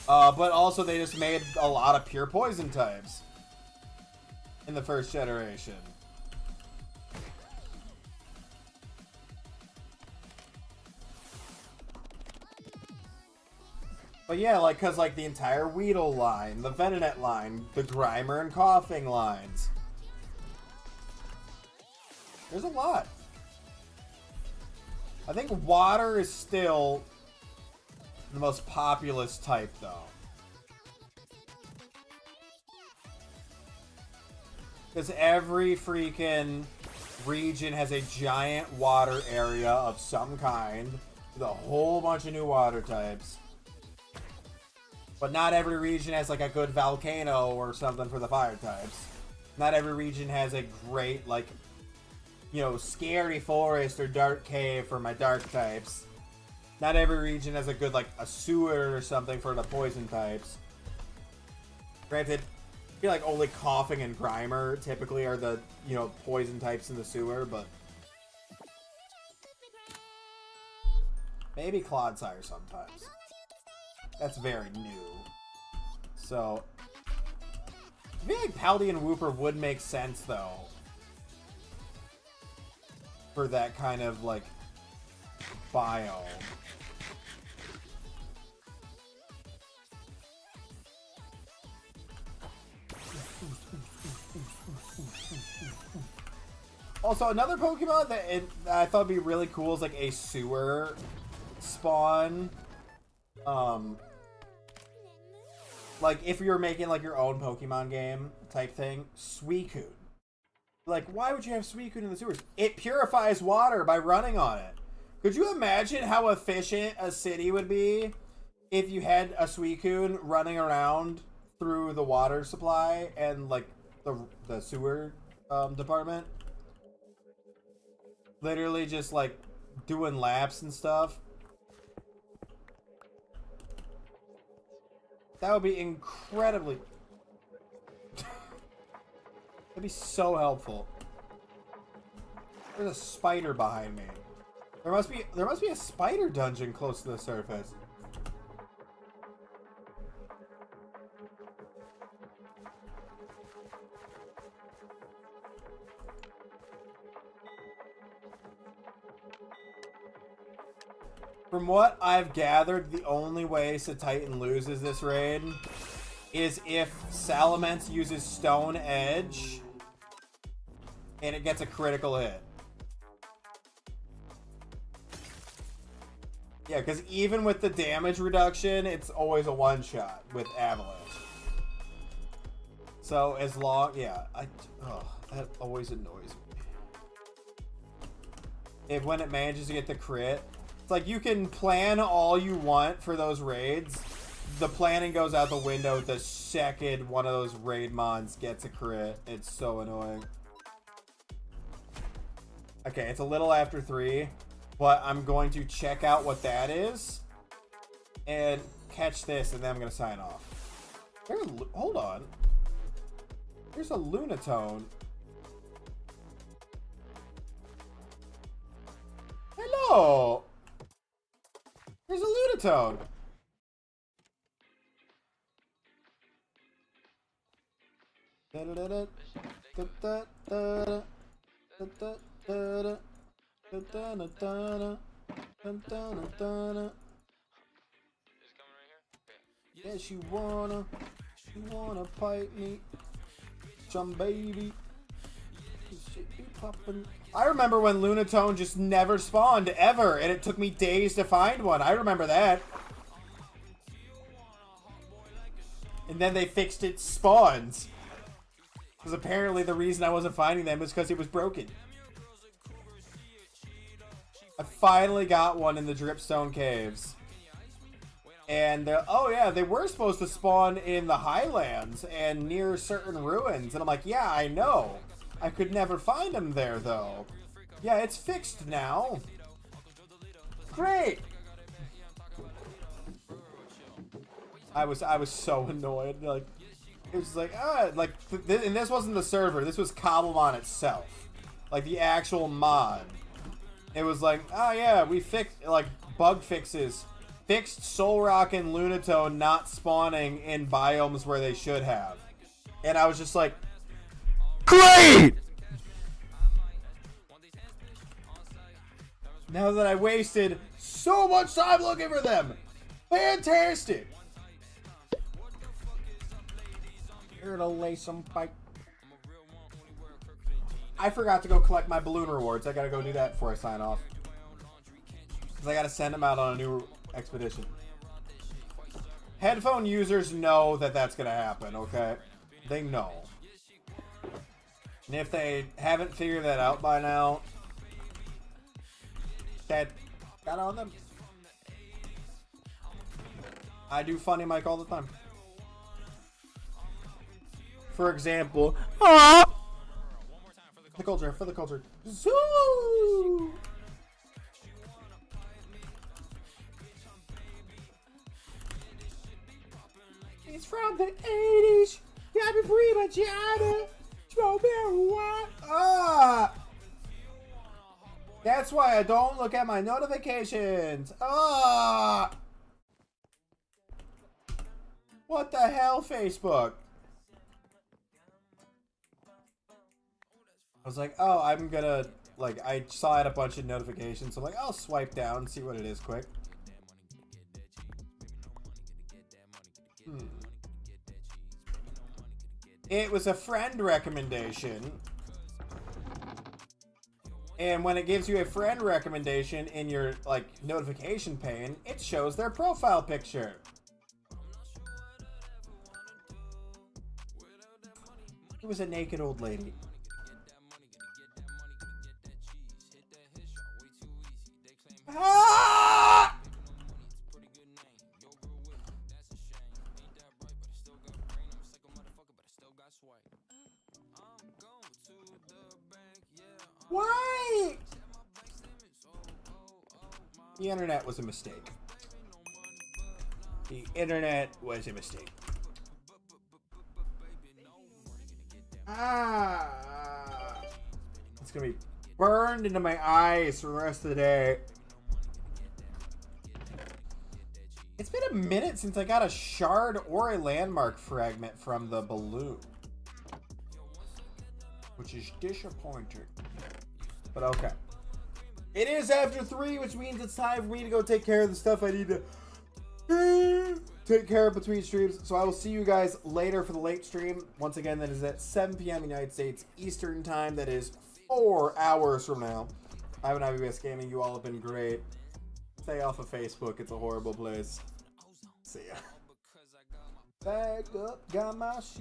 But also they just made a lot of pure poison types in the first generation. But yeah, like, cause like the entire Weedle line, the Venonat line, the Grimer and Coughing lines. There's a lot. I think water is still the most populous type, though. Because every freaking region has a giant water area of some kind with a whole bunch of new water types. But not every region has like a good volcano or something for the fire types. Not every region has a great, like, you know, scary forest or dark cave for my dark types. Not every region has a good, like, a sewer or something for the poison types. Granted, I feel like only Coughing and Grimer typically are the, you know, poison types in the sewer, but maybe Clodsire sometimes. That's very new. So, I feel like Paldean Wooper would make sense, though, for that kind of, like, biome. Also, another Pokemon that I thought would be really cool is, like, a sewer spawn. Like, if you're making, like, your own Pokemon game type thing, Suicune. Like, why would you have Suicune in the sewers? It purifies water by running on it. Could you imagine how efficient a city would be if you had a Suicune running around through the water supply and, like, the sewer department? Literally just, like, doing laps and stuff. That would be incredibly... That'd be so helpful. There's a spider behind me. There must be a spider dungeon close to the surface. From what I've gathered, the only way Titan loses this raid is if Salamence uses Stone Edge and it gets a critical hit. Yeah, because even with the damage reduction, it's always a one-shot with Avalanche. So as long... Yeah, that always annoys me. If when it manages to get the crit... It's like you can plan all you want for those raids. The planning goes out the window the second one of those raid mons gets a crit. It's so annoying. Okay, it's a little after 3, but I'm going to check out what that is and catch this, and then I'm going to sign off. Hold on. There's a Lunatone. Hello! There's a Lunatone. Yeah, she wanna pipe me, some baby. I remember when Lunatone just never spawned ever, and it took me days to find one. I remember that. And then they fixed its spawns. Because apparently the reason I wasn't finding them was because it was broken. I finally got one in the Dripstone Caves. And, oh yeah, they were supposed to spawn in the Highlands and near certain ruins. And I'm like, yeah, I know. I could never find them there, though. Yeah, it's fixed now. Great! I was so annoyed. Like, it was like, and this wasn't the server. This was Cobblemon itself. Like, the actual mod. It was like, oh yeah, we fixed, like, bug fixes. Fixed Solrock and Lunatone not spawning in biomes where they should have. And I was just like, great! Now that I wasted so much time looking for them. Fantastic! Here to lay some pipe. I forgot to go collect my balloon rewards. I gotta go do that before I sign off. Because I gotta send them out on a new expedition. Headphone users know that that's gonna happen, okay? They know. And if they haven't figured that out by now, that got on them. I do funny mic all the time. For example, for the culture. Zoo! It's from the 80s. Got me free, Gianna. Strawberry wine. Ah! That's why I don't look at my notifications. Ah! What the hell, Facebook? I was like, oh, I'm gonna, like, I saw I had a bunch of notifications, so I'm like, I'll swipe down and see what it is quick. It was a friend recommendation. And when it gives you a friend recommendation in your, like, notification pane, it shows their profile picture. It was a naked old lady. Ah! Why? The internet was a mistake. The internet was a mistake. Ah! It's gonna be burned into my eyes for the rest of the day. It's been a minute since I got a shard or a landmark fragment from the balloon, which is disappointing. But okay. It is after 3, which means it's time for me to go take care of the stuff I need to take care of between streams. So I will see you guys later for the late stream. Once again, that is at 7 p.m. United States Eastern Time. That is 4 hours from now. I've been IBS Gaming. You all have been great. Stay off of Facebook. It's a horrible place. See ya. Back up. Got my shit.